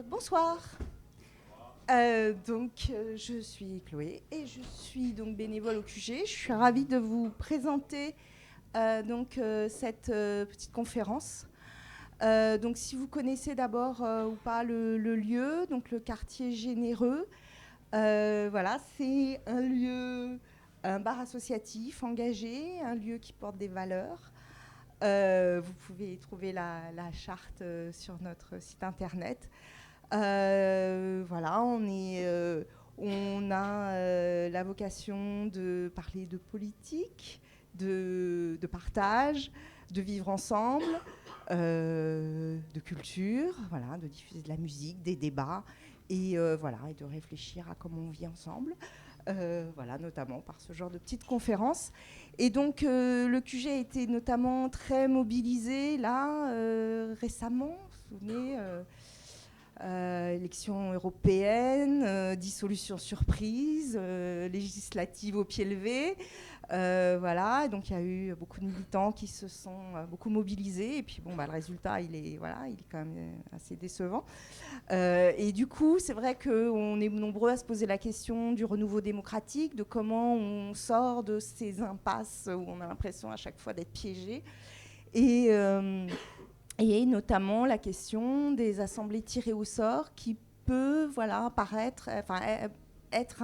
Bonsoir. Je suis Chloé et je suis donc bénévole au QG. Je suis ravie de vous présenter cette petite conférence. Si vous connaissez d'abord ou pas le lieu, donc le quartier généreux, voilà, c'est un lieu, un bar associatif engagé, un lieu qui porte des valeurs. Vous pouvez trouver la charte sur notre site internet. Voilà, on a la vocation de parler de politique, de partage, de vivre ensemble, de culture, voilà, de diffuser de la musique, des débats, et de réfléchir à comment on vit ensemble. Voilà, notamment par ce genre de petites conférences. Et donc, le QG a été notamment très mobilisé là, récemment, vous vous souvenez, élections européennes, dissolution surprise, législative au pied levé. Voilà, donc il y a eu beaucoup de militants qui se sont beaucoup mobilisés. Et puis, le résultat, il est quand même assez décevant. Et du coup, c'est vrai qu'on est nombreux à se poser la question du renouveau démocratique, de comment on sort de ces impasses où on a l'impression à chaque fois d'être piégé. Et notamment la question des assemblées tirées au sort qui peut être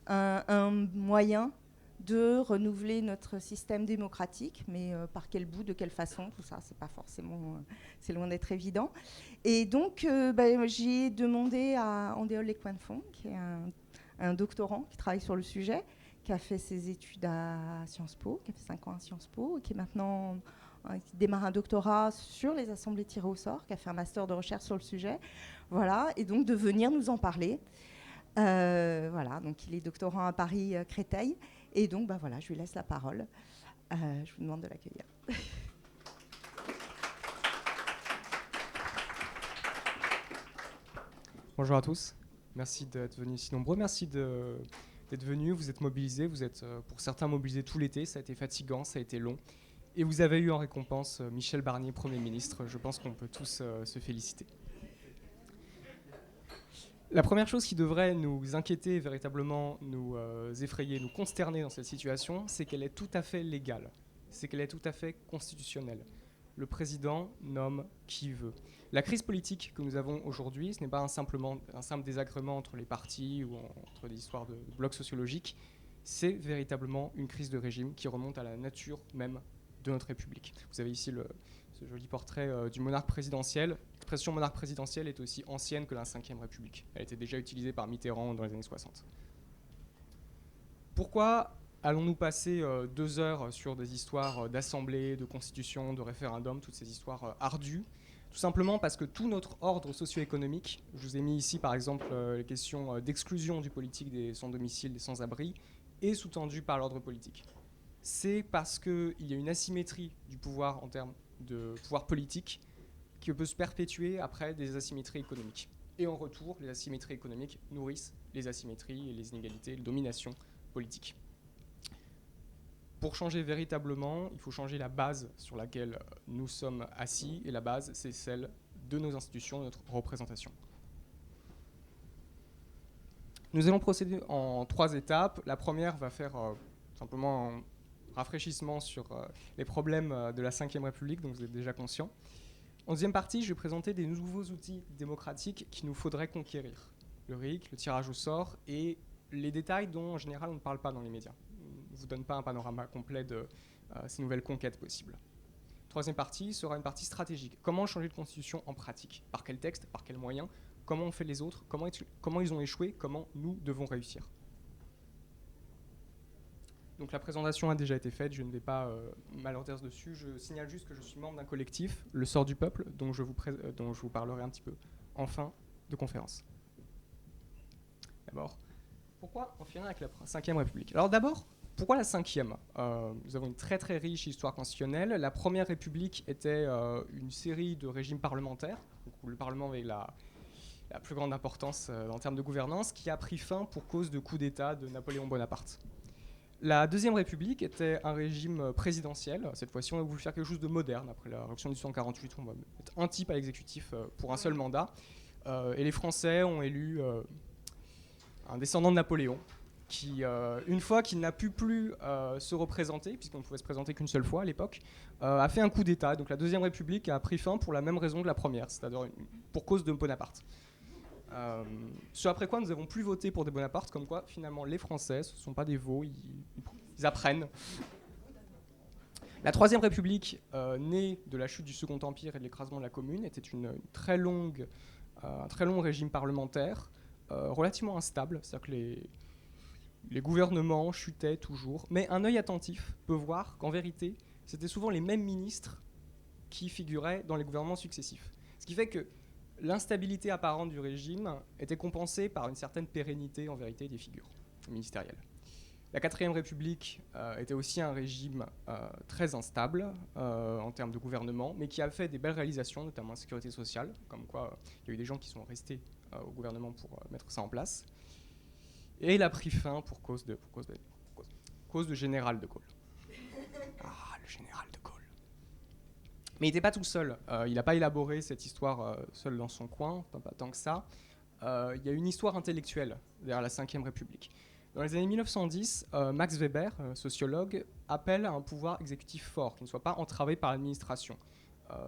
un moyen de renouveler notre système démocratique, mais par quel bout, de quelle façon, tout ça, c'est pas forcément, c'est loin d'être évident. Et donc, j'ai demandé à Andéol Ekwanfong, qui est un doctorant qui travaille sur le sujet, qui a fait ses études à Sciences Po, qui a fait 5 ans à Sciences Po, et qui est maintenant qui démarre un doctorat sur les assemblées tirées au sort, qui a fait un master de recherche sur le sujet, voilà, et donc de venir nous en parler. Voilà, donc il est doctorant à Paris Créteil, et donc voilà, je lui laisse la parole. Je vous demande de l'accueillir. Bonjour à tous, merci d'être venus si nombreux, merci d'être venus, vous êtes mobilisés, vous êtes pour certains mobilisés tout l'été, ça a été fatigant, ça a été long, et vous avez eu en récompense Michel Barnier, Premier ministre, je pense qu'on peut tous se féliciter. La première chose qui devrait nous inquiéter, véritablement nous effrayer, nous consterner dans cette situation, c'est qu'elle est tout à fait légale, c'est qu'elle est tout à fait constitutionnelle. Le président nomme qui veut. La crise politique que nous avons aujourd'hui, ce n'est pas un simple désagrément entre les partis ou entre des histoires de blocs sociologiques, c'est véritablement une crise de régime qui remonte à la nature même de notre République. Vous avez ici ce joli portrait du monarque présidentiel. L'expression monarque présidentiel est aussi ancienne que la Ve République. Elle était déjà utilisée par Mitterrand dans les années 60. Pourquoi allons-nous passer 2 heures sur des histoires d'assemblée, de constitution, de référendum, toutes ces histoires ardues? Tout simplement parce que tout notre ordre socio-économique, je vous ai mis ici par exemple les questions d'exclusion du politique des sans-domicile, des sans-abri, est sous-tendu par l'ordre politique. C'est parce qu'il y a une asymétrie du pouvoir en termes de pouvoir politique qui peut se perpétuer après des asymétries économiques. Et en retour, les asymétries économiques nourrissent les asymétries et les inégalités, les dominations politiques. Pour changer véritablement, il faut changer la base sur laquelle nous sommes assis, et la base, c'est celle de nos institutions, de notre représentation. Nous allons procéder en 3 étapes. La première va faire simplement un rafraîchissement sur les problèmes de la Ve République, dont vous êtes déjà conscients. En deuxième partie, je vais présenter des nouveaux outils démocratiques qu'il nous faudrait conquérir. Le RIC, le tirage au sort et les détails dont en général on ne parle pas dans les médias. On ne vous donne pas un panorama complet de ces nouvelles conquêtes possibles. Troisième partie sera une partie stratégique. Comment changer de constitution en pratique? Par quel texte? Par quels moyens? Comment ont fait les autres? Comment ils ont échoué? Comment nous devons réussir? Donc la présentation a déjà été faite, je ne vais pas m'alourdir dessus. Je signale juste que je suis membre d'un collectif, Le Sort du Peuple, dont je vous parlerai un petit peu en fin de conférence. D'abord, pourquoi en finir avec la Ve République? Alors d'abord, pourquoi la Cinquième? Nous avons une très très riche histoire constitutionnelle. La Première République était une série de régimes parlementaires, où le Parlement avait la plus grande importance en termes de gouvernance, qui a pris fin pour cause de coup d'État de Napoléon Bonaparte. La Deuxième République était un régime présidentiel. Cette fois-ci, on a voulu faire quelque chose de moderne. Après la révolution de 1848, on va mettre un type à l'exécutif pour un seul mandat. et les Français ont élu un descendant de Napoléon, qui, une fois qu'il n'a pu plus se représenter, puisqu'on ne pouvait se présenter qu'une seule fois à l'époque, a fait un coup d'État. Donc la Deuxième République a pris fin pour la même raison que la première, c'est-à-dire pour cause de Bonaparte. Ce après quoi nous n'avons plus voté pour des Bonaparte, comme quoi finalement les Français, ce ne sont pas des veaux, ils apprennent. La Troisième République, née de la chute du Second Empire et de l'écrasement de la Commune, était un très long régime parlementaire, relativement instable, c'est-à-dire que les gouvernements chutaient toujours, mais un œil attentif peut voir qu'en vérité, c'était souvent les mêmes ministres qui figuraient dans les gouvernements successifs. Ce qui fait que l'instabilité apparente du régime était compensée par une certaine pérennité, en vérité, des figures ministérielles. La Quatrième République était aussi un régime très instable en termes de gouvernement, mais qui a fait des belles réalisations, notamment en sécurité sociale, comme quoi il y a eu des gens qui sont restés au gouvernement pour mettre ça en place. Et il a pris fin pour cause de général de Gaulle. Ah, le général de Gaulle. Mais il n'était pas tout seul. Il n'a pas élaboré cette histoire seul dans son coin, pas tant que ça. Il y a une histoire intellectuelle derrière la Ve République. Dans les années 1910, Max Weber, sociologue, appelle à un pouvoir exécutif fort, qui ne soit pas entravé par l'administration.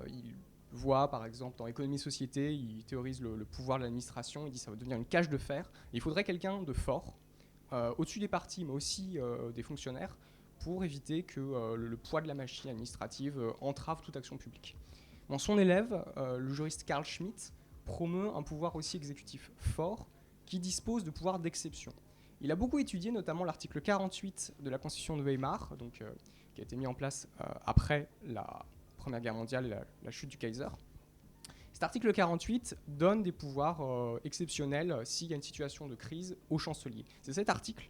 Il voit, par exemple, dans Économie-Société, il théorise le pouvoir de l'administration, il dit que ça va devenir une cage de fer. Et il faudrait quelqu'un de fort, au-dessus des partis, mais aussi des fonctionnaires, pour éviter que le poids de la machine administrative entrave toute action publique. Bon, son élève, le juriste Carl Schmitt, promeut un pouvoir aussi exécutif fort, qui dispose de pouvoirs d'exception. Il a beaucoup étudié notamment l'article 48 de la Constitution de Weimar, donc, qui a été mis en place après la Première Guerre mondiale et la chute du Kaiser. Cet article 48 donne des pouvoirs exceptionnels s'il y a une situation de crise au chancelier. C'est cet article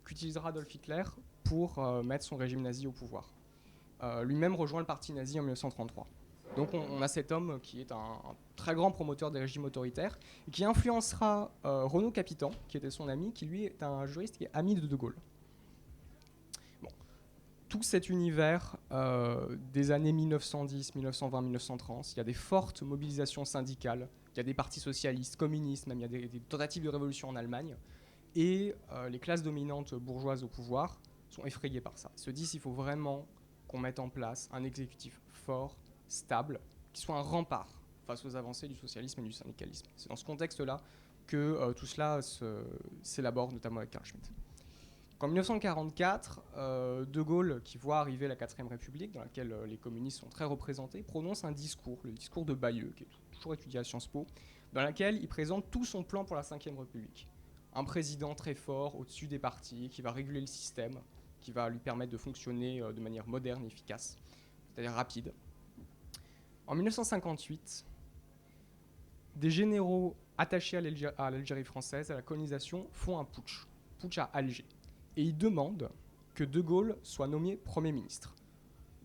qu'utilisera Adolf Hitler pour mettre son régime nazi au pouvoir. Lui-même rejoint le parti nazi en 1933. Donc on a cet homme qui est un très grand promoteur des régimes autoritaires et qui influencera Renaud Capitan, qui était son ami, qui lui est un juriste qui est ami de Gaulle. Bon. Tout cet univers des années 1910, 1920, 1930, il y a des fortes mobilisations syndicales, il y a des partis socialistes, communistes, même il y a des tentatives de révolution en Allemagne, et les classes dominantes bourgeoises au pouvoir sont effrayées par ça. Ils se disent qu'il faut vraiment qu'on mette en place un exécutif fort, stable, qui soit un rempart face aux avancées du socialisme et du syndicalisme. C'est dans ce contexte-là que tout cela s'élabore, notamment avec Carl Schmitt. En 1944, De Gaulle, qui voit arriver la 4ème République, dans laquelle les communistes sont très représentés, prononce un discours, le discours de Bayeux, qui est toujours étudié à Sciences Po, dans lequel il présente tout son plan pour la 5e République. Un président très fort, au-dessus des partis, qui va réguler le système, qui va lui permettre de fonctionner de manière moderne et efficace, c'est-à-dire rapide. En 1958, des généraux attachés à l'Algérie française, à la colonisation, font un putsch à Alger. Et ils demandent que De Gaulle soit nommé Premier ministre.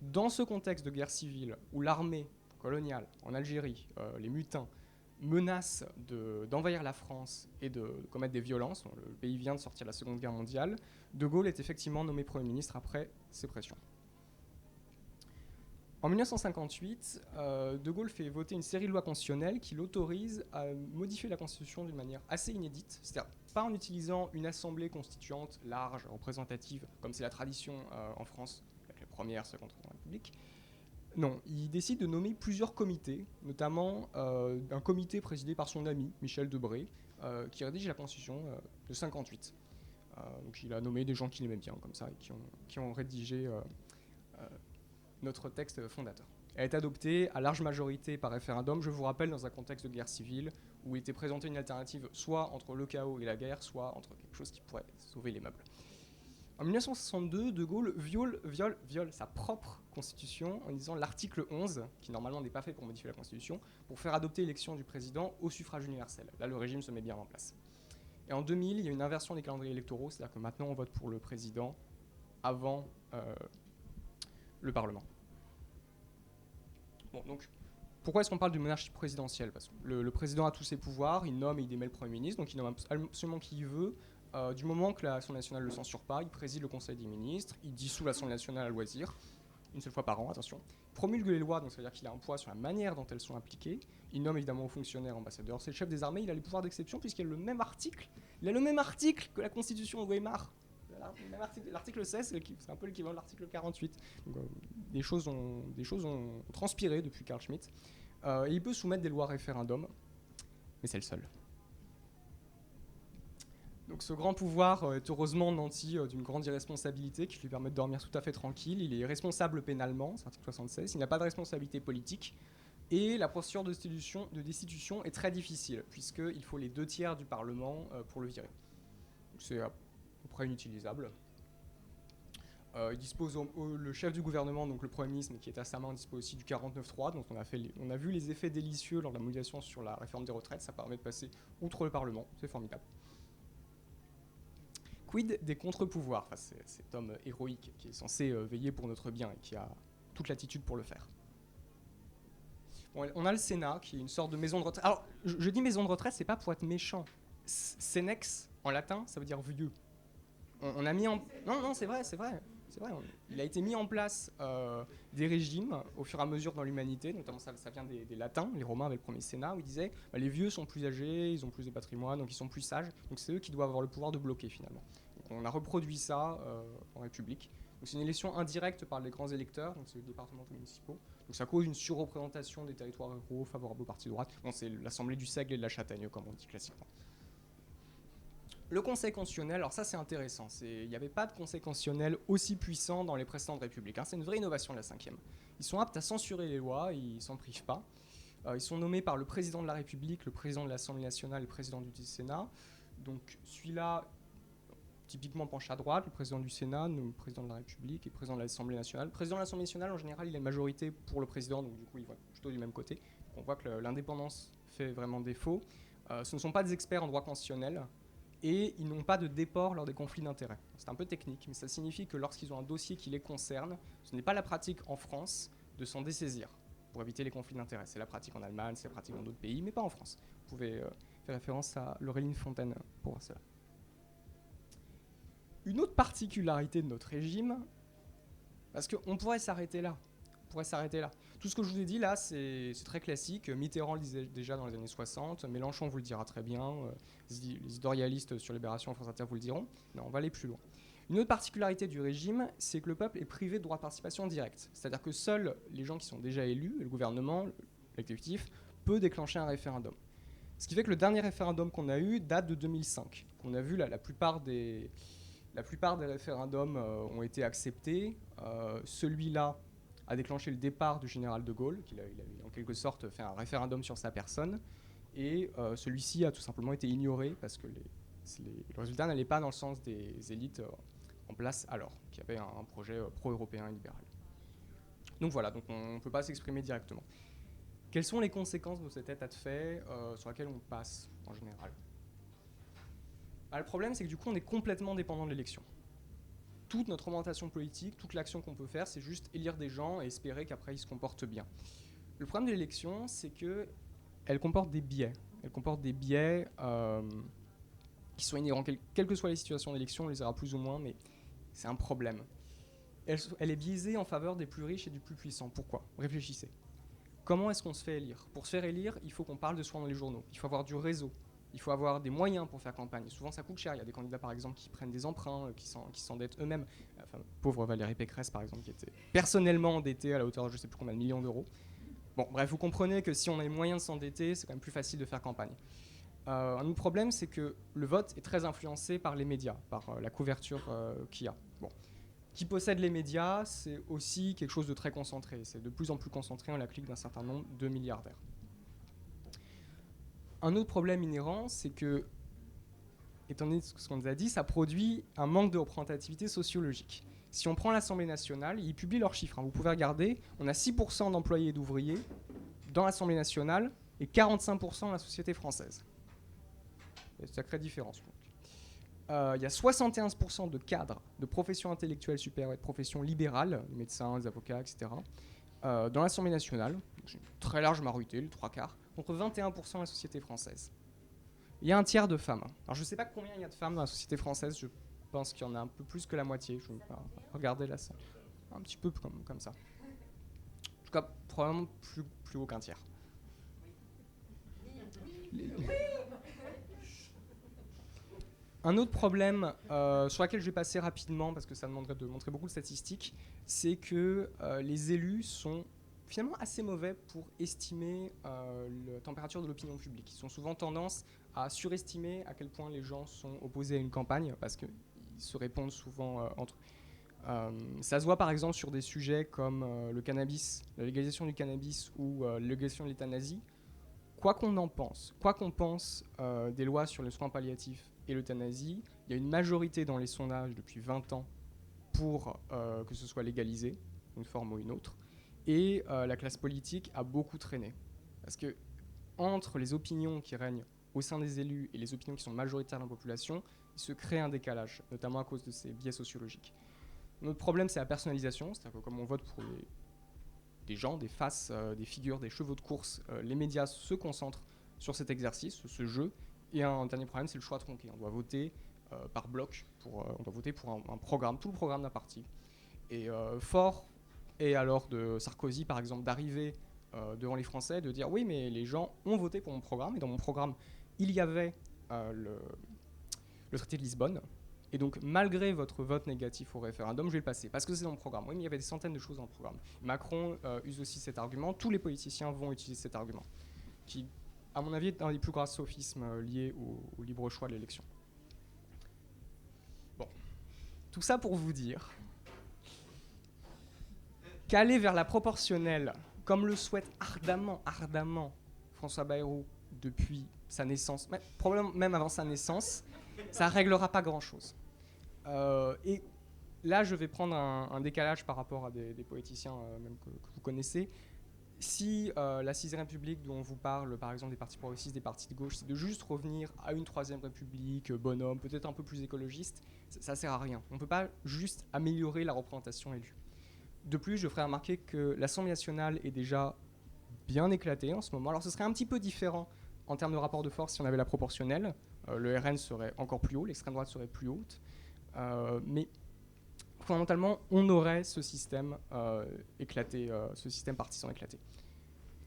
Dans ce contexte de guerre civile, où l'armée coloniale en Algérie, les mutins, menacent d'envahir la France et de commettre des violences, le pays vient de sortir de la Seconde Guerre mondiale, De Gaulle est effectivement nommé Premier ministre après ces pressions. En 1958, De Gaulle fait voter une série de lois constitutionnelles qui l'autorisent à modifier la Constitution d'une manière assez inédite, c'est-à-dire pas en utilisant une assemblée constituante large, représentative, comme c'est la tradition en France avec les premières, secondes républiques. Non, il décide de nommer plusieurs comités, notamment un comité présidé par son ami Michel Debré, qui rédige la Constitution de 58. Donc il a nommé des gens qu'il aimait bien, comme ça, et qui ont rédigé notre texte fondateur. Elle est adoptée à large majorité par référendum, je vous rappelle, dans un contexte de guerre civile, où il était présenté une alternative soit entre le chaos et la guerre, soit entre quelque chose qui pourrait sauver les meubles. En 1962, De Gaulle viole sa propre constitution en disant l'article 11, qui normalement n'est pas fait pour modifier la constitution, pour faire adopter l'élection du président au suffrage universel. Là, le régime se met bien en place. Et en 2000, il y a une inversion des calendriers électoraux, c'est-à-dire que maintenant on vote pour le président avant le Parlement. Bon, donc, pourquoi est-ce qu'on parle d'une monarchie présidentielle ? Parce que le président a tous ses pouvoirs, il nomme et il démet le Premier ministre, donc il nomme absolument qui il veut. Du moment que l'Assemblée nationale ne le censure pas, il préside le Conseil des ministres, il dissout l'Assemblée nationale à loisir, une seule fois par an, attention, promulgue les lois, donc ça veut dire qu'il a un poids sur la manière dont elles sont appliquées. Il nomme évidemment aux fonctionnaires ambassadeurs. C'est le chef des armées, il a les pouvoirs d'exception puisqu'il a le même article. Il a le même article que la Constitution de Weimar. L'article 16, c'est un peu l'équivalent de l'article 48. Donc, des choses ont transpiré depuis Carl Schmitt. Et il peut soumettre des lois à référendum, mais c'est le seul. Donc ce grand pouvoir est heureusement nanti d'une grande irresponsabilité qui lui permet de dormir tout à fait tranquille. Il est responsable pénalement, c'est l'article 76. Il n'a pas de responsabilité politique. Et la procédure de destitution est très difficile, puisqu'il faut les 2/3 du Parlement pour le virer. Donc c'est à peu près inutilisable. Il dispose le chef du gouvernement, donc le Premier ministre, qui est à sa main, dispose aussi du 49.3. Donc on a vu les effets délicieux lors de la mobilisation sur la réforme des retraites. Ça permet de passer outre le Parlement. C'est formidable. Quid des contre-pouvoirs? Enfin, c'est cet homme héroïque qui est censé veiller pour notre bien et qui a toute l'attitude pour le faire. Bon, on a le Sénat, qui est une sorte de maison de retraite. Alors, je dis maison de retraite, c'est pas pour être méchant. Senex, en latin, ça veut dire vieux. On a mis en... Non, c'est vrai. Il a été mis en place des régimes au fur et à mesure dans l'humanité, notamment ça vient des latins, les Romains avaient le premier Sénat, où ils disaient les vieux sont plus âgés, ils ont plus de patrimoine, donc ils sont plus sages, donc c'est eux qui doivent avoir le pouvoir de bloquer finalement. Donc on a reproduit ça en République. Donc c'est une élection indirecte par les grands électeurs, donc c'est les départementaux municipaux. Donc ça cause une surreprésentation des territoires ruraux favorables au parti de droite. Bon, c'est l'assemblée du seigle et de la châtaigne, comme on dit classiquement. Le Conseil constitutionnel, alors ça c'est intéressant, il n'y avait pas de Conseil constitutionnel aussi puissant dans les précédentes républiques, c'est une vraie innovation de la 5e. Ils sont aptes à censurer les lois, ils ne s'en privent pas. Ils sont nommés par le président de la République, le président de l'Assemblée nationale et le président du Sénat. Donc celui-là, typiquement penche à droite, le président du Sénat, le président de la République et le président de l'Assemblée nationale. Le président de l'Assemblée nationale, en général, il a une majorité pour le président, donc du coup il va plutôt du même côté. Donc on voit que l'indépendance fait vraiment défaut. Ce ne sont pas des experts en droit constitutionnel. Et ils n'ont pas de déport lors des conflits d'intérêts. C'est un peu technique, mais ça signifie que lorsqu'ils ont un dossier qui les concerne, ce n'est pas la pratique en France de s'en dessaisir pour éviter les conflits d'intérêts. C'est la pratique en Allemagne, c'est la pratique dans d'autres pays, mais pas en France. Vous pouvez faire référence à Laureline Fontaine pour voir cela. Une autre particularité de notre régime, parce qu'on pourrait s'arrêter là. Tout ce que je vous ai dit là, c'est très classique. Mitterrand le disait déjà dans les années 60, Mélenchon vous le dira très bien, les éditorialistes sur Libération en France Inter vous le diront. Non, on va aller plus loin. Une autre particularité du régime, c'est que le peuple est privé de droit de participation directe. C'est-à-dire que seuls les gens qui sont déjà élus, le gouvernement, l'exécutif, peut déclencher un référendum. Ce qui fait que le dernier référendum qu'on a eu date de 2005. On a vu là, la plupart des référendums ont été acceptés. Celui-là a déclenché le départ du général de Gaulle, qu'il a en quelque sorte fait un référendum sur sa personne, et celui-ci a tout simplement été ignoré parce que le résultat n'allait pas dans le sens des élites en place alors, qui avaient un projet pro-européen et libéral. Donc voilà, donc on ne peut pas s'exprimer directement. Quelles sont les conséquences de cet état de fait sur laquelle on passe en général? Le problème, c'est que du coup, on est complètement dépendant de l'élection. Toute notre orientation politique, toute l'action qu'on peut faire, c'est juste élire des gens et espérer qu'après ils se comportent bien. Le problème de l'élection, c'est qu'elle comporte des biais. Elle comporte des biais qui sont inhérents. Quelles que soient les situations d'élection, on les aura plus ou moins, mais c'est un problème. Elle est biaisée en faveur des plus riches et des plus puissants. Pourquoi? Réfléchissez. Comment est-ce qu'on se fait élire? Pour se faire élire, il faut qu'on parle de soi dans les journaux. Il faut avoir du réseau. Il faut avoir des moyens pour faire campagne. Souvent, ça coûte cher. Il y a des candidats, par exemple, qui prennent des emprunts, qui s'endettent eux-mêmes. Enfin, pauvre Valérie Pécresse, par exemple, qui était personnellement endettée à la hauteur de je ne sais plus combien de millions d'euros. Bon, bref, vous comprenez que si on a les moyens de s'endetter, c'est quand même plus facile de faire campagne. Un autre problème, c'est que le vote est très influencé par les médias, par la couverture qu'il y a. Bon. Qui possède les médias, c'est aussi quelque chose de très concentré. C'est de plus en plus concentré en la clique d'un certain nombre de milliardaires. Un autre problème inhérent, c'est que, étant donné ce qu'on nous a dit, ça produit un manque de représentativité sociologique. Si on prend l'Assemblée nationale, ils publient leurs chiffres. Vous pouvez regarder, on a 6% d'employés et d'ouvriers dans l'Assemblée nationale et 45% dans la société française. Il y a une sacrée différence. Il y a 71% de cadres de professions intellectuelles supérieures et de professions libérales, les médecins, les avocats, etc., dans l'Assemblée nationale. C'est une très large majorité, les 3/4, contre 21% dans la société française. Il y a un tiers de femmes. Alors je ne sais pas combien il y a de femmes dans la société française, je pense qu'il y en a un peu plus que la moitié. Je vais regarder la salle. Un petit peu comme ça. tout cas probablement plus haut qu'un tiers. Un autre problème sur lequel je vais passer rapidement, parce que ça demanderait de montrer beaucoup de statistiques, c'est que les élus sont finalement assez mauvais pour estimer la température de l'opinion publique. Ils ont souvent tendance à surestimer à quel point les gens sont opposés à une campagne, parce qu'ils se répondent souvent entre eux. Ça se voit par exemple sur des sujets comme le cannabis, la légalisation du cannabis ou la légalisation de l'euthanasie. Quoi qu'on en pense, quoi qu'on pense des lois sur les soins palliatifs et l'euthanasie, il y a une majorité dans les sondages depuis 20 ans pour que ce soit légalisé, une forme ou une autre. Et la classe politique a beaucoup traîné. Parce que entre les opinions qui règnent au sein des élus et les opinions qui sont majoritaires dans la population, il se crée un décalage, notamment à cause de ces biais sociologiques. Notre problème, c'est la personnalisation, c'est-à-dire que comme on vote pour des gens, des faces, des figures, des chevaux de course, les médias se concentrent sur cet exercice, ce jeu. Et un dernier problème, c'est le choix tronqué. On doit voter par bloc, on doit voter pour un programme, tout le programme d'un parti. Et fort est alors de Sarkozy, par exemple, d'arriver devant les Français, de dire oui, mais les gens ont voté pour mon programme, et dans mon programme, il y avait le traité de Lisbonne. Et donc, malgré votre vote négatif au référendum, je vais le passer, parce que c'est dans mon programme. Oui, mais il y avait des centaines de choses dans le programme. Macron use aussi cet argument, tous les politiciens vont utiliser cet argument, qui, à mon avis, est un des plus grands sophismes liés au libre choix de l'élection. Bon, tout ça pour vous dire qu'aller vers la proportionnelle, comme le souhaite ardemment François Bayrou depuis sa naissance, probablement même avant sa naissance, ça ne réglera pas grand-chose. Et là, je vais prendre un décalage par rapport à des poéticiens même que vous connaissez. Si la 6ème République dont on vous parle, par exemple des partis progressistes, des partis de gauche, c'est de juste revenir à une 3ème République, bonhomme, peut-être un peu plus écologiste, ça ne sert à rien. On ne peut pas juste améliorer la représentation élue. De plus, je ferai remarquer que l'Assemblée nationale est déjà bien éclatée en ce moment. Alors ce serait un petit peu différent en termes de rapport de force si on avait la proportionnelle. Le RN serait encore plus haut, l'extrême droite serait plus haute. Mais fondamentalement, on aurait ce système éclaté, ce système partisan éclaté.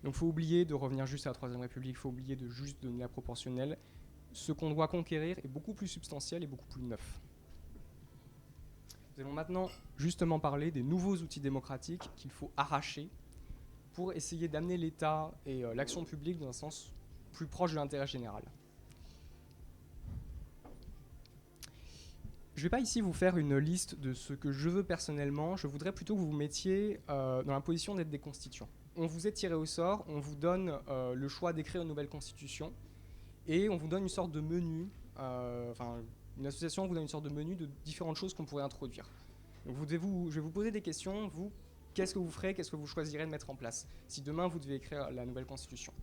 Donc il faut oublier de revenir juste à la 3ème République, il faut oublier de juste donner la proportionnelle. Ce qu'on doit conquérir est beaucoup plus substantiel et beaucoup plus neuf. Nous allons maintenant justement parler des nouveaux outils démocratiques qu'il faut arracher pour essayer d'amener l'État et l'action publique dans un sens plus proche de l'intérêt général. Je ne vais pas ici vous faire une liste de ce que je veux personnellement, je voudrais plutôt que vous vous mettiez dans la position d'être des constituants. On vous est tiré au sort, on vous donne le choix d'écrire une nouvelle constitution et on vous donne une sorte de menu, une association vous donne une sorte de menu de différentes choses qu'on pourrait introduire. Donc je vais vous poser des questions, vous, qu'est-ce que vous ferez, qu'est-ce que vous choisirez de mettre en place si demain vous devez écrire la nouvelle constitution.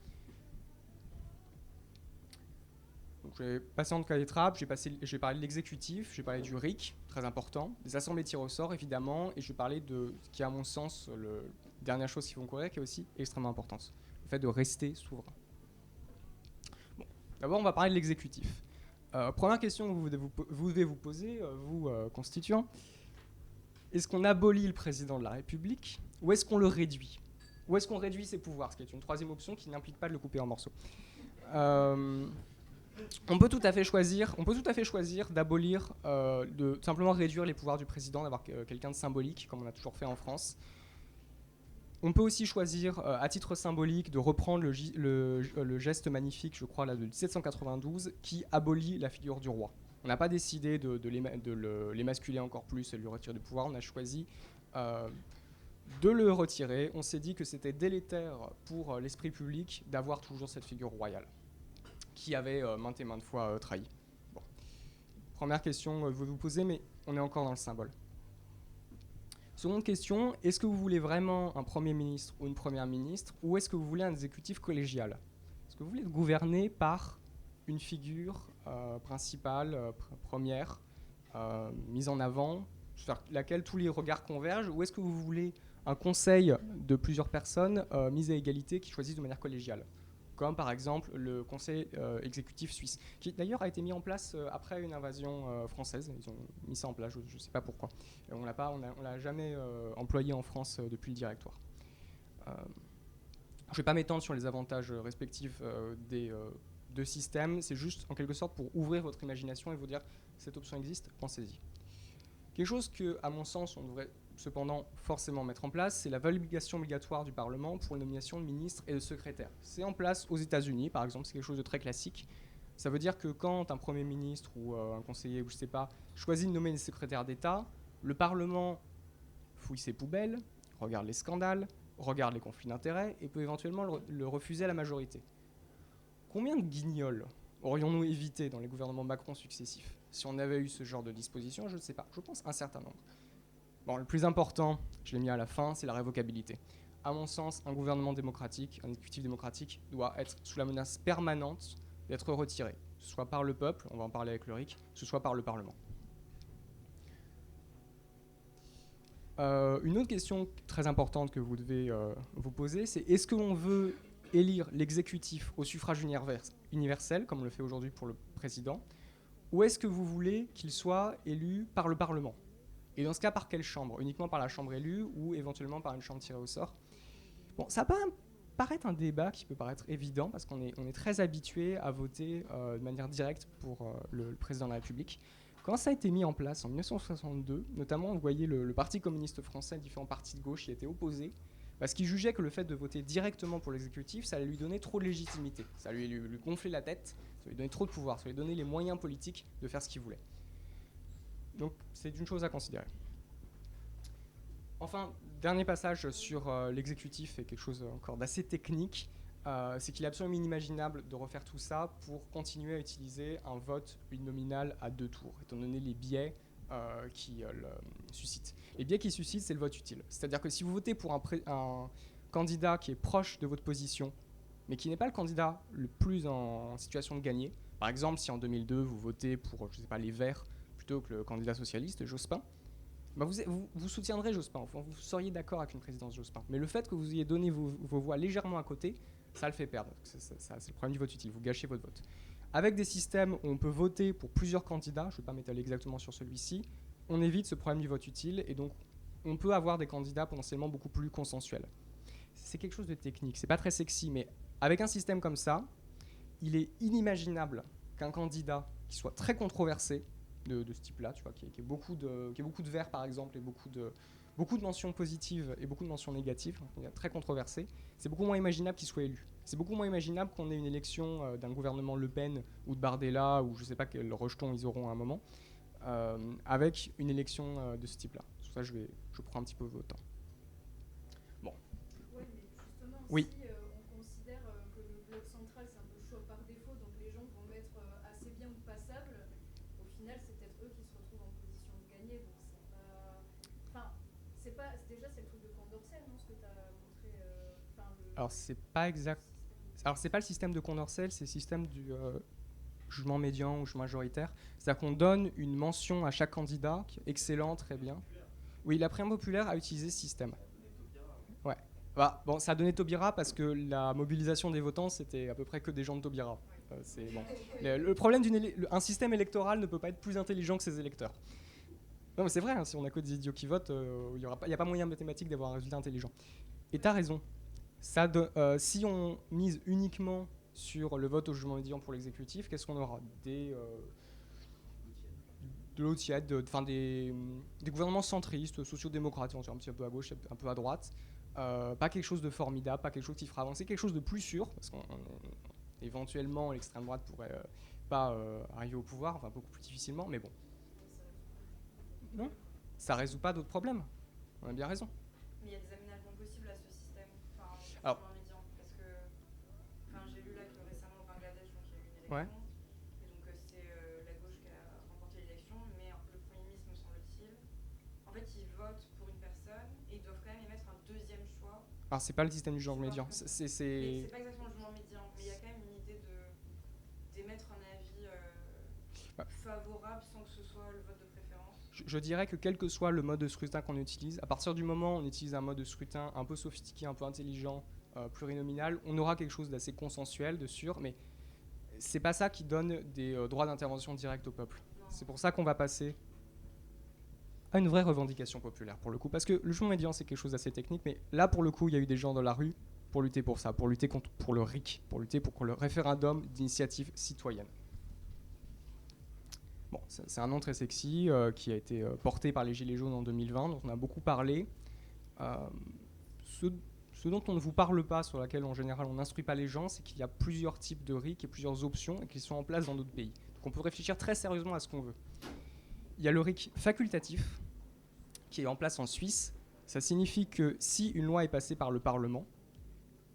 Donc je vais passer en cas d'étape, je vais parler de l'exécutif, je vais parler du RIC, très important, des assemblées tirées au sort évidemment, et je vais parler de ce qui est à mon sens la dernière chose qui vont courir, qui est aussi extrêmement importante, le fait de rester souverain. Bon. D'abord on va parler de l'exécutif. Première question que vous devez vous poser, vous constituants, est-ce qu'on abolit le président de la République ou est-ce qu'on le réduit? Ou est-ce qu'on réduit ses pouvoirs, ce qui est une troisième option qui n'implique pas de le couper en morceaux. On peut tout à fait choisir d'abolir, de simplement réduire les pouvoirs du président, d'avoir quelqu'un de symbolique, comme on a toujours fait en France. On peut aussi choisir, à titre symbolique, de reprendre le geste magnifique, je crois, là, de 1792, qui abolit la figure du roi. On n'a pas décidé de l'émasculer encore plus et de lui retirer du pouvoir, on a choisi de le retirer. On s'est dit que c'était délétère pour l'esprit public d'avoir toujours cette figure royale, qui avait maintes et maintes fois trahi. Bon. Première question, vous vous posez, mais on est encore dans le symbole. Seconde question, est-ce que vous voulez vraiment un Premier ministre ou une Première ministre, ou est-ce que vous voulez un exécutif collégial? Est-ce que vous voulez gouverner par une figure principale, première, mise en avant, sur laquelle tous les regards convergent, ou est-ce que vous voulez un conseil de plusieurs personnes mises à égalité qui choisissent de manière collégiale, comme par exemple le conseil exécutif suisse, qui d'ailleurs a été mis en place après une invasion française. Ils ont mis ça en place, je ne sais pas pourquoi. On l'a jamais employé en France depuis le Directoire. Je ne vais pas m'étendre sur les avantages respectifs des deux systèmes, c'est juste en quelque sorte pour ouvrir votre imagination et vous dire cette option existe, pensez-y. Quelque chose que, à mon sens, on devrait cependant forcément mettre en place, c'est la validation obligatoire du Parlement pour la nomination de ministres et de secrétaires. C'est en place aux États-Unis, par exemple, c'est quelque chose de très classique. Ça veut dire que quand un Premier ministre ou un conseiller, ou je ne sais pas, choisit de nommer des secrétaires d'État, le Parlement fouille ses poubelles, regarde les scandales, regarde les conflits d'intérêts et peut éventuellement le refuser à la majorité. Combien de guignols aurions-nous évité dans les gouvernements Macron successifs si on avait eu ce genre de disposition? Je ne sais pas, je pense un certain nombre. Bon, le plus important, je l'ai mis à la fin, c'est la révocabilité. À mon sens, un gouvernement démocratique, un exécutif démocratique doit être sous la menace permanente d'être retiré, que ce soit par le peuple, on va en parler avec le RIC, que ce soit par le Parlement. Une autre question très importante que vous devez vous poser, c'est est-ce qu'on veut élire l'exécutif au suffrage universel, comme on le fait aujourd'hui pour le président, ou est-ce que vous voulez qu'il soit élu par le Parlement? Et dans ce cas, par quelle chambre? Uniquement par la chambre élue ou éventuellement par une chambre tirée au sort? Bon, ça peut paraître un débat qui peut paraître évident parce qu'on est très habitué à voter de manière directe pour le président de la République. Quand ça a été mis en place en 1962, notamment, vous voyez le Parti communiste français, différents partis de gauche y étaient opposés, parce qu'ils jugeaient que le fait de voter directement pour l'exécutif, ça allait lui donner trop de légitimité, ça allait lui gonfler la tête, ça lui donnait trop de pouvoir, ça lui donnait les moyens politiques de faire ce qu'il voulait. Donc c'est une chose à considérer. Enfin, dernier passage sur l'exécutif et quelque chose encore d'assez technique, c'est qu'il est absolument inimaginable de refaire tout ça pour continuer à utiliser un vote uninominal à 2 tours, étant donné les biais qui le suscitent. Les biais qui suscitent, c'est le vote utile. C'est-à-dire que si vous votez pour un candidat qui est proche de votre position, mais qui n'est pas le candidat le plus en situation de gagner, par exemple, si en 2002, vous votez pour, je sais pas, les Verts, plutôt que le candidat socialiste, Jospin, bah vous soutiendrez Jospin, enfin, vous seriez d'accord avec une présidence Jospin. Mais le fait que vous ayez donné vos voix légèrement à côté, ça le fait perdre. C'est le problème du vote utile, vous gâchez votre vote. Avec des systèmes où on peut voter pour plusieurs candidats, je ne vais pas m'étaler exactement sur celui-ci, on évite ce problème du vote utile et donc on peut avoir des candidats potentiellement beaucoup plus consensuels. C'est quelque chose de technique, c'est pas très sexy, mais avec un système comme ça, il est inimaginable qu'un candidat qui soit très controversé, de ce type-là, tu vois, qui ait beaucoup de verts par exemple, et beaucoup de mentions positives et beaucoup de mentions négatives, donc très controversé, c'est beaucoup moins imaginable qu'il soit élu. C'est beaucoup moins imaginable qu'on ait une élection d'un gouvernement Le Pen ou de Bardella, ou je ne sais pas quel rejeton ils auront à un moment, avec une élection de ce type-là. Sur ça, je prends un petit peu votre temps. Bon. Ouais, mais justement, oui. Si on considère que le bloc central, c'est un peu choix par défaut, donc les gens vont mettre assez bien ou passable, au final, c'est peut-être eux qui se retrouvent en position de gagner, donc c'est pas... Enfin, déjà, c'est le truc de Condorcet, non, ce que tu as montré... Alors, c'est pas exact. Alors, c'est pas le système de Condorcet, c'est le système du jugement médian ou jugement majoritaire. C'est-à-dire qu'on donne une mention à chaque candidat, excellent, très bien. Oui, la primaire populaire a utilisé ce système. Ouais. Bah, bon, ça a donné Taubira parce que la mobilisation des votants, c'était à peu près que des gens de Taubira. C'est bon. Le problème d'un système électoral ne peut pas être plus intelligent que ses électeurs. Non, mais c'est vrai, hein, si on n'a que des idiots qui votent, il n'y a pas moyen mathématique d'avoir un résultat intelligent. Et tu as raison. Si on mise uniquement sur le vote au jugement médian pour l'exécutif, qu'est-ce qu'on aura? De l'eau tiède, des gouvernements centristes, sociodémocrates, un petit peu à gauche, un peu à droite. Pas quelque chose de formidable, pas quelque chose qui fera avancer, quelque chose de plus sûr, parce qu'éventuellement l'extrême droite pourrait pas arriver au pouvoir, enfin beaucoup plus difficilement, mais bon. Non, ça résout pas d'autres problèmes. On a bien raison. Mais il y a des aménagements possibles à ce système, Alors, médian, parce que j'ai lu là que récemment au Bangladesh, donc il y a eu une élection, ouais. et donc c'est la gauche qui a remporté l'élection, mais le Premier ministre, me semble-t-il, en fait ils votent pour une personne et ils doivent quand même émettre un deuxième choix. Alors c'est pas le système du genre médian, c'est pas exactement le jugement médian, mais il y a quand même une idée d'émettre un avis favorable sans que ce soit le vote de préférence. Je dirais que quel que soit le mode de scrutin qu'on utilise, à partir du moment où on utilise un mode de scrutin un peu sophistiqué, un peu intelligent, plurinominal, on aura quelque chose d'assez consensuel, de sûr, mais c'est pas ça qui donne des droits d'intervention directe au peuple. Non. C'est pour ça qu'on va passer... à une vraie revendication populaire, pour le coup. Parce que le jugement médian, c'est quelque chose d'assez technique, mais là, pour le coup, il y a eu des gens dans la rue pour lutter pour ça, pour lutter pour le RIC, pour lutter pour le référendum d'initiative citoyenne. Bon, c'est un nom très sexy qui a été porté par les Gilets jaunes en 2020, dont on a beaucoup parlé. Ce dont on ne vous parle pas, sur laquelle en général on n'instruit pas les gens, c'est qu'il y a plusieurs types de RIC et plusieurs options et qui sont en place dans d'autres pays. Donc on peut réfléchir très sérieusement à ce qu'on veut. Il y a le RIC facultatif, qui est en place en Suisse. Ça signifie que si une loi est passée par le Parlement,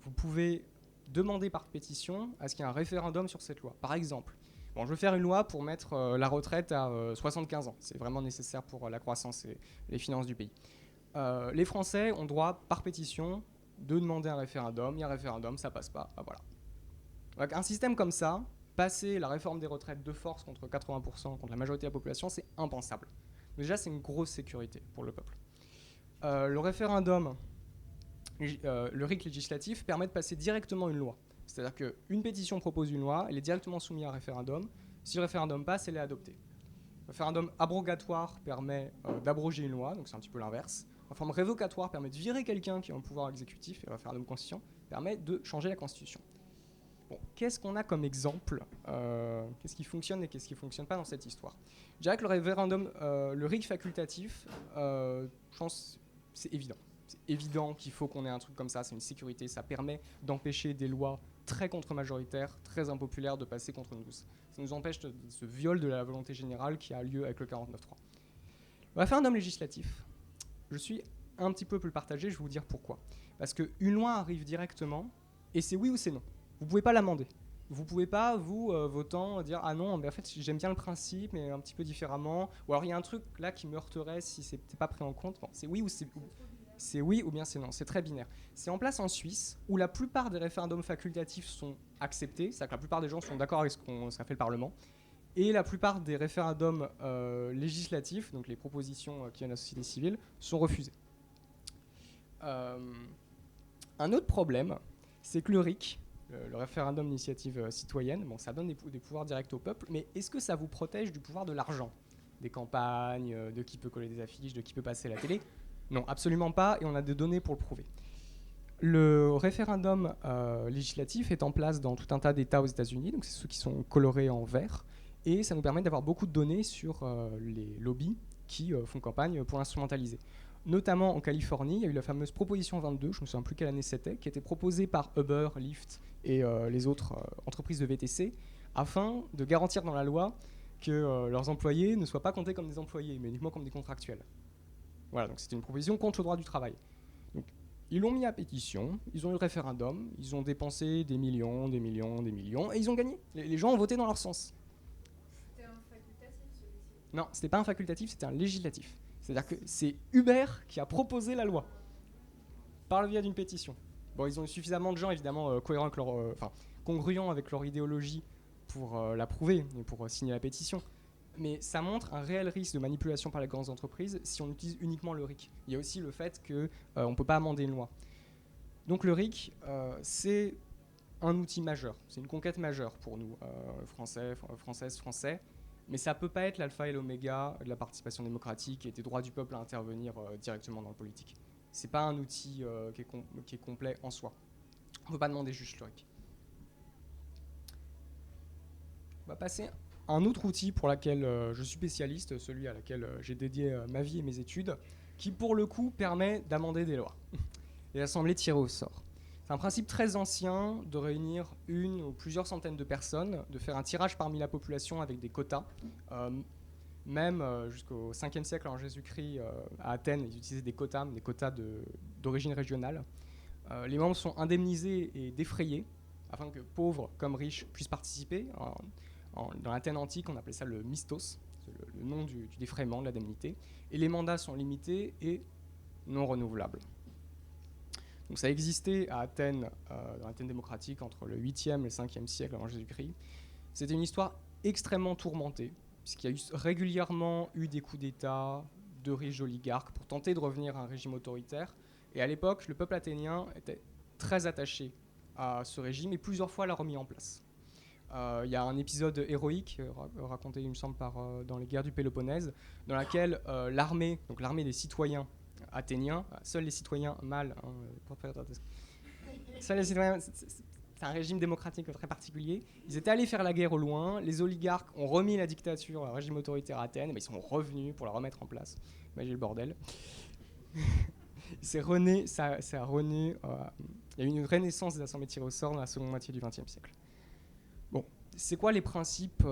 vous pouvez demander par pétition à ce qu'il y ait un référendum sur cette loi. Par exemple, bon, je veux faire une loi pour mettre la retraite à 75 ans. C'est vraiment nécessaire pour la croissance et les finances du pays. Les Français ont droit, par pétition, de demander un référendum. Il y a un référendum, ça passe pas. Ah, voilà. Donc, un système comme ça, passer la réforme des retraites de force contre 80%, contre la majorité de la population, c'est impensable. Déjà, c'est une grosse sécurité pour le peuple. Le référendum, le RIC législatif, permet de passer directement une loi. C'est-à-dire qu'une pétition propose une loi, elle est directement soumise à un référendum. Si le référendum passe, elle est adoptée. Le référendum abrogatoire permet d'abroger une loi, donc c'est un petit peu l'inverse. La réforme révocatoire permet de virer quelqu'un qui est en pouvoir exécutif, et le référendum constituant permet de changer la Constitution. Bon, qu'est-ce qu'on a comme exemple qu'est-ce qui fonctionne et qu'est-ce qui ne fonctionne pas dans cette histoire? Je dirais que le référendum, le RIC facultatif, je pense c'est évident. C'est évident qu'il faut qu'on ait un truc comme ça, c'est une sécurité, ça permet d'empêcher des lois très contre-majoritaires, très impopulaires de passer contre nous tous. Ça nous empêche de ce viol de la volonté générale qui a lieu avec le 49.3. Le référendum législatif, je suis un petit peu plus partagé, je vais vous dire pourquoi. Parce qu'une loi arrive directement, et c'est oui ou c'est non. Vous ne pouvez pas l'amender. Vous ne pouvez pas, vous, votant, dire « Ah non, mais en fait, j'aime bien le principe, mais un petit peu différemment. » Ou alors, il y a un truc là qui me heurterait si ce n'était pas pris en compte. Bon, c'est oui ou c'est oui ou bien c'est non. C'est très binaire. C'est en place en Suisse, où la plupart des référendums facultatifs sont acceptés. C'est-à-dire que la plupart des gens sont d'accord avec ce qu'a fait le Parlement. Et la plupart des référendums législatifs, donc les propositions qui viennent de la société civile, sont refusés. Un autre problème, c'est que le RIC, le référendum d'initiative citoyenne, bon, ça donne des pouvoirs directs au peuple, mais est-ce que ça vous protège du pouvoir de l'argent? Des campagnes, de qui peut coller des affiches, de qui peut passer à la télé? Non, absolument pas, et on a des données pour le prouver. Le référendum législatif est en place dans tout un tas d'États aux États-Unis, donc c'est ceux qui sont colorés en vert, et ça nous permet d'avoir beaucoup de données sur les lobbies qui font campagne pour l'instrumentaliser. Notamment en Californie, il y a eu la fameuse proposition 22, je ne me souviens plus quelle année c'était, qui a été proposée par Uber, Lyft et les autres entreprises de VTC, afin de garantir dans la loi que leurs employés ne soient pas comptés comme des employés, mais uniquement comme des contractuels. Voilà, donc c'était une proposition contre le droit du travail. Donc, ils l'ont mis à pétition, ils ont eu le référendum, ils ont dépensé des millions, et ils ont gagné. Les gens ont voté dans leur sens. C'était un facultatif, celui-ci. Non, c'était pas un facultatif, c'était un législatif. C'est-à-dire que c'est Uber qui a proposé la loi, par le biais d'une pétition. Bon, ils ont eu suffisamment de gens, évidemment, cohérents avec congruents avec leur idéologie pour l'approuver et pour signer la pétition. Mais ça montre un réel risque de manipulation par les grandes entreprises si on utilise uniquement le RIC. Il y a aussi le fait qu'on ne peut pas amender une loi. Donc le RIC, c'est un outil majeur, c'est une conquête majeure pour nous, Français, mais ça ne peut pas être l'alpha et l'oméga de la participation démocratique et des droits du peuple à intervenir directement dans le politique. Ce n'est pas un outil qui est complet en soi. On ne peut pas demander juste le RIC. On va passer à un autre outil pour lequel je suis spécialiste, celui à laquelle j'ai dédié ma vie et mes études, qui pour le coup permet d'amender des lois. Les assemblées tirées au sort. C'est un principe très ancien de réunir une ou plusieurs centaines de personnes, de faire un tirage parmi la population avec des quotas. Même jusqu'au 5e siècle avant Jésus-Christ, à Athènes, ils utilisaient des quotas d'origine régionale. Les membres sont indemnisés et défrayés, afin que pauvres comme riches puissent participer. Dans l'Athènes antique, on appelait ça le mistos, c'est le nom du défraiement, de l'indemnité. Et les mandats sont limités et non renouvelables. Donc ça existait à Athènes, dans l'Athènes démocratique, entre le 8e et le 5e siècle avant Jésus-Christ. C'était une histoire extrêmement tourmentée, puisqu'il y a régulièrement eu des coups d'État de riches oligarques pour tenter de revenir à un régime autoritaire. Et à l'époque, le peuple athénien était très attaché à ce régime et plusieurs fois l'a remis en place. Il y a un épisode héroïque raconté, il me semble, dans les guerres du Péloponnèse, dans laquelle l'armée, donc l'armée des citoyens athéniens, seuls les citoyens mâles, seuls les citoyens, c'est un régime démocratique très particulier, ils étaient allés faire la guerre au loin, les oligarques ont remis la dictature, le régime autoritaire à Athènes, mais ils sont revenus pour la remettre en place. Imaginez le bordel. Il y a eu une renaissance des assemblées tirées au sort dans la seconde moitié du XXe siècle. Bon, c'est quoi les principes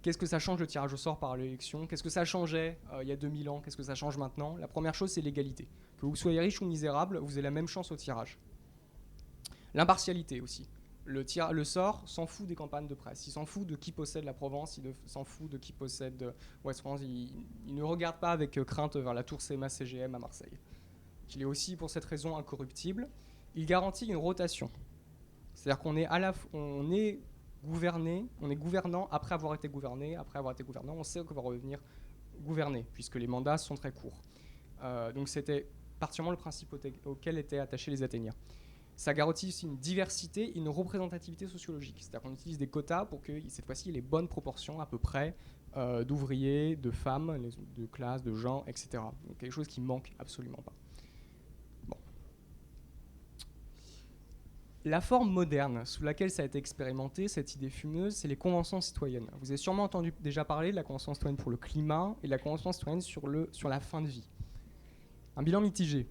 qu'est-ce que ça change le tirage au sort par l'élection? Qu'est-ce que ça changeait il y a 2000 ans? Qu'est-ce que ça change maintenant? La première chose, c'est l'égalité. Que vous soyez riche ou misérable, vous avez la même chance au tirage. L'impartialité aussi. Le sort s'en fout des campagnes de presse. Il s'en fout de qui possède la Provence, il s'en fout de qui possède Ouest France. Il ne regarde pas avec crainte vers la tour CMA CGM à Marseille. Il est aussi, pour cette raison, incorruptible. Il garantit une rotation. C'est-à-dire qu'on est on est gouvernant après avoir été gouverné, on sait qu'on va revenir gouverner, puisque les mandats sont très courts. Donc c'était particulièrement le principe auquel étaient attachés les Athéniens. Ça garantit aussi une diversité et une représentativité sociologique. C'est-à-dire qu'on utilise des quotas pour que, cette fois-ci, les bonnes proportions, à peu près, d'ouvriers, de femmes, de classes, de gens, etc. Donc quelque chose qui manque absolument pas. Bon. La forme moderne sous laquelle ça a été expérimenté, cette idée fumeuse, c'est les conventions citoyennes. Vous avez sûrement entendu déjà parler de la convention citoyenne pour le climat et de la convention citoyenne sur la fin de vie. Un bilan mitigé.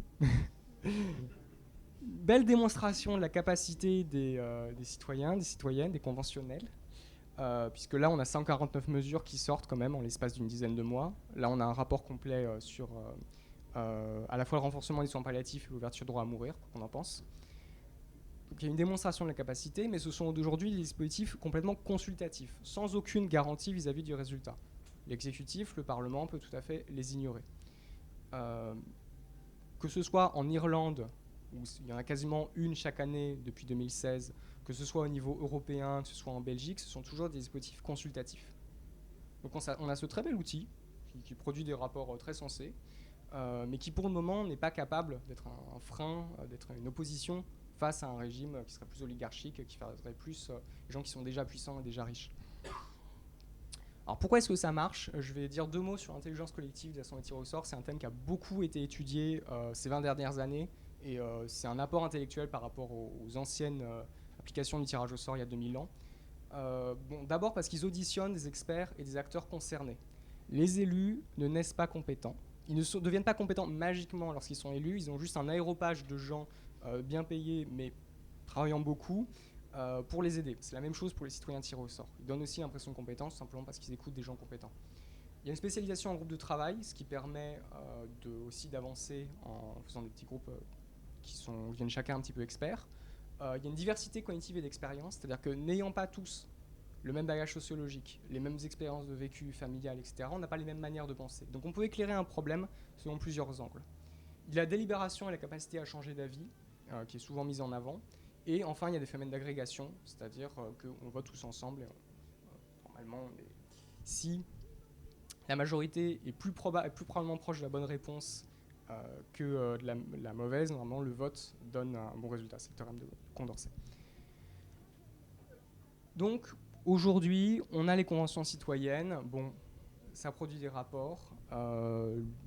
Belle démonstration de la capacité des citoyens, des citoyennes, des conventionnels, puisque là on a 149 mesures qui sortent quand même en l'espace d'une dizaine de mois. Là on a un rapport complet sur à la fois le renforcement des soins palliatifs et l'ouverture du droit à mourir, pour qu'on en pense. Donc il y a une démonstration de la capacité, mais ce sont aujourd'hui des dispositifs complètement consultatifs, sans aucune garantie vis-à-vis du résultat. L'exécutif, le Parlement peut tout à fait les ignorer. Que ce soit en Irlande, où il y en a quasiment une chaque année depuis 2016, que ce soit au niveau européen, que ce soit en Belgique, ce sont toujours des dispositifs consultatifs. Donc on a ce très bel outil qui produit des rapports très sensés, mais qui pour le moment n'est pas capable d'être un frein, d'être une opposition face à un régime qui serait plus oligarchique, qui ferait plus les gens qui sont déjà puissants et déjà riches. Alors pourquoi est-ce que ça marche? Je vais dire 2 mots sur l'intelligence collective des assemblées tirées au sort. C'est un thème qui a beaucoup été étudié ces 20 dernières années. Et c'est un apport intellectuel par rapport aux anciennes applications du tirage au sort il y a 2000 ans. D'abord parce qu'ils auditionnent des experts et des acteurs concernés. Les élus ne naissent pas compétents. Ils ne deviennent pas compétents magiquement lorsqu'ils sont élus. Ils ont juste un aéropage de gens bien payés, mais travaillant beaucoup, pour les aider. C'est la même chose pour les citoyens tirés au sort. Ils donnent aussi l'impression de compétence, simplement parce qu'ils écoutent des gens compétents. Il y a une spécialisation en groupe de travail, ce qui permet aussi d'avancer en faisant des petits groupes qui viennent chacun un petit peu experts. Il y a une diversité cognitive et d'expérience, c'est-à-dire que n'ayant pas tous le même bagage sociologique, les mêmes expériences de vécu familial, etc., on n'a pas les mêmes manières de penser. Donc on peut éclairer un problème selon plusieurs angles. Il y a la délibération et la capacité à changer d'avis, qui est souvent mise en avant. Et enfin, il y a des phénomènes d'agrégation, c'est-à-dire qu'on vote tous ensemble. Et normalement, si la majorité est plus probablement proche de la bonne réponse que de la mauvaise, normalement le vote donne un bon résultat. C'est le théorème de Condorcet. Donc aujourd'hui, on a les conventions citoyennes. Bon, ça produit des rapports.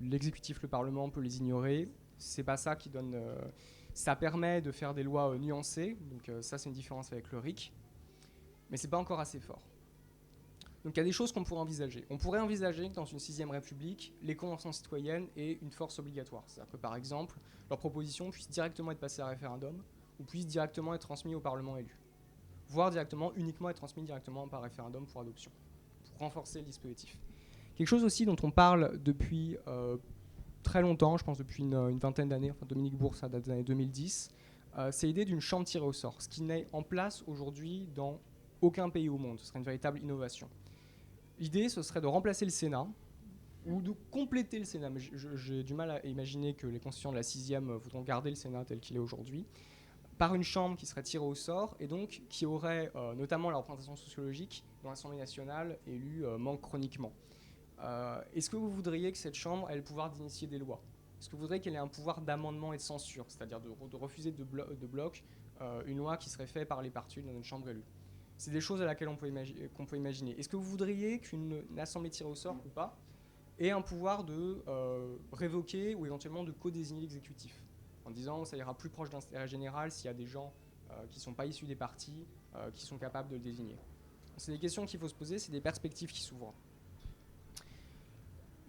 L'exécutif, le Parlement peut les ignorer. C'est pas ça qui donne. Ça permet de faire des lois nuancées. Donc ça, c'est une différence avec le RIC. Mais c'est pas encore assez fort. Donc il y a des choses qu'on pourrait envisager. On pourrait envisager que dans une 6e République, les conventions citoyennes aient une force obligatoire. C'est-à-dire que par exemple, leurs propositions puissent directement être passées à référendum ou puissent directement être transmises au Parlement élu. Voire uniquement être transmises directement par référendum pour adoption, pour renforcer le dispositif. Quelque chose aussi dont on parle depuis très longtemps, je pense depuis une vingtaine d'années, enfin Dominique Bourg, ça date des années 2010, c'est l'idée d'une chambre tirée au sort, ce qui n'est en place aujourd'hui dans aucun pays au monde. Ce serait une véritable innovation. L'idée, ce serait de remplacer le Sénat, ou de compléter le Sénat. Mais j'ai du mal à imaginer que les constituants de la 6e voudront garder le Sénat tel qu'il est aujourd'hui, par une chambre qui serait tirée au sort, et donc qui aurait notamment la représentation sociologique dont l'Assemblée nationale élue manque chroniquement. Est-ce que vous voudriez que cette chambre ait le pouvoir d'initier des lois? Est-ce que vous voudriez qu'elle ait un pouvoir d'amendement et de censure, c'est-à-dire de refuser de bloc une loi qui serait faite par les partis dans une chambre élue? C'est des choses à laquelle qu'on peut imaginer. Est-ce que vous voudriez qu'une assemblée tirée au sort ou pas ait un pouvoir de révoquer ou éventuellement de co-désigner l'exécutif, en disant ça ira plus proche d'intérêt général s'il y a des gens qui ne sont pas issus des partis qui sont capables de le désigner. C'est des questions qu'il faut se poser, c'est des perspectives qui s'ouvrent.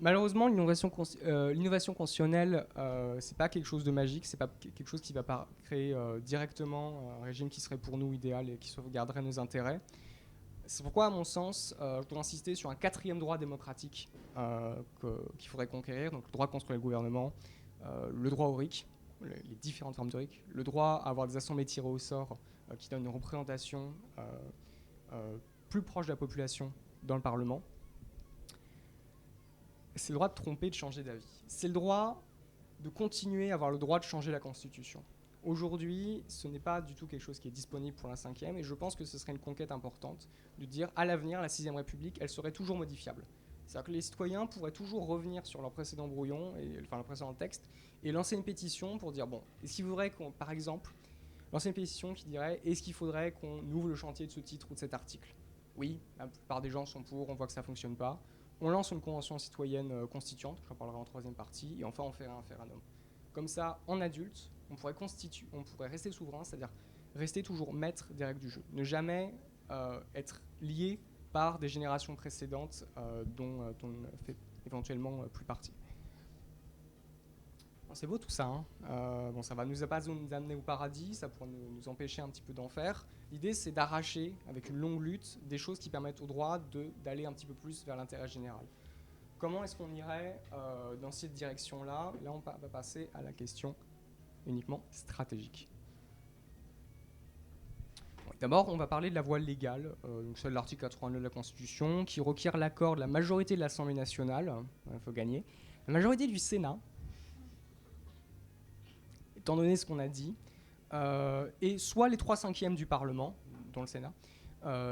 Malheureusement, l'innovation constitutionnelle, c'est pas quelque chose de magique, c'est pas quelque chose qui va créer directement un régime qui serait pour nous idéal et qui sauvegarderait nos intérêts. C'est pourquoi, à mon sens, je dois insister sur un 4e droit démocratique qu'il faudrait conquérir, donc le droit de contrôler le gouvernement, le droit au RIC, les différentes formes de RIC, le droit à avoir des assemblées tirées au sort qui donnent une représentation plus proche de la population dans le Parlement. C'est le droit de tromper, de changer d'avis. C'est le droit de continuer à avoir le droit de changer la Constitution. Aujourd'hui, ce n'est pas du tout quelque chose qui est disponible pour la 5e, et je pense que ce serait une conquête importante de dire à l'avenir, la 6e République, elle serait toujours modifiable. C'est-à-dire que les citoyens pourraient toujours revenir sur leur précédent brouillon, enfin leur précédent texte, et lancer une pétition pour dire, bon, est-ce qu'il faudrait qu'on, par exemple, lancer une pétition qui dirait, est-ce qu'il faudrait qu'on ouvre le chantier de ce titre ou de cet article ? Oui, la plupart des gens sont pour, on voit que ça ne fonctionne pas. On lance une convention citoyenne constituante, j'en parlerai en 3e partie, et enfin on fait un référendum. Comme ça, en adulte, on pourrait rester souverain, c'est-à-dire rester toujours maître des règles du jeu. Ne jamais être lié par des générations précédentes dont on fait éventuellement plus partie. Bon, c'est beau tout ça, hein. Bon, ça va pas nous amener au paradis, ça pourrait nous empêcher un petit peu d'en faire. L'idée, c'est d'arracher, avec une longue lutte, des choses qui permettent au droit d'aller un petit peu plus vers l'intérêt général. Comment est-ce qu'on irait dans cette direction-là ? Là, on va passer à la question uniquement stratégique. Bon, d'abord, on va parler de la voie légale, donc celle de l'article 89 de la Constitution, qui requiert l'accord de la majorité de l'Assemblée nationale, il faut gagner, la majorité du Sénat, étant donné ce qu'on a dit, et soit les 3/5 du Parlement, dont le Sénat,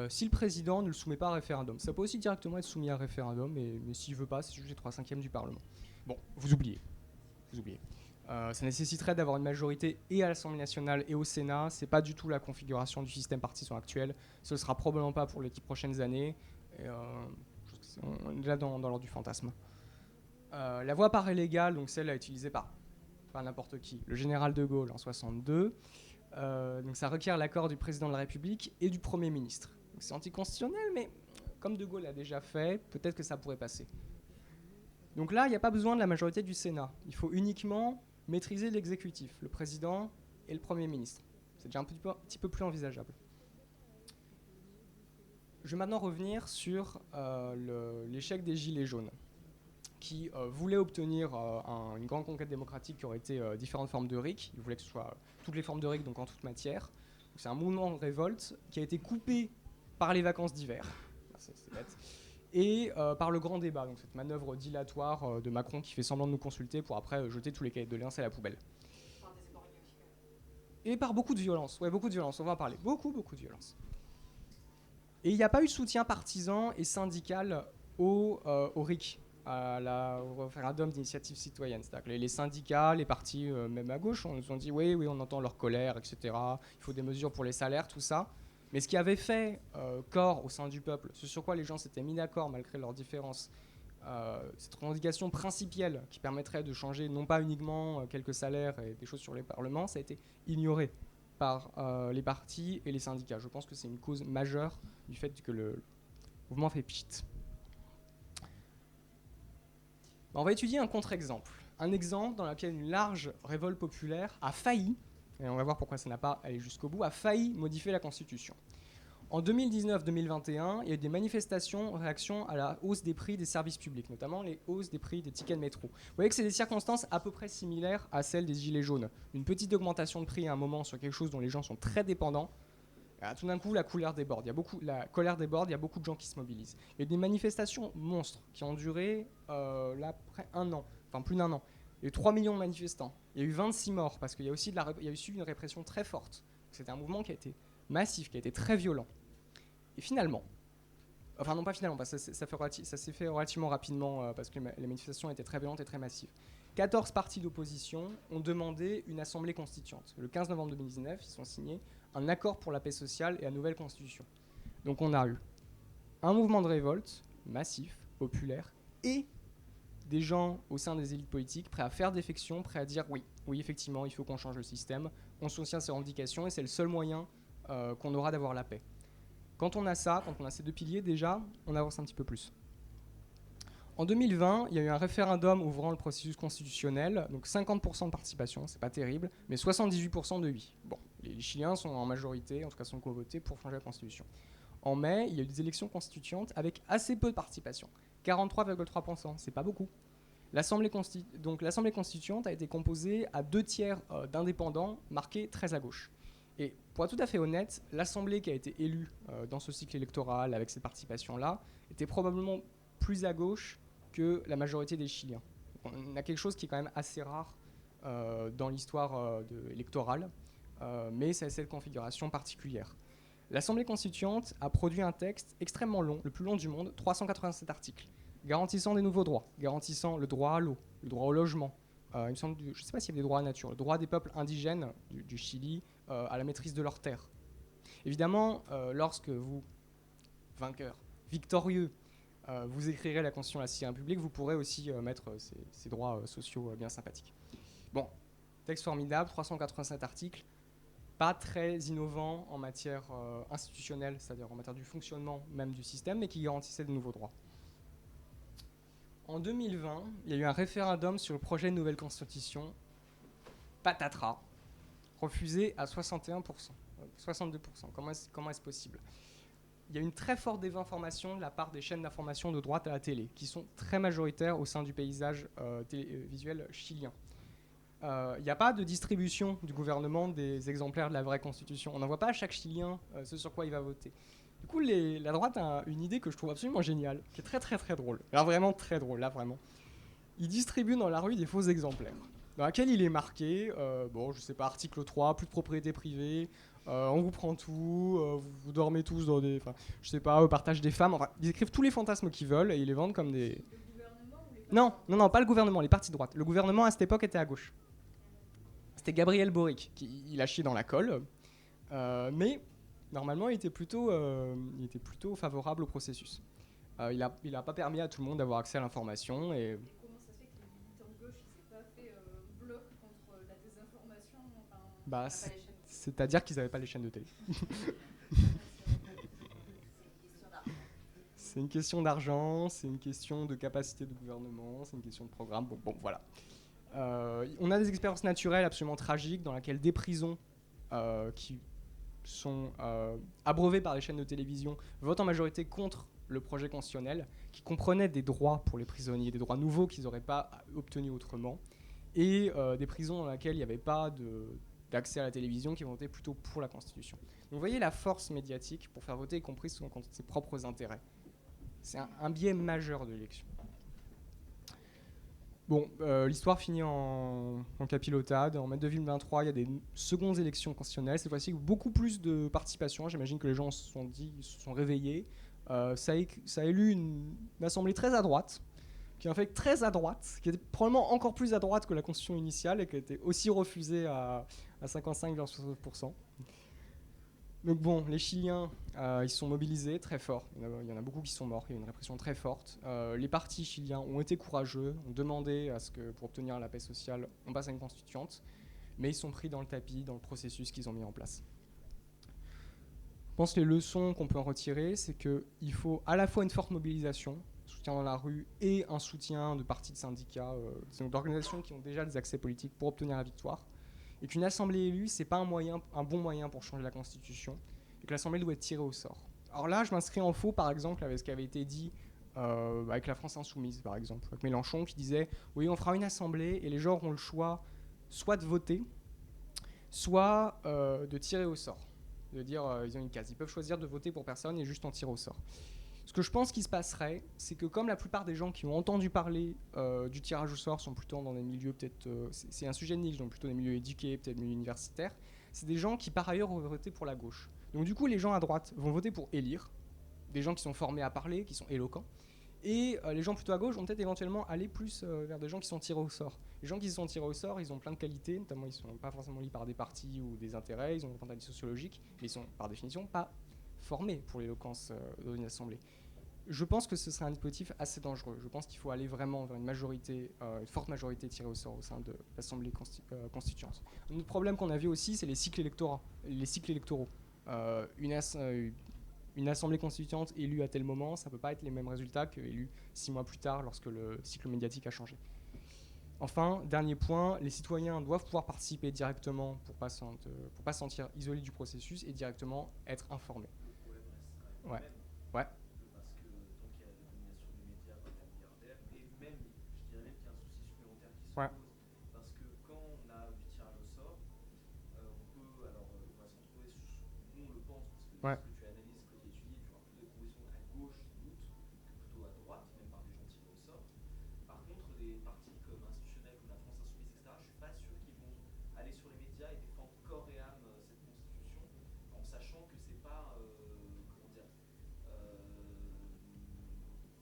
si le président ne le soumet pas à référendum. Ça peut aussi directement être soumis à référendum, mais s'il ne veut pas, c'est juste les 3/5 du Parlement. Bon, vous oubliez. Ça nécessiterait d'avoir une majorité et à l'Assemblée nationale et au Sénat. Ce n'est pas du tout la configuration du système partisan actuel. Ce ne sera probablement pas pour les 10 prochaines années. Et, on est déjà dans l'ordre du fantasme. La voie par légale, donc celle utilisée par n'importe qui, le général de Gaulle en 62. Donc ça requiert l'accord du président de la République et du Premier ministre. Donc c'est anticonstitutionnel, mais comme de Gaulle l'a déjà fait, peut-être que ça pourrait passer. Donc là, il n'y a pas besoin de la majorité du Sénat. Il faut uniquement maîtriser l'exécutif, le président et le Premier ministre. C'est déjà un petit peu plus envisageable. Je vais maintenant revenir sur l'échec des Gilets jaunes, qui voulaient obtenir une grande conquête démocratique qui aurait été différentes formes de RIC. Ils voulaient que ce soit toutes les formes de RIC, donc en toute matière. C'est un mouvement de révolte qui a été coupé par les vacances d'hiver, c'est bête, et par le grand débat, donc cette manœuvre dilatoire de Macron qui fait semblant de nous consulter pour après jeter tous les cahiers de doléances à la poubelle. Par des éborgnés aussi, quand même. Et par beaucoup de violence, beaucoup de violence, on va en parler, beaucoup de violence. Et il n'y a pas eu de soutien partisan et syndical au RIC, au référendum d'initiative citoyenne. C'est-à-dire que les syndicats, les partis, même à gauche, on nous ont dit oui, on entend leur colère, etc. Il faut des mesures pour les salaires, tout ça. Mais ce qui avait fait corps au sein du peuple, ce sur quoi les gens s'étaient mis d'accord malgré leurs différences, cette revendication principielle qui permettrait de changer non pas uniquement quelques salaires et des choses sur les parlements, ça a été ignoré par les partis et les syndicats. Je pense que c'est une cause majeure du fait que le mouvement fait pchit. On va étudier un contre-exemple. Un exemple dans lequel une large révolte populaire a failli, et on va voir pourquoi ça n'a pas allé jusqu'au bout, a failli modifier la Constitution. En 2019-2021, il y a eu des manifestations en réaction à la hausse des prix des services publics, notamment les hausses des prix des tickets de métro. Vous voyez que c'est des circonstances à peu près similaires à celles des Gilets jaunes. Une petite augmentation de prix à un moment sur quelque chose dont les gens sont très dépendants. Tout d'un coup, la colère déborde. Il y a beaucoup de gens qui se mobilisent. Il y a eu des manifestations monstres qui ont duré là, près un an, enfin plus d'1 an. Il y a eu 3 millions de manifestants. Il y a eu 26 morts parce qu'il y a aussi une répression très forte. C'était un mouvement qui a été massif, qui a été très violent. Et finalement, enfin non pas finalement, parce que ça s'est fait relativement rapidement parce que les manifestations étaient très violentes et très massives. 14 partis d'opposition ont demandé une assemblée constituante. Le 15 novembre 2019, ils ont signé un accord pour la paix sociale et la nouvelle constitution. Donc on a eu un mouvement de révolte massif, populaire, et des gens au sein des élites politiques prêts à faire défection, prêts à dire oui, effectivement, il faut qu'on change le système, on soutient ces revendications et c'est le seul moyen qu'on aura d'avoir la paix. Quand on a ça, quand on a ces deux piliers, déjà, on avance un petit peu plus. En 2020, il y a eu un référendum ouvrant le processus constitutionnel, donc 50% de participation, c'est pas terrible, mais 78% de oui. Bon, les Chiliens sont en majorité, en tout cas sont co-votés pour changer la constitution. En mai, il y a eu des élections constituantes avec assez peu de participation, 43,3%, c'est pas beaucoup. L'Assemblée constituante a été composée à 2/3 d'indépendants marqués très à gauche. Et pour être tout à fait honnête, l'Assemblée qui a été élue dans ce cycle électoral avec cette participation-là était probablement plus à gauche que la majorité des Chiliens. Donc on a quelque chose qui est quand même assez rare dans l'histoire électorale, mais c'est cette configuration particulière. L'Assemblée constituante a produit un texte extrêmement long, le plus long du monde, 387 articles, garantissant des nouveaux droits, garantissant le droit à l'eau, le droit au logement, je ne sais pas s'il y avait des droits à la nature, le droit des peuples indigènes du Chili à la maîtrise de leurs terres. Évidemment, lorsque vous, vainqueur, victorieux, vous écrirez la Constitution de la Sixième République, vous pourrez aussi mettre ces droits sociaux bien sympathiques. Bon, texte formidable, 387 articles, pas très innovant en matière institutionnelle, c'est-à-dire en matière du fonctionnement même du système, mais qui garantissait de nouveaux droits. En 2020, il y a eu un référendum sur le projet de nouvelle constitution, patatras, refusé à 61%, 62%. Comment est-ce possible ? Il y a une très forte désinformation de la part des chaînes d'information de droite à la télé, qui sont très majoritaires au sein du paysage visuel chilien. Il n'y a pas de distribution du gouvernement des exemplaires de la vraie constitution. On n'envoie pas à chaque Chilien ce sur quoi il va voter. Du coup, la droite a une idée que je trouve absolument géniale, qui est très très très drôle. Alors vraiment très drôle, là vraiment. Ils distribuent dans la rue des faux exemplaires, dans laquelle il est marqué, je sais pas, article 3, plus de propriété privée, on vous prend tout, vous dormez tous dans des... je sais pas, partage des femmes, enfin, ils écrivent tous les fantasmes qu'ils veulent et ils les vendent comme des... Le gouvernement ou les Non, pas le gouvernement, les partis de droite. Le gouvernement à cette époque était à gauche. C'était Gabriel Boric, il a chié dans la colle, mais normalement il était plutôt favorable au processus. Il a pas permis à tout le monde d'avoir accès à l'information et... Et comment ça se fait que les militants de gauche ils n'aient pas fait bloc contre la désinformation C'est-à-dire qu'ils n'avaient pas les chaînes de télé. C'est une question d'argent, c'est une question de capacité de gouvernement, c'est une question de programme. Bon, voilà. On a des expériences naturelles absolument tragiques dans lesquelles des prisons qui sont abreuvées par les chaînes de télévision votent en majorité contre le projet constitutionnel, qui comprenait des droits pour les prisonniers, des droits nouveaux qu'ils n'auraient pas obtenus autrement, et des prisons dans lesquelles il n'y avait pas d'accès à la télévision, qui votaient plutôt pour la Constitution. Donc vous voyez la force médiatique pour faire voter, y compris souvent contre ses propres intérêts. C'est un biais majeur de l'élection. Bon, l'histoire finit en capilotade. En mai 2023, il y a des secondes élections constitutionnelles. Cette fois-ci, beaucoup plus de participation. J'imagine que les gens se sont réveillés. Ça a élu une assemblée très à droite, qui est en fait très à droite, qui était probablement encore plus à droite que la constitution initiale et qui a été aussi refusée à 55,60%. Donc bon, les Chiliens, ils sont mobilisés très fort. Il y en a beaucoup qui sont morts, il y a une répression très forte. Les partis chiliens ont été courageux, ont demandé à ce que, pour obtenir la paix sociale, on passe à une constituante, mais ils sont pris dans le tapis, dans le processus qu'ils ont mis en place. Je pense que les leçons qu'on peut en retirer, c'est qu'il faut à la fois une forte mobilisation, soutien dans la rue, et un soutien de partis de syndicats, d'organisations qui ont déjà des accès politiques pour obtenir la victoire. Et qu'une assemblée élue, c'est pas un bon moyen pour changer la Constitution, et que l'assemblée doit être tirée au sort. Alors là, je m'inscris en faux, par exemple, avec ce qui avait été dit avec la France insoumise, par exemple, avec Mélenchon, qui disait « Oui, on fera une assemblée, et les gens auront le choix soit de voter, soit de tirer au sort. » De dire, ils ont une case. Ils peuvent choisir de voter pour personne et juste en tirer au sort. Ce que je pense qu'il se passerait, c'est que comme la plupart des gens qui ont entendu parler du tirage au sort sont plutôt dans des milieux peut-être... c'est un sujet de niche, donc plutôt des milieux éduqués, peut-être des milieux universitaires, c'est des gens qui par ailleurs ont voté pour la gauche. Donc du coup, les gens à droite vont voter pour élire, des gens qui sont formés à parler, qui sont éloquents, et les gens plutôt à gauche vont peut-être éventuellement aller plus vers des gens qui sont tirés au sort. Les gens qui se sont tirés au sort, ils ont plein de qualités, notamment ils ne sont pas forcément liés par des partis ou des intérêts, ils ont une mentalité sociologique, mais ils sont par définition pas formés pour l'éloquence dans une assemblée. Je pense que ce serait un dispositif assez dangereux. Je pense qu'il faut aller vraiment vers une forte majorité tirée au sort au sein de l'Assemblée constituante. Un autre problème qu'on a vu aussi, c'est les cycles électoraux. Une assemblée constituante élue à tel moment, ça ne peut pas être les mêmes résultats qu'élue 6 mois plus tard lorsque le cycle médiatique a changé. Enfin, dernier point, les citoyens doivent pouvoir participer directement pour pas se sentir isolés du processus et directement être informés. Ouais. Ouais. Parce que tant qu'il y a la domination des médias par les milliardaires, et même, je dirais même qu'il y a un souci supplémentaire qui se Ouais. pose, parce que quand on a du tirage au sort, on va se retrouver, nous on le pense, parce que Ouais. ce que tu analyses, ce que tu étudies, tu auras plutôt des propositions à gauche sans doute, que plutôt à droite, même par des gens tirés au sort. Par contre, des partis comme institutionnels, comme la France Insoumise, etc., je suis pas sûr qu'ils vont aller sur les médias et défendre corps et âme cette constitution, en sachant que c'est pas, comment dire,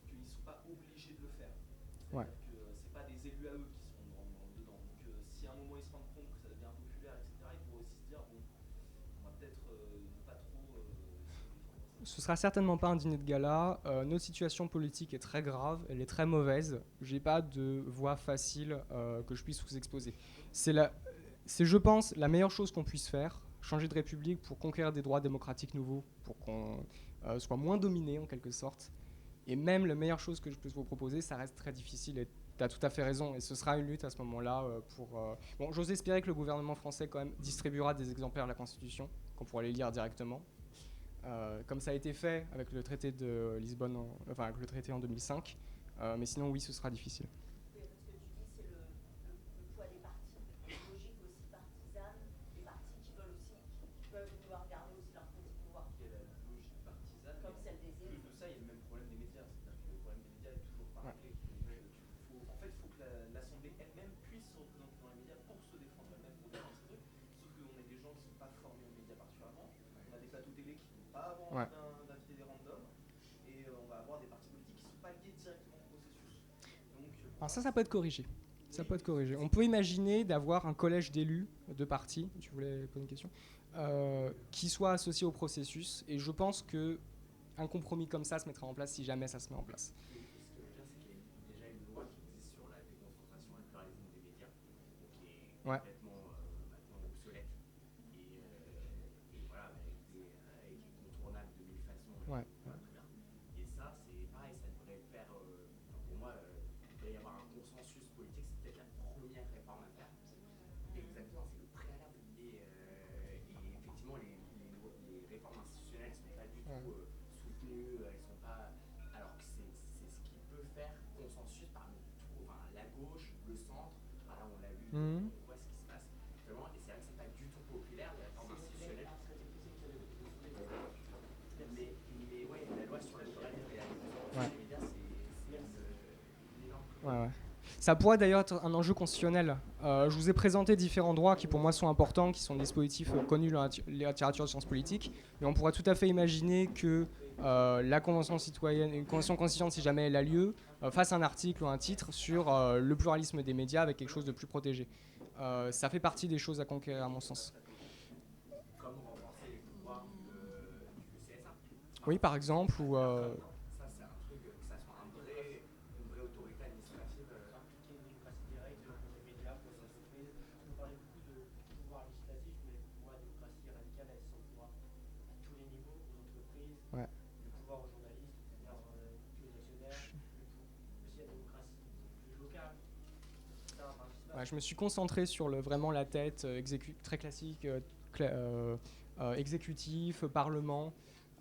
qu'ils ne sont pas obligés de le faire. C'est-à-dire que c'est pas des élus à eux qui sont dedans. Donc si à un moment ils se rendent compte que ça devient impopulaire, etc., ils pourraient aussi se dire, bon, on va peut-être ne pas trop Ce sera certainement pas un dîner de gala. Notre situation politique est très grave, elle est très mauvaise. J'ai pas de voie facile que je puisse vous exposer. C'est, je pense, la meilleure chose qu'on puisse faire, changer de république pour conquérir des droits démocratiques nouveaux, pour qu'on soit moins dominé en quelque sorte. Et même la meilleure chose que je peux vous proposer, ça reste très difficile. Et tu as tout à fait raison. Et ce sera une lutte à ce moment-là Bon, j'ose espérer que le gouvernement français quand même distribuera des exemplaires de la Constitution, qu'on pourra les lire directement. Comme ça a été fait avec le traité de Lisbonne, avec le traité en 2005. Mais sinon, oui, ce sera difficile. Oui, parce que tu dis, c'est le poids des partis, les logiques aussi partisanes, les partis qui veulent aussi, qui peuvent vouloir garder aussi leur petit pouvoir. Il y a la logique partisane, comme celle des plus élus. de ça, il y a le même problème des médias. C'est-à-dire que le problème des médias est toujours pas réglé. Donc, en fait, il faut que l'Assemblée elle-même puisse se représenter dans les médias pour se défendre elle-même, pour défendre ses trucs. Sauf qu'on a des gens qui ne sont pas formés aux médias particulièrement. On a des plateaux télé qui n'ont pas avant d'inviter des randoms. Et on va avoir des partis politiques qui ne sont pas liés directement au processus. Donc, Alors ça peut être corrigé. Ça peut être corrigé. On peut imaginer d'avoir un collège d'élus de partis, tu voulais poser une question, qui soit associé au processus. Et je pense qu'un compromis comme ça se mettra en place si jamais ça se met en place. Ce que je veux dire, c'est qu'il y a déjà une loi qui existe sur la déconcentration et le pluralisme des médias, qui est complètement maintenant obsolète. Et voilà, avec contournable de mille façons. Ouais. Très bien. Et ça, c'est pareil, ça devrait faire. Pour moi, il doit y avoir un consensus politique, c'est peut-être la première réforme à faire. Exactement, c'est le préalable. Et effectivement, les réformes institutionnelles ne sont pas du tout soutenues, elles sont pas. Alors que c'est ce qui peut faire consensus parmi tout, enfin, la gauche, le centre. Voilà, on l'a vu, on voit ce qui se passe. Vraiment, et c'est vrai que c'est pas du tout populaire, les réformes institutionnelles. Mais ouais, la loi sur la pluralité et la déconcentration des médias, c'est une énorme. Ouais. Ça pourrait d'ailleurs être un enjeu constitutionnel. Je vous ai présenté différents droits qui pour moi sont importants, qui sont des dispositifs connus dans la littérature de sciences politiques, mais on pourrait tout à fait imaginer que la convention citoyenne, une convention constituante si jamais elle a lieu, fasse un article ou un titre sur le pluralisme des médias avec quelque chose de plus protégé. Ça fait partie des choses à conquérir à mon sens. Comme renforcer les pouvoirs du CSA. Oui, par exemple, ou... Ça, c'est un truc, que ça soit une vraie autorité administrative. Impliquer une démocratie directe dans les médias, pour les entreprises. On parlait beaucoup de pouvoir législatif, mais pour moi, la démocratie radicale, elle s'emploie à tous les niveaux, aux entreprises, le pouvoir aux journalistes, le pouvoir aux actionnaires, aussi la démocratie plus locale. Je me suis concentré sur vraiment la tête très classique, exécutif, parlement.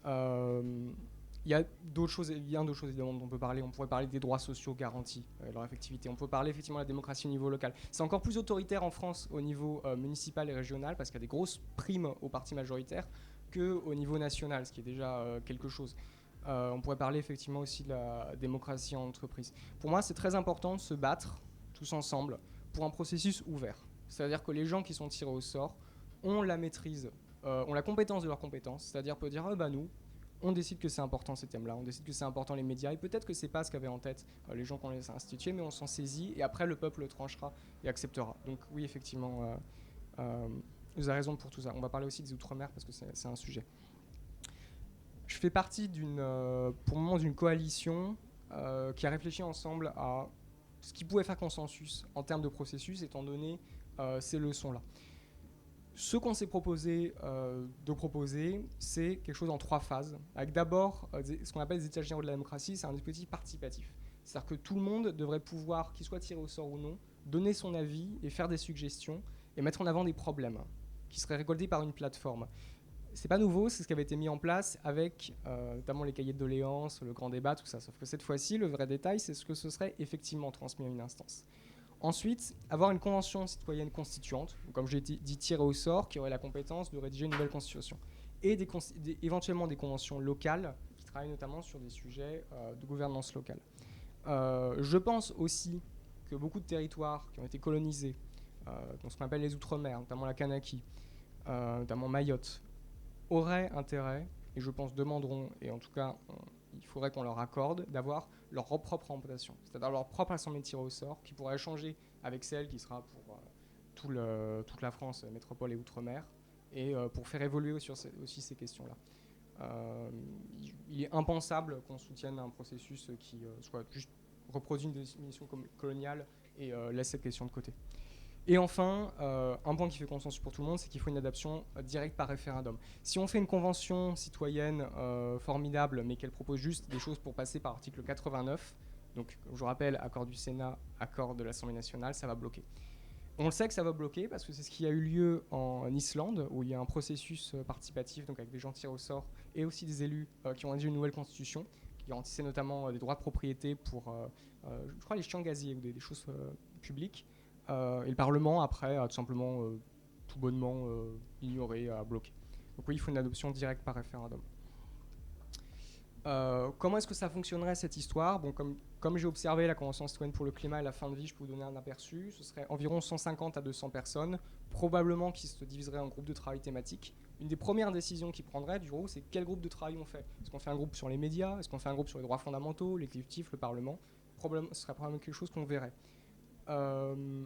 Il y a d'autres choses évidemment dont on peut parler. On pourrait parler des droits sociaux garantis, leur effectivité. On peut parler effectivement de la démocratie au niveau local. C'est encore plus autoritaire en France au niveau municipal et régional parce qu'il y a des grosses primes aux partis majoritaires qu'au niveau national, ce qui est déjà quelque chose. On pourrait parler effectivement aussi de la démocratie en entreprise. Pour moi, c'est très important de se battre tous ensemble pour un processus ouvert. C'est-à-dire que les gens qui sont tirés au sort ont la maîtrise, ont la compétence de leurs compétences, c'est-à-dire peut dire nous, on décide que c'est important ces thèmes-là, on décide que c'est important les médias, et peut-être que c'est pas ce qu'avaient en tête les gens qu'on les a institués, mais on s'en saisit, et après le peuple tranchera et acceptera. Donc oui, effectivement, vous avez raison pour tout ça. On va parler aussi des Outre-mer, parce que c'est un sujet. fais partie pour le moment d'une coalition qui a réfléchi ensemble à ce qui pouvait faire consensus en termes de processus, étant donné ces leçons-là. Ce qu'on s'est proposé de proposer, c'est quelque chose en 3 phases, avec d'abord ce qu'on appelle les états généraux de la démocratie, c'est un dispositif participatif. C'est-à-dire que tout le monde devrait pouvoir, qu'il soit tiré au sort ou non, donner son avis et faire des suggestions et mettre en avant des problèmes qui seraient récoltés par une plateforme. C'est pas nouveau, c'est ce qui avait été mis en place avec notamment les cahiers de doléances, le grand débat, tout ça. Sauf que cette fois-ci, le vrai détail, c'est ce que ce serait effectivement transmis à une instance. Ensuite, avoir une convention citoyenne constituante, comme j'ai dit tirée au sort, qui aurait la compétence de rédiger une nouvelle constitution. Et éventuellement des conventions locales qui travaillent notamment sur des sujets de gouvernance locale. Je pense aussi que beaucoup de territoires qui ont été colonisés, donc ce qu'on appelle les Outre-mer, notamment la Kanaki, notamment Mayotte, auraient intérêt, et je pense demanderont, et en tout cas il faudrait qu'on leur accorde, d'avoir leur propre représentation, c'est-à-dire leur propre assemblée tirée au sort, qui pourra échanger avec celle qui sera pour toute la France, métropole et Outre-mer, et pour faire évoluer aussi ces questions-là. Il est impensable qu'on soutienne un processus qui soit juste reproduit une définition coloniale et laisse cette question de côté. Et enfin, un point qui fait consensus pour tout le monde, c'est qu'il faut une adoption directe par référendum. Si on fait une convention citoyenne formidable, mais qu'elle propose juste des choses pour passer par l'article 89, donc je vous rappelle, accord du Sénat, accord de l'Assemblée nationale, ça va bloquer. On le sait que ça va bloquer parce que c'est ce qui a eu lieu en Islande, où il y a un processus participatif, donc avec des gens tirés au sort, et aussi des élus qui ont rédigé une nouvelle constitution, qui garantissait notamment des droits de propriété pour, je crois, les champs gaziers ou des choses publiques. Et le Parlement, après, a tout simplement, tout bonnement ignoré, a bloqué. Donc oui, il faut une adoption directe par référendum. Comment est-ce que ça fonctionnerait, cette histoire ? Bon, comme j'ai observé la Convention citoyenne pour le climat et la fin de vie, je peux vous donner un aperçu. Ce serait environ 150 à 200 personnes, probablement qui se diviseraient en groupes de travail thématiques. Une des premières décisions qu'ils prendraient, du coup, c'est quel groupe de travail on fait. Est-ce qu'on fait un groupe sur les médias ? Est-ce qu'on fait un groupe sur les droits fondamentaux, l'exécutif, le Parlement ? Ce serait probablement quelque chose qu'on verrait.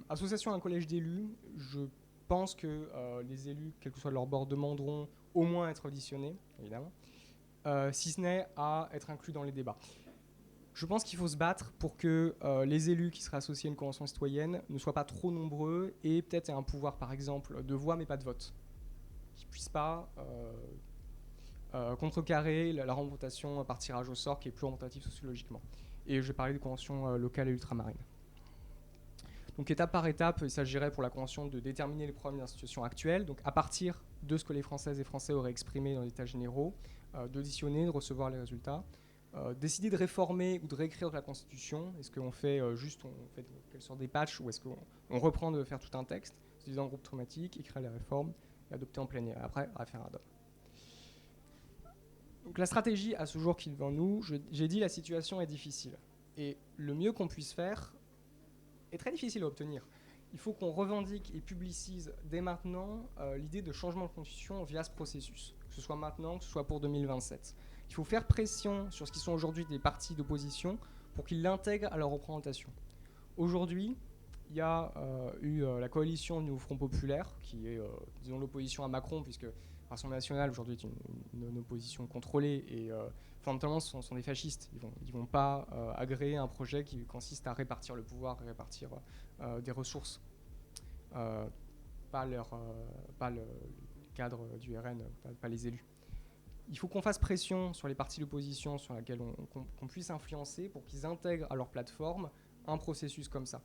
Association à un collège d'élus, je pense que les élus, quel que soit leur bord, demanderont au moins à être auditionnés, évidemment, si ce n'est à être inclus dans les débats. Je pense qu'il faut se battre pour que les élus qui seraient associés à une convention citoyenne ne soient pas trop nombreux et peut-être aient un pouvoir, par exemple, de voix mais pas de vote, qui ne puissent pas contrecarrer la représentation par tirage au sort qui est plus représentative sociologiquement. Et je vais parler de conventions locales et ultramarines. Donc étape par étape, il s'agirait pour la Convention de déterminer les problèmes de la situation actuelle, donc à partir de ce que les Françaises et Français auraient exprimé dans les états généraux, d'auditionner, de recevoir les résultats, décider de réformer ou de réécrire la Constitution. Est-ce qu'on fait quelle sorte des patchs, ou est-ce qu'on reprend de faire tout un texte, se diviser en groupes thématiques, écrire les réformes et adopter en plénière. Après, référendum. Donc la stratégie à ce jour qui est devant nous, j'ai dit la situation est difficile. Et le mieux qu'on puisse faire est très difficile à obtenir. Il faut qu'on revendique et publicise dès maintenant l'idée de changement de constitution via ce processus, que ce soit maintenant, que ce soit pour 2027. Il faut faire pression sur ce qui sont aujourd'hui des partis d'opposition pour qu'ils l'intègrent à leur représentation. Aujourd'hui, il y a eu la coalition du Nouveau Front Populaire, qui est, disons, l'opposition à Macron, puisque Rassemblement National aujourd'hui est une opposition contrôlée et fondamentalement ce sont des fascistes. Ils vont pas agréer un projet qui consiste à répartir le pouvoir, répartir des ressources, pas le cadre du RN, pas les élus. Il faut qu'on fasse pression sur les partis d'opposition sur lesquels qu'on puisse influencer pour qu'ils intègrent à leur plateforme un processus comme ça.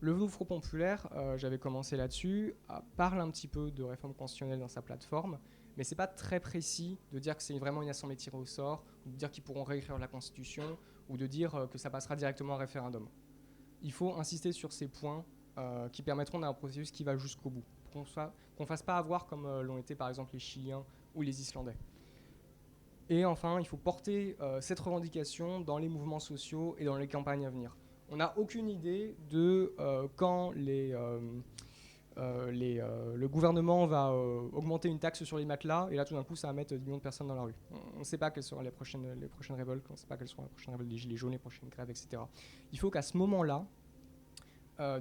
Le Nouveau Front Populaire, j'avais commencé là-dessus, parle un petit peu de réforme constitutionnelle dans sa plateforme, mais c'est pas très précis de dire que c'est vraiment une assemblée tirée au sort, ou de dire qu'ils pourront réécrire la Constitution, ou de dire que ça passera directement à référendum. Il faut insister sur ces points qui permettront d'un processus qui va jusqu'au bout, qu'on ne fasse pas avoir comme l'ont été par exemple les Chiliens ou les Islandais. Et enfin, il faut porter cette revendication dans les mouvements sociaux et dans les campagnes à venir. On n'a aucune idée de quand le gouvernement va augmenter une taxe sur les matelas, et là tout d'un coup ça va mettre 10 millions de personnes dans la rue. On ne sait pas quelles seront les prochaines révoltes, on ne sait pas quelles seront les prochaines révoltes des Gilets jaunes, les prochaines grèves, etc. Il faut qu'à ce moment-là,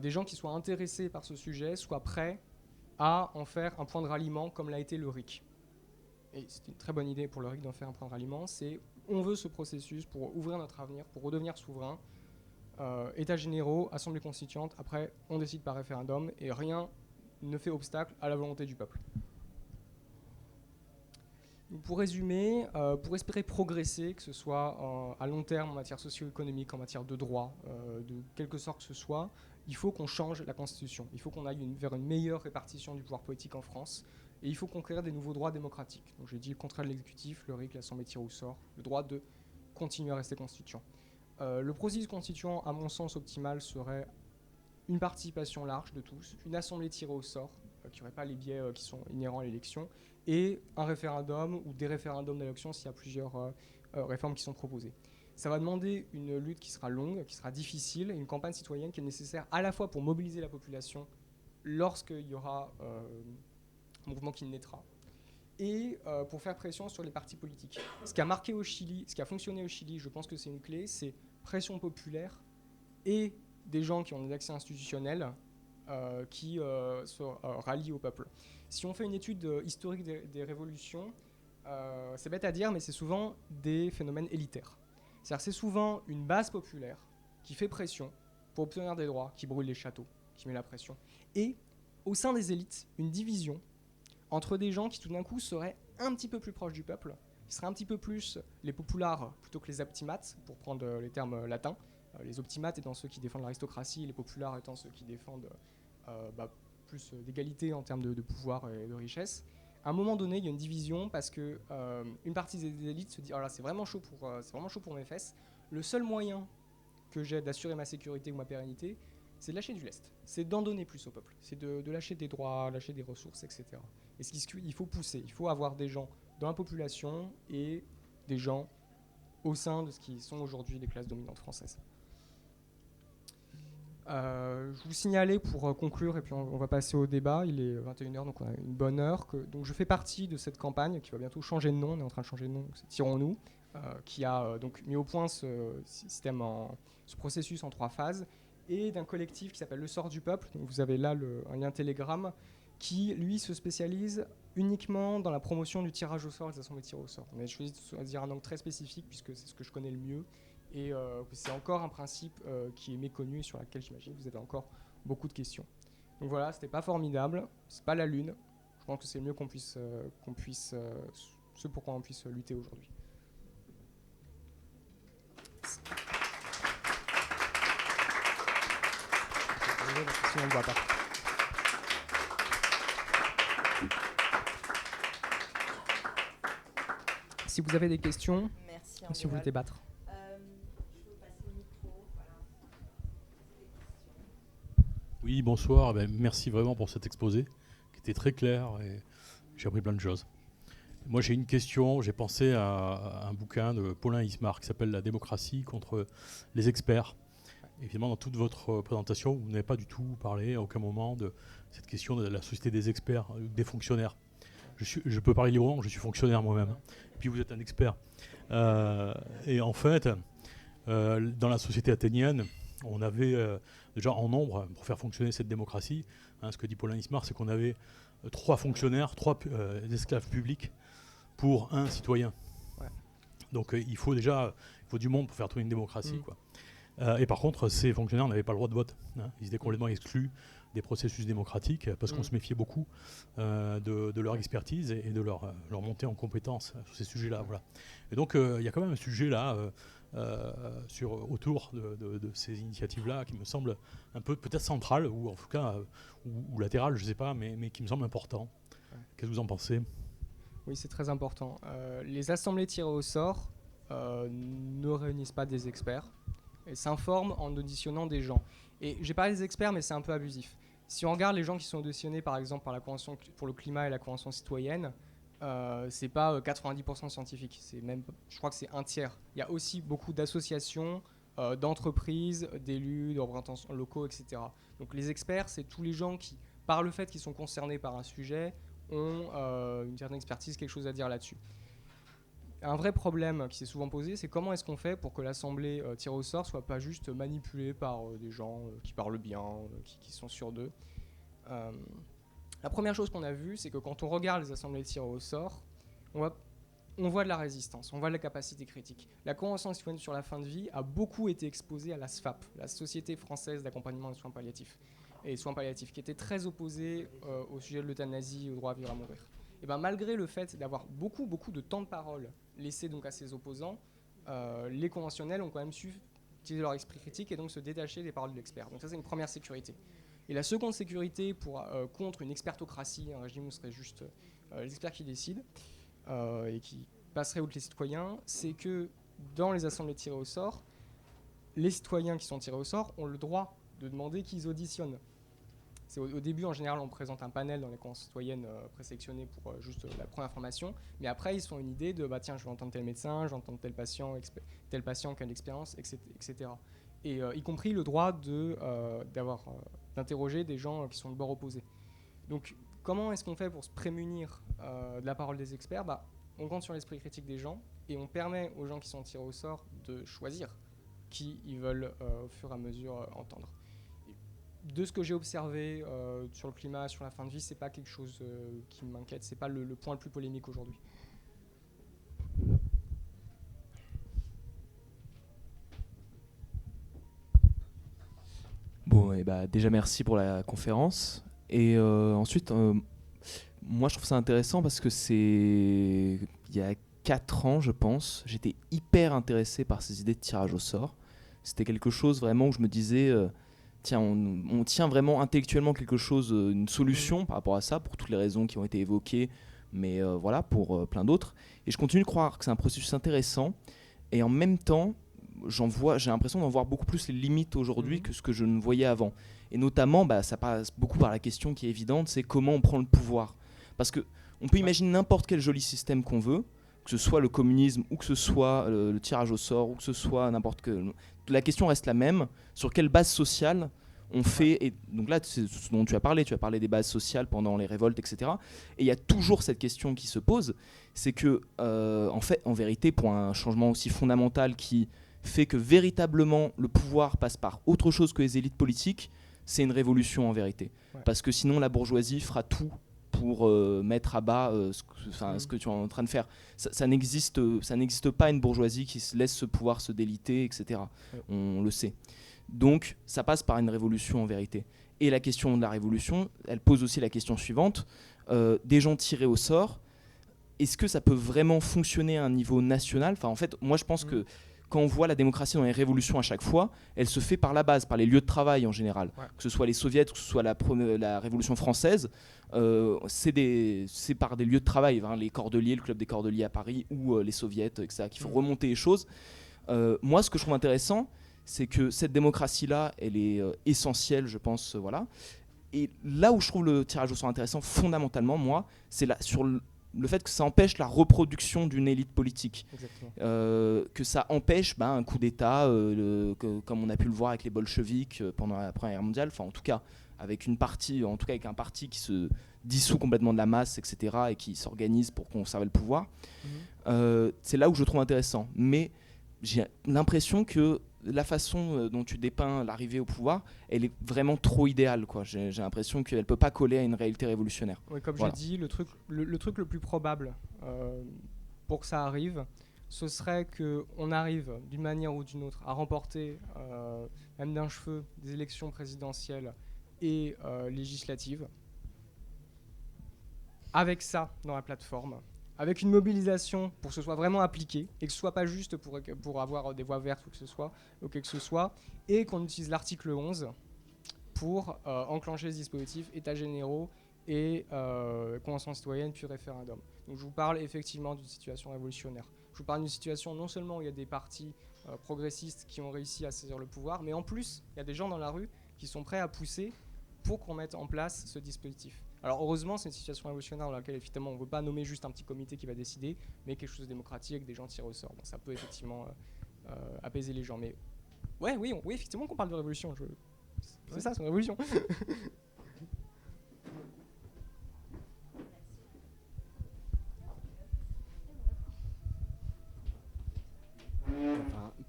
des gens qui soient intéressés par ce sujet soient prêts à en faire un point de ralliement comme l'a été le RIC. et c'est une très bonne idée pour le RIC d'en faire un point de ralliement, c'est on veut ce processus pour ouvrir notre avenir, pour redevenir souverain, États généraux, Assemblée constituante, après on décide par référendum et rien ne fait obstacle à la volonté du peuple. Donc pour résumer, pour espérer progresser, que ce soit à long terme en matière socio-économique, en matière de droit, de quelque sorte que ce soit, il faut qu'on change la Constitution. Il faut qu'on aille vers une meilleure répartition du pouvoir politique en France et il faut conquérir des nouveaux droits démocratiques. Donc j'ai dit le contrat de l'exécutif, le RIC, l'Assemblée tire au sort, le droit de continuer à rester constituant. Le processus constituant, à mon sens optimal, serait une participation large de tous, une assemblée tirée au sort, qui n'aurait pas les biais qui sont inhérents à l'élection, et un référendum ou des référendums d'élection s'il y a plusieurs réformes qui sont proposées. Ça va demander une lutte qui sera longue, qui sera difficile, et une campagne citoyenne qui est nécessaire à la fois pour mobiliser la population lorsqu'il y aura un mouvement qui naîtra, et pour faire pression sur les partis politiques. Ce qui a marqué au Chili, ce qui a fonctionné au Chili, je pense que c'est une clé, c'est pression populaire et des gens qui ont des accès institutionnels qui se rallient au peuple. Si on fait une étude historique des révolutions, c'est bête à dire, mais c'est souvent des phénomènes élitaires. C'est-à-dire c'est souvent une base populaire qui fait pression pour obtenir des droits, qui brûle les châteaux, qui met la pression. Et au sein des élites, une division entre des gens qui tout d'un coup seraient un petit peu plus proches du peuple, qui seraient un petit peu plus les populares plutôt que les optimates, pour prendre les termes latins. Les optimates étant ceux qui défendent l'aristocratie, les populares étant ceux qui défendent plus d'égalité en termes de pouvoir et de richesse. À un moment donné, il y a une division parce que une partie des élites se dit « Oh là, c'est vraiment chaud pour mes fesses. Le seul moyen que j'ai d'assurer ma sécurité ou ma pérennité, c'est de lâcher du lest. C'est d'en donner plus au peuple. C'est de lâcher des droits, lâcher des ressources, etc. » Et il faut pousser. Il faut avoir des gens dans la population et des gens au sein de ce qui sont aujourd'hui les classes dominantes françaises. Je vous signalais pour conclure, et puis on va passer au débat, il est 21h, donc on a une bonne heure. Donc je fais partie de cette campagne qui va bientôt changer de nom, on est en train de changer de nom, c'est Tirons-nous, qui a donc mis au point ce processus en 3 phases, et d'un collectif qui s'appelle Le Sort du Peuple. Donc vous avez là un lien Telegram, qui lui se spécialise uniquement dans la promotion du tirage au sort, des assemblées tirées au sort. On a choisi de choisir un angle très spécifique, puisque c'est ce que je connais le mieux. Et c'est encore un principe qui est méconnu et sur lequel j'imagine que vous avez encore beaucoup de questions. Donc voilà, c'était pas formidable, c'est pas la lune. Je pense que c'est le mieux qu'on puisse ce pourquoi on puisse lutter aujourd'hui. Sinon on ne voit pas. Si vous avez des questions, merci, si vous voulez débattre. Oui, bonsoir. Merci vraiment pour cet exposé qui était très clair et j'ai appris plein de choses. Moi, j'ai une question. J'ai pensé à un bouquin de Paulin Ismar qui s'appelle « La démocratie contre les experts ». Évidemment, dans toute votre présentation, vous n'avez pas du tout parlé à aucun moment de cette question de la société des experts, des fonctionnaires. Je peux parler librement, je suis fonctionnaire moi-même. Et puis vous êtes un expert. Et en fait, dans la société athénienne, on avait déjà en nombre, pour faire fonctionner cette démocratie, ce que dit Paulin Ismar, c'est qu'on avait 3 fonctionnaires, 3 esclaves publics pour 1 citoyen. Ouais. Donc il faut du monde pour faire tourner une démocratie. Quoi. Et par contre, ces fonctionnaires n'avaient pas le droit de vote. Ils étaient complètement exclus des processus démocratiques parce qu'on se méfiait beaucoup de leur expertise et de leur montée en compétence sur ces sujets-là. Voilà. Et donc il y a quand même un sujet là autour de ces initiatives-là qui me semble un peu peut-être central ou en tout cas ou latéral, je ne sais pas, mais qui me semble important. Ouais. Qu'est-ce que vous en pensez ? Oui, c'est très important. Les assemblées tirées au sort ne réunissent pas des experts et s'informent en auditionnant des gens. Et j'ai parlé des experts, mais c'est un peu abusif. Si on regarde les gens qui sont auditionnés, par exemple, par la Convention pour le climat et la Convention citoyenne, c'est pas 90% scientifique, c'est même, je crois que c'est 1/3. Il y a aussi beaucoup d'associations, d'entreprises, d'élus, de représentants locaux, etc. Donc les experts, c'est tous les gens qui, par le fait qu'ils sont concernés par un sujet, ont une certaine expertise, quelque chose à dire là-dessus. Un vrai problème qui s'est souvent posé, c'est comment est-ce qu'on fait pour que l'assemblée tirée au sort soit pas juste manipulée par des gens qui parlent bien, qui sont sûrs d'eux. La première chose qu'on a vue, c'est que quand on regarde les assemblées tirées au sort, on voit de la résistance, on voit de la capacité critique. La Convention citoyenne sur la fin de vie a beaucoup été exposée à la SFAP, la Société française d'accompagnement des soins palliatifs, qui était très opposée au sujet de l'euthanasie et au droit à vivre à mourir. Et ben, malgré le fait d'avoir beaucoup de temps de parole laissé donc à ses opposants, les conventionnels ont quand même su utiliser leur esprit critique et donc se détacher des paroles de l'expert. Donc ça, c'est une première sécurité. Et la seconde sécurité contre une expertocratie, un régime où ce serait juste les experts qui décident et qui passeraient outre les citoyens, c'est que dans les assemblées tirées au sort, les citoyens qui sont tirés au sort ont le droit de demander qu'ils auditionnent. C'est au début, en général, on présente un panel dans les conventions citoyennes présélectionnées pour juste la première formation, mais après, ils se font une idée de tiens, je vais entendre tel médecin, je vais entendre tel patient qui a une expérience, etc. Et y compris le droit d'interroger des gens qui sont de bord opposé. Donc, comment est-ce qu'on fait pour se prémunir de la parole des experts ? On compte sur l'esprit critique des gens et on permet aux gens qui sont tirés au sort de choisir qui ils veulent au fur et à mesure entendre. De ce que j'ai observé sur le climat, sur la fin de vie, c'est pas quelque chose qui m'inquiète, c'est pas le point le plus polémique aujourd'hui. Bon, et déjà merci pour la conférence. Et ensuite, moi je trouve ça intéressant parce que il y a 4 ans, je pense, j'étais hyper intéressé par ces idées de tirage au sort. C'était quelque chose vraiment où je me disais, tiens, on tient vraiment intellectuellement quelque chose, une solution par rapport à ça, pour toutes les raisons qui ont été évoquées, mais voilà, pour plein d'autres. Et je continue de croire que c'est un processus intéressant. Et en même temps, j'ai l'impression d'en voir beaucoup plus les limites aujourd'hui que ce que je ne voyais avant. Et notamment, ça passe beaucoup par la question qui est évidente, c'est comment on prend le pouvoir. Parce qu'on peut imaginer n'importe quel joli système qu'on veut, que ce soit le communisme, ou que ce soit le tirage au sort, ou que ce soit n'importe quel... La question reste la même, sur quelle base sociale on fait... Et donc là, c'est ce dont tu as parlé des bases sociales pendant les révoltes, etc. Et il y a toujours cette question qui se pose, c'est que, en vérité, pour un changement aussi fondamental qui fait que véritablement le pouvoir passe par autre chose que les élites politiques, c'est une révolution en vérité. Ouais. Parce que sinon, la bourgeoisie fera tout pour mettre à bas ce que tu es en train de faire. Ça n'existe pas une bourgeoisie qui se laisse ce pouvoir se déliter, etc. Ouais. On le sait. Donc, ça passe par une révolution en vérité. Et la question de la révolution, elle pose aussi la question suivante. Des gens tirés au sort, est-ce que ça peut vraiment fonctionner à un niveau national ? En fait, moi, je pense que quand on voit la démocratie dans les révolutions à chaque fois, elle se fait par la base, par les lieux de travail en général. Ouais. Que ce soit les soviets, que ce soit la Révolution française, c'est par des lieux de travail, les Cordeliers, le club des Cordeliers à Paris, ou les soviets, etc., qu'il faut remonter les choses. Moi, ce que je trouve intéressant, c'est que cette démocratie-là, elle est essentielle, je pense, voilà. Et là où je trouve le tirage au sort intéressant, fondamentalement, moi, c'est sur le fait que ça empêche la reproduction d'une élite politique, que ça empêche un coup d'État, comme on a pu le voir avec les bolcheviks pendant la Première Guerre mondiale, en tout cas avec un parti qui se dissout complètement de la masse, etc., et qui s'organise pour conserver le pouvoir. C'est là où je le trouve intéressant. Mais j'ai l'impression que la façon dont tu dépeins l'arrivée au pouvoir, elle est vraiment trop idéale, quoi. J'ai l'impression qu'elle ne peut pas coller à une réalité révolutionnaire. Oui, comme j'ai dit, le truc le plus probable pour que ça arrive, ce serait qu'on arrive d'une manière ou d'une autre à remporter, même d'un cheveu, des élections présidentielles et législatives, avec ça dans la plateforme, avec une mobilisation pour que ce soit vraiment appliqué et que ce ne soit pas juste pour avoir des voix vertes ou que ce soit, et qu'on utilise l'article 11 pour enclencher les dispositifs états généraux et convention citoyenne puis référendum. Donc je vous parle effectivement d'une situation révolutionnaire. Je vous parle d'une situation non seulement où il y a des partis progressistes qui ont réussi à saisir le pouvoir, mais en plus il y a des gens dans la rue qui sont prêts à pousser pour qu'on mette en place ce dispositif. Alors heureusement, c'est une situation révolutionnaire dans laquelle effectivement on ne veut pas nommer juste un petit comité qui va décider, mais quelque chose de démocratique avec des gens tirés au sort. Donc ça peut effectivement apaiser les gens. Mais oui, effectivement qu'on parle de révolution. C'est ça, c'est une révolution.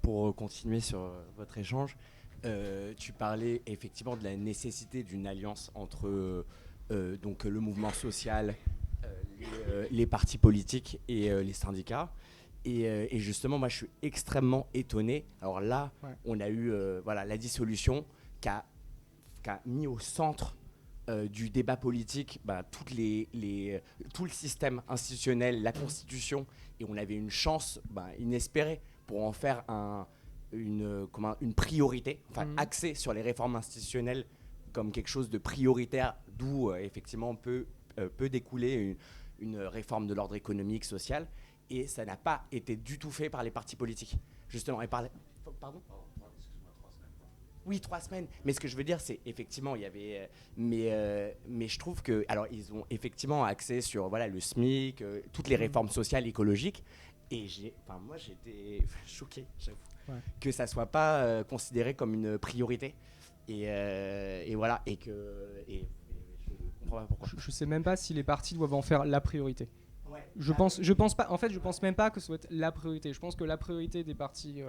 Pour continuer sur votre échange, tu parlais effectivement de la nécessité d'une alliance entre donc le mouvement social, les partis politiques et les syndicats. Et justement, moi, je suis extrêmement étonné. Alors là, on a eu la dissolution qui a mis au centre du débat politique tout le système institutionnel, la Constitution, et on avait une chance inespérée pour en faire une priorité, axée sur les réformes institutionnelles comme quelque chose de prioritaire, d'où effectivement peut découler une réforme de l'ordre économique, social, et ça n'a pas été du tout fait par les partis politiques, justement. Pardon ? Oui, 3 semaines. Mais ce que je veux dire, c'est effectivement, il y avait. Mais je trouve que. Alors, ils ont effectivement axé sur le SMIC, toutes les réformes sociales, écologiques. Et moi, j'étais choqué, j'avoue, que ça ne soit pas considéré comme une priorité. Et voilà. Et je comprends pas pourquoi. Je ne sais même pas si les partis doivent en faire la priorité. Je pense pas. En fait, je pense même pas que ce soit la priorité. Je pense que la priorité des partis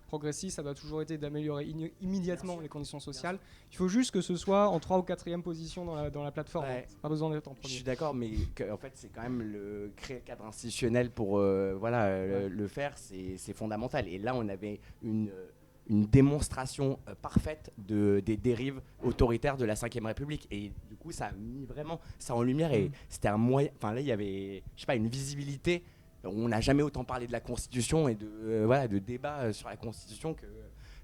progressistes, ça doit toujours été d'améliorer immédiatement les conditions sociales. Il faut juste que ce soit en 3e ou 4e position dans la plateforme. Pas besoin d'être en premier. Je suis d'accord, mais en fait, c'est quand même créer le cadre institutionnel pour le faire, c'est fondamental. Et là, on avait une démonstration parfaite des dérives autoritaires de la Ve République. Et du coup, ça a mis vraiment ça en lumière. Et c'était un moyen. Enfin, là, il y avait, une visibilité. On n'a jamais autant parlé de la Constitution et de débat sur la Constitution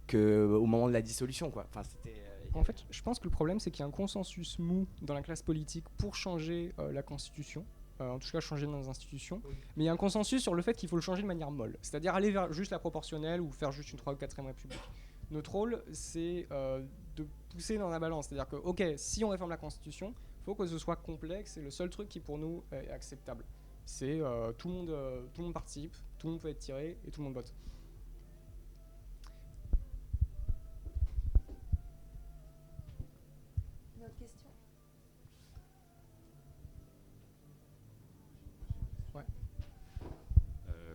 que au moment de la dissolution, quoi. Enfin, c'était. En fait, je pense que le problème, c'est qu'il y a un consensus mou dans la classe politique pour changer la Constitution. En tout cas, changer dans les institutions. Mais il y a un consensus sur le fait qu'il faut le changer de manière molle. C'est-à-dire aller vers juste la proportionnelle ou faire juste une 3e ou 4e République. Notre rôle, c'est de pousser dans la balance. C'est-à-dire que, ok, si on réforme la Constitution, il faut que ce soit complexe. C'est le seul truc qui, pour nous, est acceptable. C'est tout le monde participe, tout le monde peut être tiré et tout le monde vote. Une autre question ?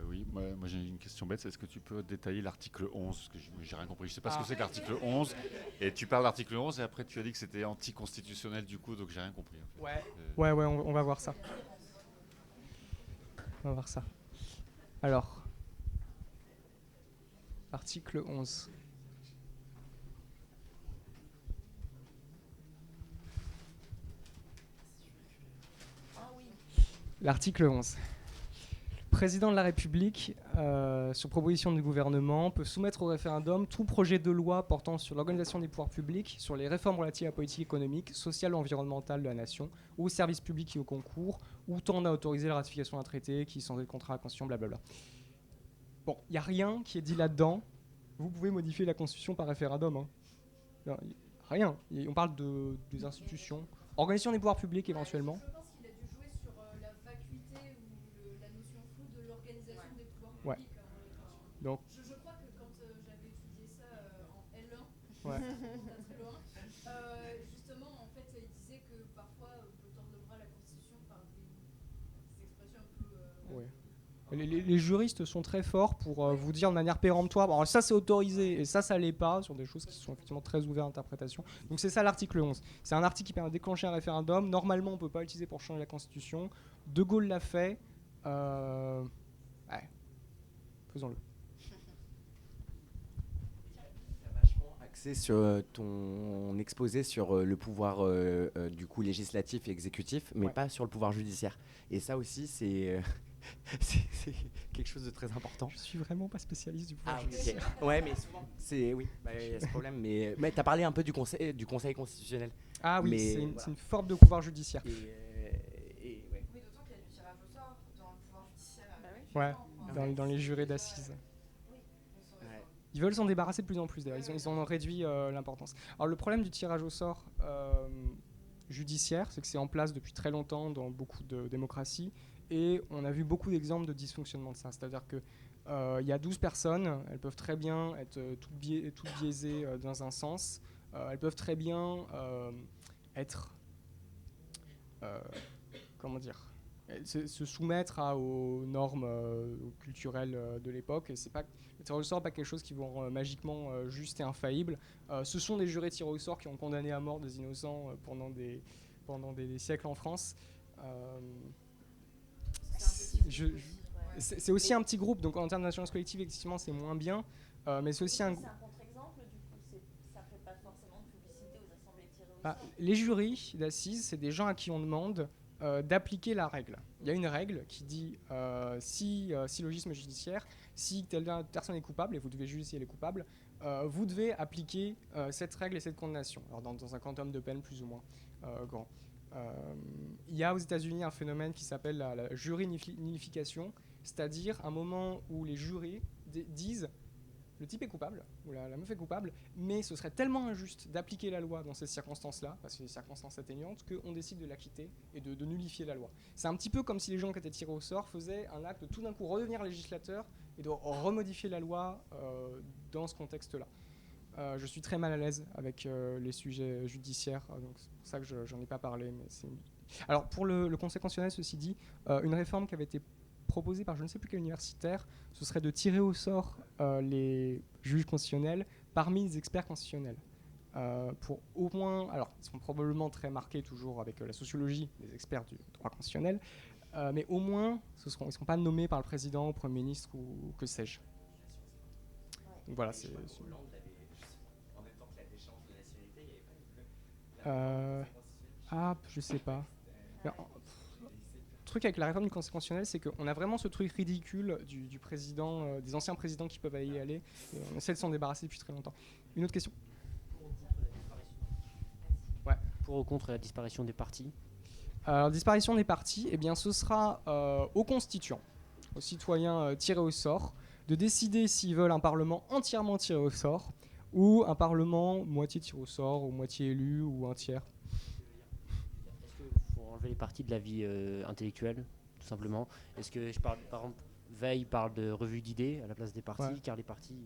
Oui, moi j'ai une question bête. Est-ce que tu peux détailler l'article 11 ? Parce que j'ai rien compris. Je ne sais pas ce que c'est que l'article 11. Et tu parles de l'article 11 et après tu as dit que c'était anticonstitutionnel du coup, donc j'ai rien compris. En fait. Ouais, on va voir ça. On va voir ça. Alors, article 11. L'article 11. Le président de la République, sur proposition du gouvernement, peut soumettre au référendum tout projet de loi portant sur l'organisation des pouvoirs publics, sur les réformes relatives à la politique économique, sociale ou environnementale de la nation, ou aux services publics et au concours, ou tendant à autoriser la ratification d'un traité qui sans le contrat à la Constitution, blablabla. Bon, il n'y a rien qui est dit là-dedans. Vous pouvez modifier la Constitution par référendum. Hein. Non, rien. On parle des institutions. Organisation des pouvoirs publics éventuellement. Je pense qu'il a dû jouer sur la vacuité ou la notion floue de l'organisation des pouvoirs publics. Donc, je crois que quand j'avais étudié ça en L1, pas très loin, justement, en fait, il disait que parfois on peut tordre le bras à la Constitution par des expressions un peu... Les juristes sont très forts pour vous dire de manière péremptoire, bon, ça c'est autorisé et ça l'est pas, sur des choses qui sont effectivement très ouvertes à l'interprétation. Donc c'est ça l'article 11. C'est un article qui permet de déclencher un référendum. Normalement on ne peut pas l'utiliser pour changer la Constitution. De Gaulle l'a fait. Faisons-le. Axé sur ton exposé sur le pouvoir du coup législatif et exécutif, mais pas sur le pouvoir judiciaire. Et ça aussi c'est quelque chose de très important. Je suis vraiment pas spécialiste du pouvoir judiciaire. Okay. Ouais, mais souvent, il y a ce problème. Mais tu as parlé un peu du conseil constitutionnel. Ah oui, mais, c'est une forme de pouvoir judiciaire. Oui, d'autant qu'il y a du tirage au sort dans le pouvoir judiciaire. Dans les jurés d'assises. Ils veulent s'en débarrasser de plus en plus d'ailleurs. Ils en ont réduit l'importance. Alors le problème du tirage au sort judiciaire, c'est que c'est en place depuis très longtemps dans beaucoup de démocraties. Et on a vu beaucoup d'exemples de dysfonctionnement de ça. C'est-à-dire qu'il y a 12 personnes, elles peuvent très bien être toutes biaisées dans un sens. Elles peuvent très bien être... se soumettre aux normes culturelles de l'époque. Et le tirage au sort n'est pas quelque chose qui vous rend magiquement juste et infaillible. Ce sont des jurés tirés au sort qui ont condamné à mort des innocents pendant des siècles en France. C'est aussi un petit groupe, donc en termes d'assurance collective, effectivement, c'est moins bien, mais c'est aussi un... C'est un contre-exemple, du coup, ça fait pas forcément de publicité aux assemblées tirées au sort. Les jurys d'assises, c'est des gens à qui on demande d'appliquer la règle. Il y a une règle qui dit syllogisme judiciaire, si telle personne est coupable, et vous devez juger si elle est coupable, vous devez appliquer cette règle et cette condamnation, alors dans un quantum de peine plus ou moins grand. Il y a aux États-Unis un phénomène qui s'appelle la jury-nullification, c'est-à-dire un moment où les jurys disent le type est coupable, ou la meuf est coupable, mais ce serait tellement injuste d'appliquer la loi dans ces circonstances-là, parce que c'est des circonstances atténuantes, qu'on décide de l'acquitter et de nullifier la loi. C'est un petit peu comme si les gens qui étaient tirés au sort faisaient un acte de tout d'un coup redevenir législateur et de remodifier la loi dans ce contexte-là. Je suis très mal à l'aise avec les sujets judiciaires, donc c'est pour ça que j'en ai pas parlé. Mais alors pour le Conseil constitutionnel, ceci dit, une réforme qui avait été proposée par je ne sais plus quel universitaire, ce serait de tirer au sort les juges constitutionnels parmi les experts constitutionnels. Pour au moins, alors ils sont probablement très marqués toujours avec la sociologie des experts du droit constitutionnel, mais au moins ils ne seront pas nommés par le président, le Premier ministre ou que sais-je. Donc voilà, c'est... je sais pas. Le truc avec la réforme du Conseil constitutionnel, c'est qu'on a vraiment ce truc ridicule du président, des anciens présidents qui peuvent y aller. Et on essaie de s'en débarrasser depuis très longtemps. Une autre question ? Pour ou contre la disparition des partis ? Alors, disparition des partis, eh bien, ce sera aux constituants, aux citoyens tirés au sort, de décider s'ils veulent un Parlement entièrement tiré au sort ou un Parlement moitié tiré au sort ou moitié élu ou un tiers. Est-ce qu'il faut enlever les partis de la vie intellectuelle, tout simplement ? Est-ce que, je parle, par exemple, Veil parle de revue d'idées à la place des partis, car les partis...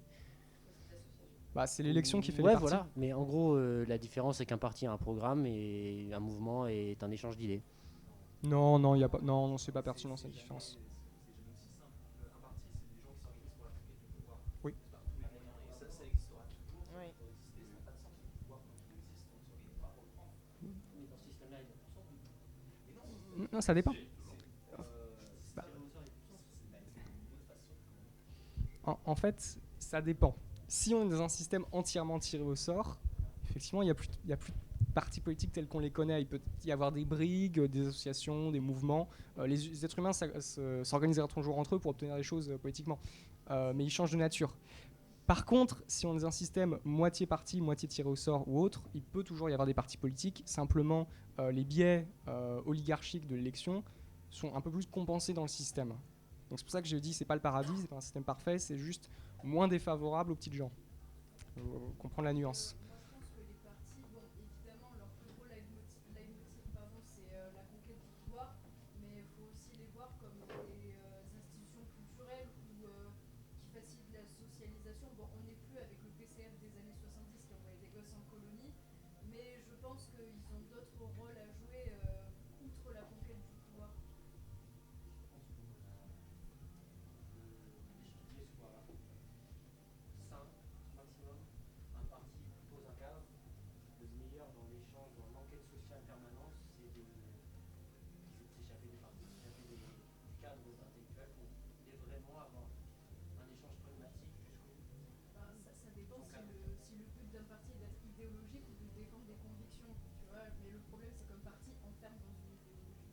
C'est l'élection qui fait les partis. Voilà. Mais en gros, la différence, c'est qu'un parti a un programme et un mouvement est un échange d'idées. Non, y a pas, non, c'est pas pertinent cette différence. Oui. Non, ça dépend. En fait, ça dépend. Si on est dans un système entièrement tiré au sort, effectivement, il n'y a plus de partis politiques tels qu'on les connaît. Il peut y avoir des brigues, des associations, des mouvements. Les êtres humains s'organiseraient toujours entre eux pour obtenir des choses politiquement. Mais ils changent de nature. Par contre, si on est dans un système moitié parti, moitié tiré au sort ou autre, il peut toujours y avoir des partis politiques. Simplement, les biais oligarchiques de l'élection sont un peu plus compensés dans le système. Donc c'est pour ça que je dis c'est pas le paradis, c'est pas un système parfait, c'est juste moins défavorable aux petites gens. Comprendre la nuance. Moi je pense que les partis, bon évidemment leur plus gros leitmotiv, c'est la conquête du pouvoir, mais il faut aussi les voir comme des institutions culturelles ou qui facilitent la socialisation. Bon, on n'est plus avec le PCF des années 70 qui envoyait des gosses en colonie, mais je pense qu'ils ont d'autres rôles à jouer outre la conquête du pouvoir. Un parti pose un cadre. Le meilleur dans l'échange, dans l'enquête sociale permanente, c'est s'échapper des partis, s'échapper du cadre intellectuel pour vraiment avoir un échange pragmatique jusqu'au bout. Ça dépend si le but d'un parti est d'être idéologique ou de défendre des convictions, tu vois. Mais le problème, c'est qu'un parti enferme dans une idéologie.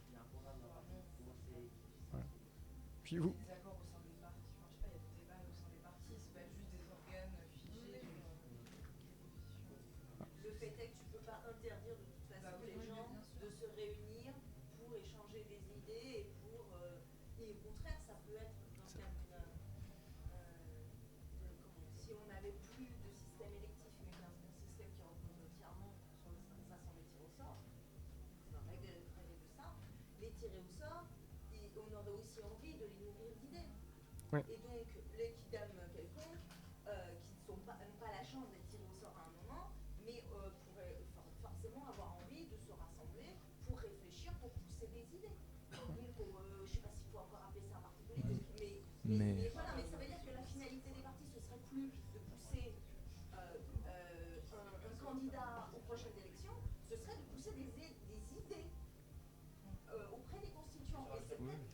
Il y a un programme d'un parti, pour moi, c'est... Puis vous. Des accords au sein des partis, je sais pas, il y a des débats au sein des partis, c'est pas juste des organes figés. Le fait est que tu peux pas interdire de toute façon les gens de se réunir pour échanger des idées et au contraire ça peut être dans le cadre si on n'avait plus de système électif mais qu'un système qui repose entièrement sur l'assemblée tirée au sort, c'est un règle de ça, les tirer au sort, on aurait aussi envie de les nourrir d'idées. Ouais. Et donc les kidam quelconques qui n'ont pas la chance d'être tirés au sort à un moment, mais pourraient forcément avoir envie de se rassembler pour réfléchir, pour pousser des idées. Donc, je ne sais pas s'il faut encore appeler ça un parti politique, mais voilà, mais ça veut dire que la finalité des partis, ce serait plus de pousser un candidat aux prochaines élections, ce serait de pousser des idées auprès des constituants. Et c'est peut-être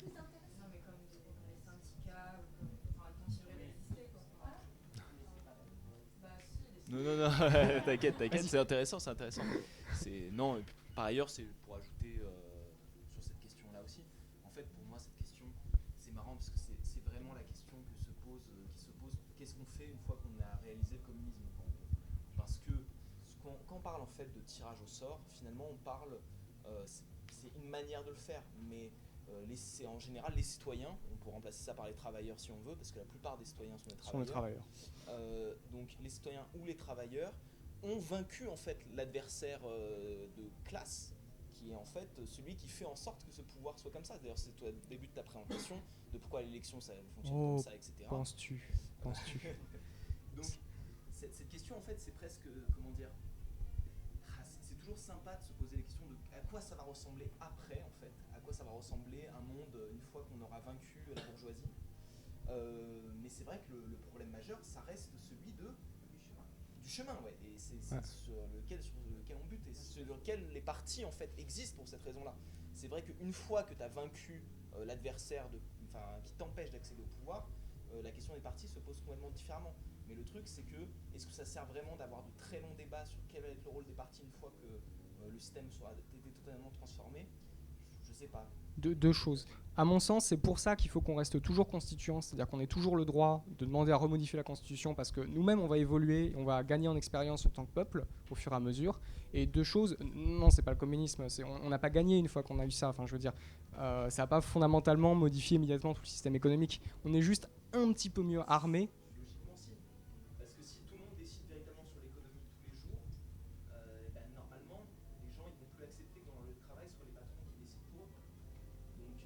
non, t'inquiète, c'est intéressant. Non, et puis, par ailleurs, c'est pour ajouter sur cette question-là aussi. En fait, pour moi, cette question, c'est marrant parce que c'est vraiment la question qui se pose. Qu'est-ce qu'on fait une fois qu'on a réalisé le communisme? Parce que quand on parle en fait de tirage au sort, finalement, on parle, c'est une manière de le faire, mais c'est en général les citoyens, on peut remplacer ça par les travailleurs si on veut, parce que la plupart des citoyens sont des travailleurs. Donc les citoyens ou les travailleurs ont vaincu en fait l'adversaire de classe, qui est en fait celui qui fait en sorte que ce pouvoir soit comme ça. D'ailleurs, c'est toi, le début de ta présentation de pourquoi l'élection ça fonctionne comme ça, etc. Penses-tu Donc cette question en fait, c'est presque, comment dire, c'est toujours sympa de se poser la question de à quoi ça va ressembler après en fait, à quoi ça va ressembler un monde une fois qu'on aura vaincu la bourgeoisie. Mais c'est vrai que le problème majeur, ça reste celui du chemin, ouais. Et c'est sur lequel on bute et sur lequel les partis en fait existent pour cette raison-là. C'est vrai qu'une fois que tu as vaincu l'adversaire qui t'empêche d'accéder au pouvoir, la question des partis se pose complètement différemment. Mais le truc, c'est que est-ce que ça sert vraiment d'avoir de très longs débats sur quel va être le rôle des partis une fois que le système sera totalement transformé? Je sais pas. Deux choses. À mon sens, c'est pour ça qu'il faut qu'on reste toujours constituant, c'est-à-dire qu'on ait toujours le droit de demander à remodifier la Constitution, parce que nous-mêmes, on va évoluer, on va gagner en expérience en tant que peuple, au fur et à mesure. Et deux choses, non, c'est pas le communisme, on n'a pas gagné une fois qu'on a eu ça. Enfin, je veux dire, ça n'a pas fondamentalement modifié immédiatement tout le système économique. On est juste un petit peu mieux armé. Logiquement, si. Parce que si tout le monde décide véritablement sur l'économie tous les jours, normalement, les gens ils vont plus accepter que dans le travail ce soit les patrons qui décident pour eux. Donc,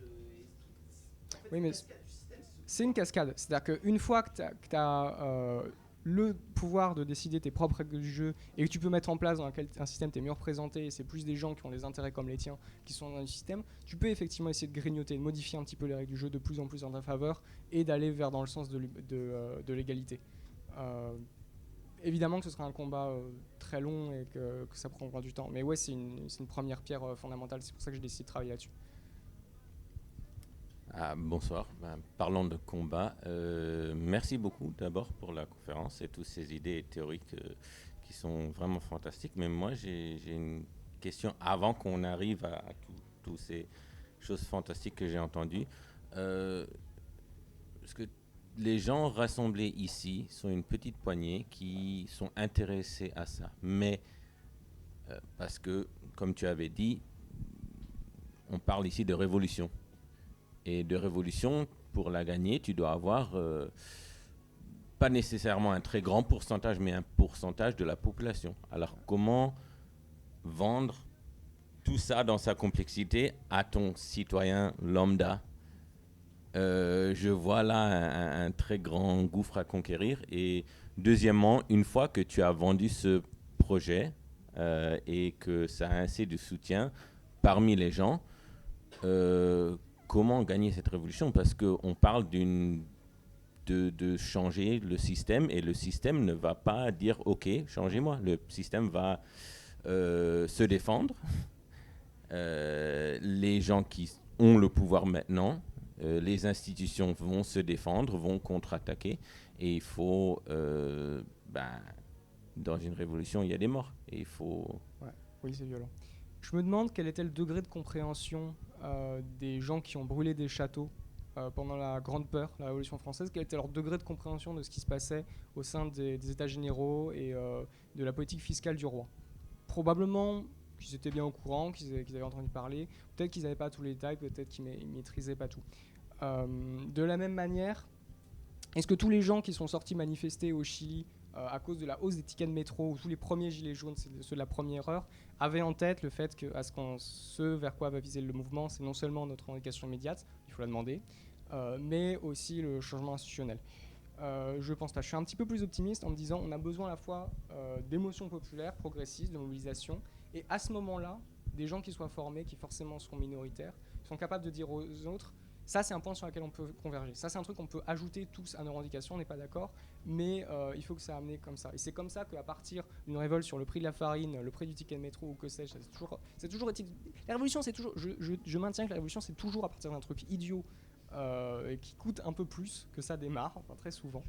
en fait, oui, mais c'est une cascade. C'est-à-dire qu'une fois que tu as le pouvoir de décider tes propres règles du jeu et que tu peux mettre en place dans un système qui est mieux représenté, et c'est plus des gens qui ont des intérêts comme les tiens qui sont dans le système, tu peux effectivement essayer de grignoter, de modifier un petit peu les règles du jeu de plus en plus en ta faveur et d'aller dans le sens de l'égalité. Évidemment que ce sera un combat très long et que ça prendra du temps. Mais ouais, c'est une première pierre fondamentale. C'est pour ça que j'ai décidé de travailler là-dessus. Bonsoir. Parlons de combat. Merci beaucoup d'abord pour la conférence et toutes ces idées théoriques qui sont vraiment fantastiques. Mais moi, j'ai une question avant qu'on arrive à toutes ces choses fantastiques que j'ai entendues. Parce que les gens rassemblés ici sont une petite poignée qui sont intéressés à ça. Mais parce que, comme tu avais dit, on parle ici de révolution. Et de révolution, pour la gagner, tu dois avoir pas nécessairement un très grand pourcentage, mais un pourcentage de la population. Alors comment vendre tout ça dans sa complexité à ton citoyen lambda? Je vois là un très grand gouffre à conquérir. Et deuxièmement, une fois que tu as vendu ce projet et que ça a assez de soutien parmi les gens, comment gagner cette révolution? Parce qu'on parle de changer le système et le système ne va pas dire « Ok, changez-moi ». Le système va se défendre. Les gens qui ont le pouvoir maintenant, les institutions vont se défendre, vont contre-attaquer. Et il faut... dans une révolution, il y a des morts. Et il faut... Ouais. Oui, c'est violent. Je me demande quel était le degré de compréhension des gens qui ont brûlé des châteaux pendant la Grande Peur, la Révolution française, quel était leur degré de compréhension de ce qui se passait au sein des États généraux et de la politique fiscale du roi. Probablement qu'ils étaient bien au courant, qu'ils avaient entendu parler, peut-être qu'ils n'avaient pas tous les détails, peut-être qu'ils ne maîtrisaient pas tout. De la même manière, est-ce que tous les gens qui sont sortis manifester au Chili à cause de la hausse des tickets de métro, ou tous les premiers gilets jaunes, c'est ceux de la première heure, avaient en tête le fait que ce vers quoi va viser le mouvement, c'est non seulement notre revendication immédiate, il faut la demander, mais aussi le changement institutionnel. Je pense pas. Je suis un petit peu plus optimiste en me disant on a besoin à la fois d'émotions populaires, progressistes, de mobilisation, et à ce moment-là, des gens qui soient formés, qui forcément seront minoritaires, sont capables de dire aux autres ça, c'est un point sur lequel on peut converger. Ça, c'est un truc qu'on peut ajouter tous à nos revendications, on n'est pas d'accord, mais il faut que ça amène comme ça. Et c'est comme ça qu'à partir d'une révolte sur le prix de la farine, le prix du ticket de métro ou que sais-je, c'est toujours éthique. La révolution, c'est toujours... Je maintiens que la révolution, c'est toujours à partir d'un truc idiot et qui coûte un peu plus que ça démarre, enfin très souvent.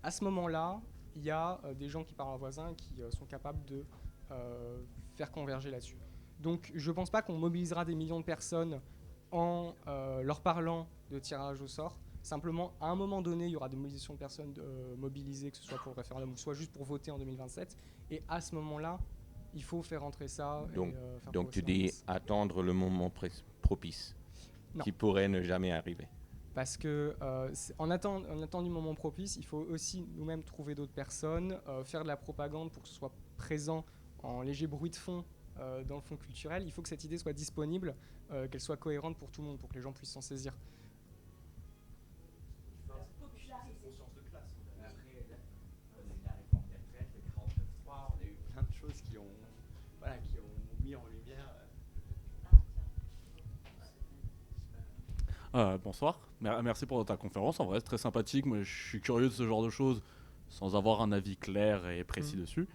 À ce moment-là, il y a des gens qui parlent en voisin et qui sont capables de faire converger là-dessus. Donc je ne pense pas qu'on mobilisera des millions de personnes en leur parlant de tirage au sort. Simplement, à un moment donné, il y aura des mobilisations de personnes mobilisées, que ce soit pour le référendum ou soit juste pour voter en 2027. Et à ce moment-là, il faut faire entrer ça. Donc tu dis attendre le moment propice, qui pourrait ne jamais arriver. Parce que en attendant du moment propice, il faut aussi nous-mêmes trouver d'autres personnes, faire de la propagande pour que ce soit présent en léger bruit de fond dans le fond culturel. Il faut que cette idée soit disponible, qu'elle soit cohérente pour tout le monde, pour que les gens puissent s'en saisir. Bonsoir, merci pour ta conférence, en vrai c'est très sympathique, moi je suis curieux de ce genre de choses sans avoir un avis clair et précis dessus.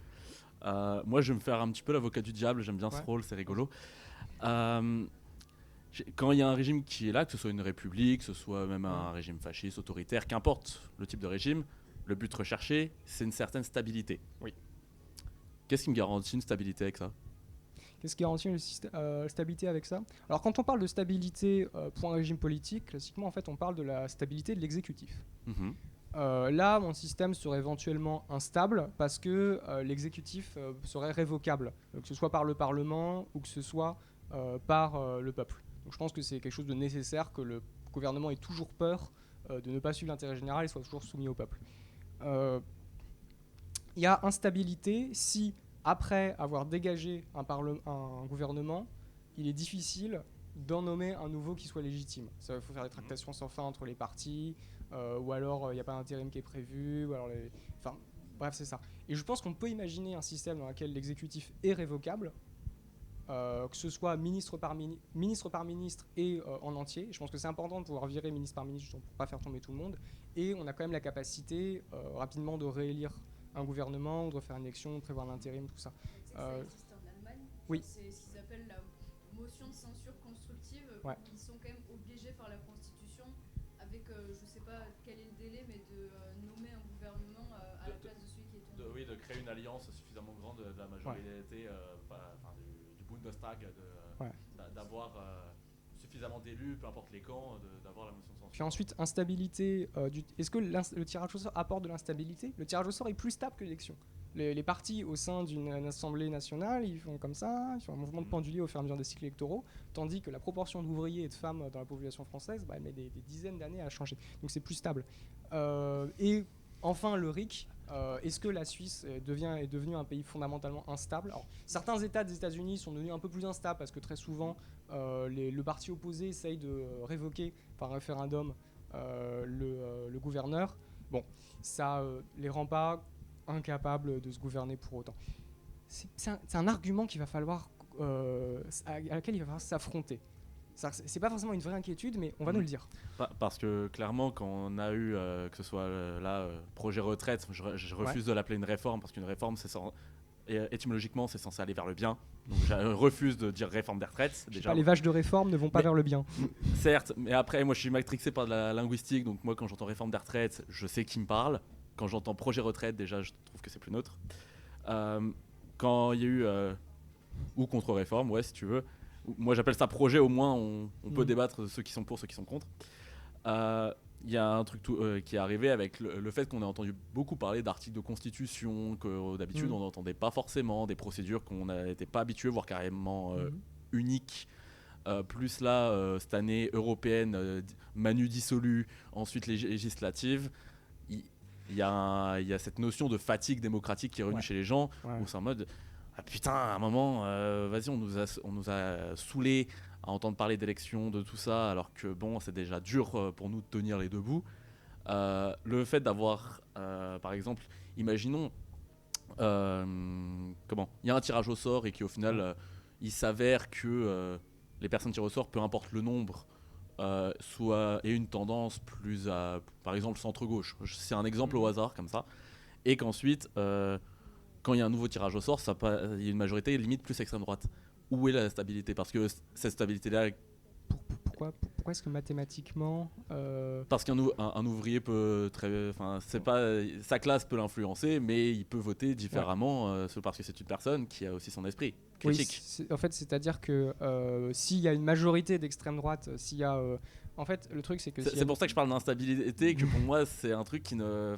Moi je vais me faire un petit peu l'avocat du diable, j'aime bien ce rôle, c'est rigolo. Quand il y a un régime qui est là, que ce soit une république, que ce soit même un régime fasciste, autoritaire, qu'importe le type de régime, le but recherché c'est une certaine stabilité. Oui. Qu'est-ce qui me garantit une stabilité avec ça ? Qu'est-ce qui garantit une stabilité avec ça ? Alors quand on parle de stabilité pour un régime politique, classiquement en fait on parle de la stabilité de l'exécutif. Là mon système serait éventuellement instable parce que l'exécutif serait révocable, que ce soit par le Parlement ou que ce soit par le peuple. Donc je pense que c'est quelque chose de nécessaire, que le gouvernement ait toujours peur de ne pas suivre l'intérêt général et soit toujours soumis au peuple. Il y a instabilité si après avoir dégagé un gouvernement, il est difficile d'en nommer un nouveau qui soit légitime. Il faut faire des tractations sans fin entre les partis, ou alors il n'y a pas d'intérim qui est prévu, ou alors enfin, bref, c'est ça. Et je pense qu'on peut imaginer un système dans lequel l'exécutif est révocable, que ce soit ministre par ministre et en entier. Je pense que c'est important de pouvoir virer ministre par ministre pour ne pas faire tomber tout le monde. Et on a quand même la capacité rapidement de réélire un gouvernement, ou de refaire une élection, de prévoir l'intérim, tout ça. Ça existe en Allemagne. Oui. C'est ce qu'ils appellent la motion de censure constructive. Ouais. Ils sont quand même obligés par la Constitution, avec je ne sais pas quel est le délai, mais de nommer un gouvernement à la place de celui qui est tombé. Oui, de créer une alliance suffisamment grande de la majorité du Bundestag, d'avoir suffisamment d'élus, peu importe les camps, d'avoir la motion de censure. Puis ensuite, instabilité. Est-ce que le tirage au sort apporte de l'instabilité ? Le tirage au sort est plus stable que l'élection. Les partis au sein d'une assemblée nationale, ils font comme ça, ils font un mouvement de pendulier au fur et à mesure des cycles électoraux, tandis que la proportion d'ouvriers et de femmes dans la population française, elle met des dizaines d'années à changer. Donc c'est plus stable. Et enfin, le RIC. Est-ce que la Suisse est devenue un pays fondamentalement instable ? Alors, certains États des États-Unis sont devenus un peu plus instables parce que très souvent, le parti opposé essaye de révoquer par référendum le gouverneur. Bon, ça les rend pas incapables de se gouverner pour autant. C'est un argument qu'il va falloir, à laquelle il va falloir s'affronter. C'est pas forcément une vraie inquiétude, mais on va nous le dire. Parce que clairement, quand on a eu, que ce soit projet retraite, je refuse de l'appeler une réforme, parce qu'une réforme, étymologiquement, c'est censé aller vers le bien. Donc je refuse de dire réforme des retraites. Déjà, les vaches de réforme ne vont pas vers le bien. Certes, mais après, moi je suis matrixé par de la linguistique, donc moi quand j'entends réforme des retraites, je sais qui me parle. Quand j'entends projet retraite, déjà, je trouve que c'est plus neutre. Quand il y a eu, ou contre-réforme, ouais, si tu veux, moi j'appelle ça projet, au moins on peut débattre de ceux qui sont pour, ceux qui sont contre. Il y a un truc qui est arrivé avec le fait qu'on a entendu beaucoup parler d'articles de constitution, que d'habitude on n'entendait pas forcément, des procédures qu'on n'était pas habitué, voire carrément uniques. Plus là, cette année européenne, Manu dissolu, ensuite législative, il y a cette notion de fatigue démocratique qui est revenue chez les gens, où c'est en mode... Ah putain, à un moment, vas-y, on nous a saoulés à entendre parler d'élections, de tout ça, alors que bon, c'est déjà dur pour nous de tenir les deux bouts. Le fait d'avoir, par exemple, imaginons, il y a un tirage au sort et qu'au final, il s'avère que les personnes tirées au sort, peu importe le nombre, aient une tendance plus à, par exemple, centre-gauche. C'est un exemple au hasard, comme ça. Et qu'ensuite... quand il y a un nouveau tirage au sort, il y a une majorité limite plus extrême droite. Où est la stabilité ? Parce que cette stabilité-là, pourquoi est-ce que mathématiquement Parce qu'un ouvrier peut c'est pas sa classe peut l'influencer, mais il peut voter différemment parce que c'est une personne qui a aussi son esprit critique. Oui, en fait, c'est-à-dire que s'il y a une majorité d'extrême droite, s'il y a en fait, le truc c'est que c'est pour ça que je parle d'instabilité, que pour moi c'est un truc qui ne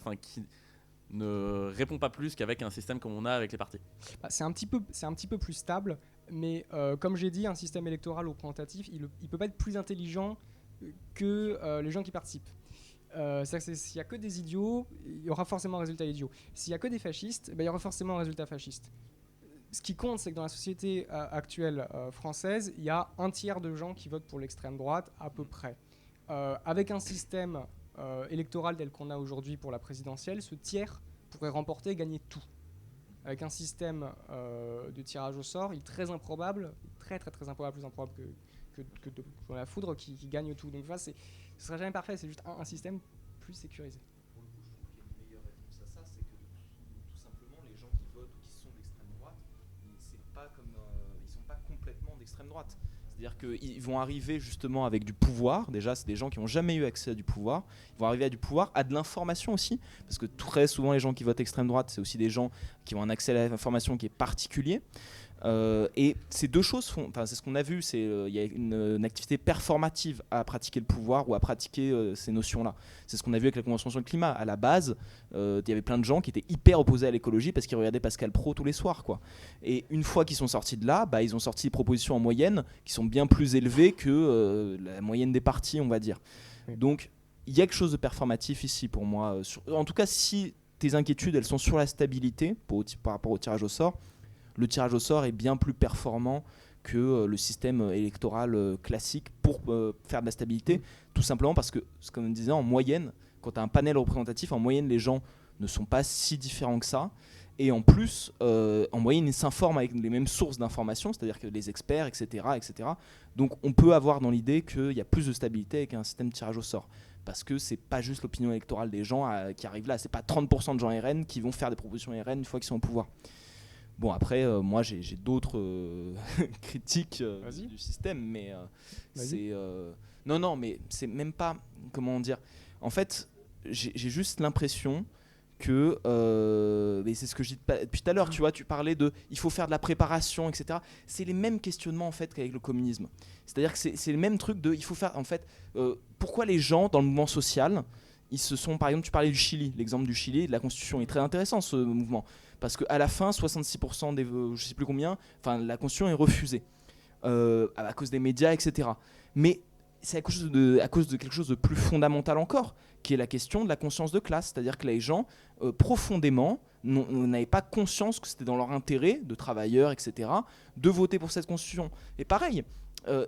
répond pas plus qu'avec un système comme on a avec les partis. C'est un petit peu plus stable, mais comme j'ai dit, un système électoral représentatif, il peut pas être plus intelligent que les gens qui participent. C'est-à-dire que s'il y a que des idiots, il y aura forcément un résultat idiot. S'il y a que des fascistes, il y aura forcément un résultat fasciste. Ce qui compte, c'est que dans la société actuelle française, il y a un tiers de gens qui votent pour l'extrême droite, à peu près. Avec un système électoral tel qu'on a aujourd'hui pour la présidentielle, ce tiers pourrait remporter et gagner tout. Avec un système de tirage au sort, il est très improbable, très improbable, plus improbable que la foudre qui gagne tout. Donc ce sera jamais parfait, c'est juste un système plus sécurisé. Pour le coup, je trouve qu'il y a une meilleure réponse à ça, c'est que tout simplement les gens qui votent ou qui sont d'extrême droite, ils sont pas complètement d'extrême droite. C'est-à-dire qu'ils vont arriver justement avec du pouvoir. Déjà, c'est des gens qui n'ont jamais eu accès à du pouvoir. Ils vont arriver à du pouvoir, à de l'information aussi. Parce que très souvent, les gens qui votent extrême droite, c'est aussi des gens qui ont un accès à l'information qui est particulier. Et ces deux choses c'est ce qu'on a vu, il y a une activité performative à pratiquer le pouvoir ou à pratiquer ces notions-là. C'est ce qu'on a vu avec la Convention sur le climat. À la base, il y avait plein de gens qui étaient hyper opposés à l'écologie parce qu'ils regardaient Pascal Praud tous les soirs, quoi. Et une fois qu'ils sont sortis de là, ils ont sorti des propositions en moyenne qui sont bien plus élevées que la moyenne des partis, on va dire. Oui. Donc il y a quelque chose de performatif ici pour moi. En tout cas, si tes inquiétudes elles sont sur la stabilité par rapport au tirage au sort, le tirage au sort est bien plus performant que le système électoral classique pour faire de la stabilité, tout simplement parce que, comme on disait, en moyenne, quand tu as un panel représentatif, en moyenne, les gens ne sont pas si différents que ça. Et en plus, en moyenne, ils s'informent avec les mêmes sources d'informations, c'est-à-dire que les experts, etc., etc. Donc on peut avoir dans l'idée qu'il y a plus de stabilité avec un système de tirage au sort. Parce que c'est pas juste l'opinion électorale des gens qui arrivent là, c'est pas 30% de gens RN qui vont faire des propositions RN une fois qu'ils sont au pouvoir. Bon, après, moi, j'ai d'autres critiques du système, mais c'est... Non, mais c'est même pas... Comment dire ? En fait, j'ai juste l'impression que... mais c'est ce que je dis depuis tout à l'heure, tu vois, tu parlais de... Il faut faire de la préparation, etc. C'est les mêmes questionnements, en fait, qu'avec le communisme. C'est-à-dire que c'est le même truc de... Il faut faire, en fait... pourquoi les gens, dans le mouvement social, ils se sont... Par exemple, tu parlais du Chili, l'exemple du Chili, de la Constitution est très intéressant, ce mouvement. Parce qu'à la fin, 66% des, je sais plus combien, la Constitution est refusée à cause des médias, etc. Mais c'est à cause de quelque chose de plus fondamental encore, qui est la question de la conscience de classe. C'est-à-dire que les gens, profondément, n'avaient pas conscience que c'était dans leur intérêt, de travailleurs, etc., de voter pour cette Constitution. Et pareil,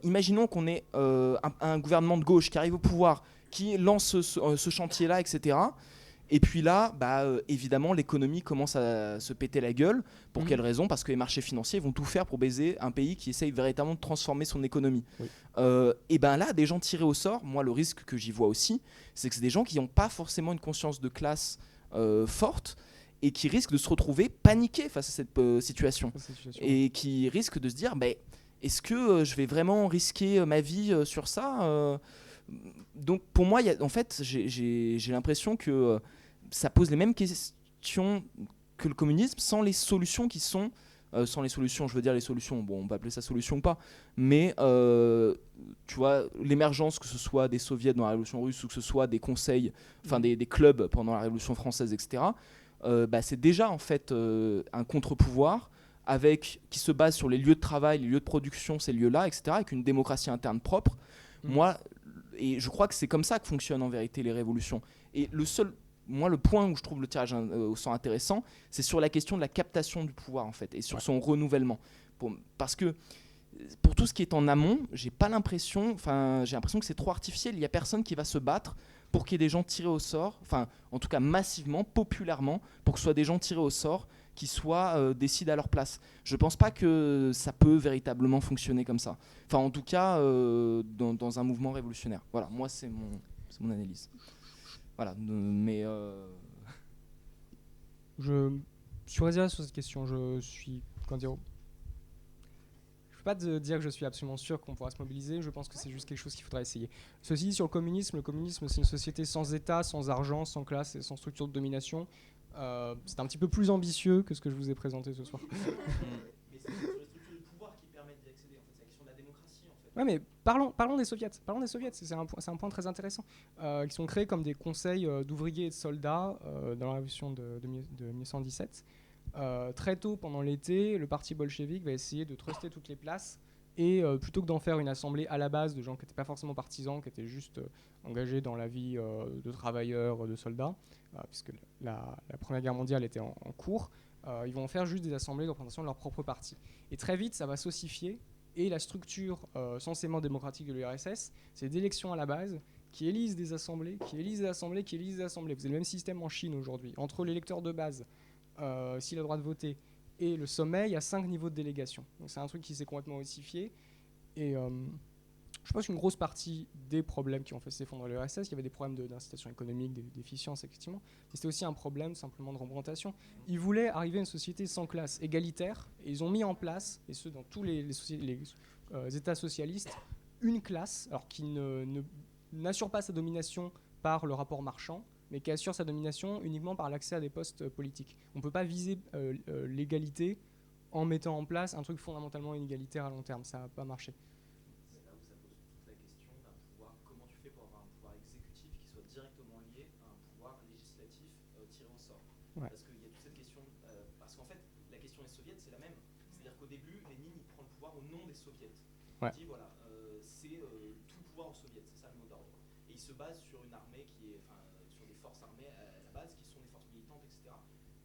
imaginons qu'on ait un gouvernement de gauche qui arrive au pouvoir, qui lance ce chantier-là, etc., et puis là, évidemment, l'économie commence à se péter la gueule. Pour quelle raison ? Parce que les marchés financiers vont tout faire pour baiser un pays qui essaye véritablement de transformer son économie. Oui. Et là, des gens tirés au sort, moi, le risque que j'y vois aussi, c'est que c'est des gens qui n'ont pas forcément une conscience de classe forte et qui risquent de se retrouver paniqués face à cette situation. Et qui risquent de se dire, est-ce que je vais vraiment risquer ma vie sur ça Donc, pour moi, en fait, j'ai l'impression que ça pose les mêmes questions que le communisme sans les solutions qui sont... sans les solutions, je veux dire les solutions, bon, on peut appeler ça solution ou pas, mais tu vois, l'émergence, que ce soit des soviets dans la Révolution russe ou que ce soit des conseils, des clubs pendant la Révolution française, etc., c'est déjà en fait un contre-pouvoir qui se base sur les lieux de travail, les lieux de production, ces lieux-là, etc., avec une démocratie interne propre. Et je crois que c'est comme ça que fonctionnent en vérité les révolutions. Et le point où je trouve le tirage au sort intéressant, c'est sur la question de la captation du pouvoir, en fait, et sur son renouvellement. Parce que pour tout ce qui est en amont, j'ai l'impression que c'est trop artificiel. Il n'y a personne qui va se battre pour qu'il y ait des gens tirés au sort, en tout cas massivement, populairement, pour que ce soit des gens tirés au sort qui décident à leur place. Je ne pense pas que ça peut véritablement fonctionner comme ça. En tout cas, dans un mouvement révolutionnaire. Voilà, moi, c'est mon analyse. Voilà, mais... Je suis réservé sur cette question. Je peux pas te dire que je suis absolument sûr qu'on pourra se mobiliser. Je pense que c'est juste quelque chose qu'il faudra essayer. Ceci dit, sur le communisme, c'est une société sans État, sans argent, sans classe et sans structure de domination. C'est un petit peu plus ambitieux que ce que je vous ai présenté ce soir. Mais c'est sur les structures de pouvoir qui permettent d'y accéder. En fait, c'est la question de la démocratie. En fait. Ouais, mais parlons des soviets. C'est un point très intéressant. Ils sont créés comme des conseils d'ouvriers et de soldats dans la révolution de 1917. Très tôt pendant l'été, le parti bolchevique va essayer de truster toutes les places et plutôt que d'en faire une assemblée à la base de gens qui n'étaient pas forcément partisans, qui étaient juste engagés dans la vie de travailleurs, de soldats, puisque la Première Guerre mondiale était en cours, ils vont en faire juste des assemblées de représentation de leur propre parti. Et très vite, ça va s'ossifier et la structure censément démocratique de l'URSS, c'est des élections à la base qui élisent des assemblées, qui élisent des assemblées, qui élisent des assemblées. Vous avez le même système en Chine aujourd'hui. Entre l'électeur de base, s'il a le droit de voter, et le sommet, il y a 5 niveaux de délégation. Donc c'est un truc qui s'est complètement ossifié. Et je pense qu'une grosse partie des problèmes qui ont fait s'effondrer l'URSS, il y avait des problèmes d'incitation économique, d'efficience, effectivement. Mais c'était aussi un problème simplement de représentation. Ils voulaient arriver à une société sans classe, égalitaire, et ils ont mis en place, et ce dans tous les États socialistes, une classe, alors qui n'assure pas sa domination par le rapport marchand, mais qui assure sa domination uniquement par l'accès à des postes politiques. On ne peut pas viser l'égalité en mettant en place un truc fondamentalement inégalitaire à long terme. Ça ne va pas marcher. C'est là où ça pose toute la question d'un pouvoir. Comment tu fais pour avoir un pouvoir exécutif qui soit directement lié à un pouvoir législatif tiré au sort? Ouais. Parce qu'il y a toute cette question, parce qu'en fait, la question des soviets, c'est la même. C'est-à-dire qu'au début, Lénine il prend le pouvoir au nom des soviets. Ouais. Il dit voilà, c'est tout le pouvoir aux soviets, c'est ça le mot d'ordre. Et il se base sur une armée qui est, sur des forces armées à la base qui sont des forces militantes, etc.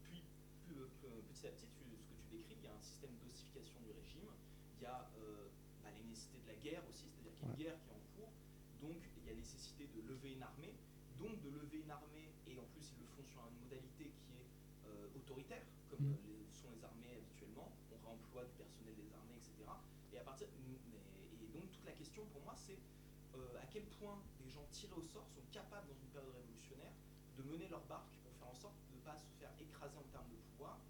Puis petit à petit, ce que tu décris, il y a un système d'ossification du régime. Il y a les nécessités de la guerre aussi, c'est-à-dire qu'il y a une guerre qui est en cours, donc il y a nécessité de lever une armée, et en plus ils le font sur une modalité qui est autoritaire, comme sont les armées habituellement. On réemploie du personnel des armées, etc. Et donc toute la question pour moi c'est à quel point des gens tirés au sort sont capables dans une période révolutionnaire de mener leur barque pour faire en sorte de ne pas se faire écraser en termes de pouvoir,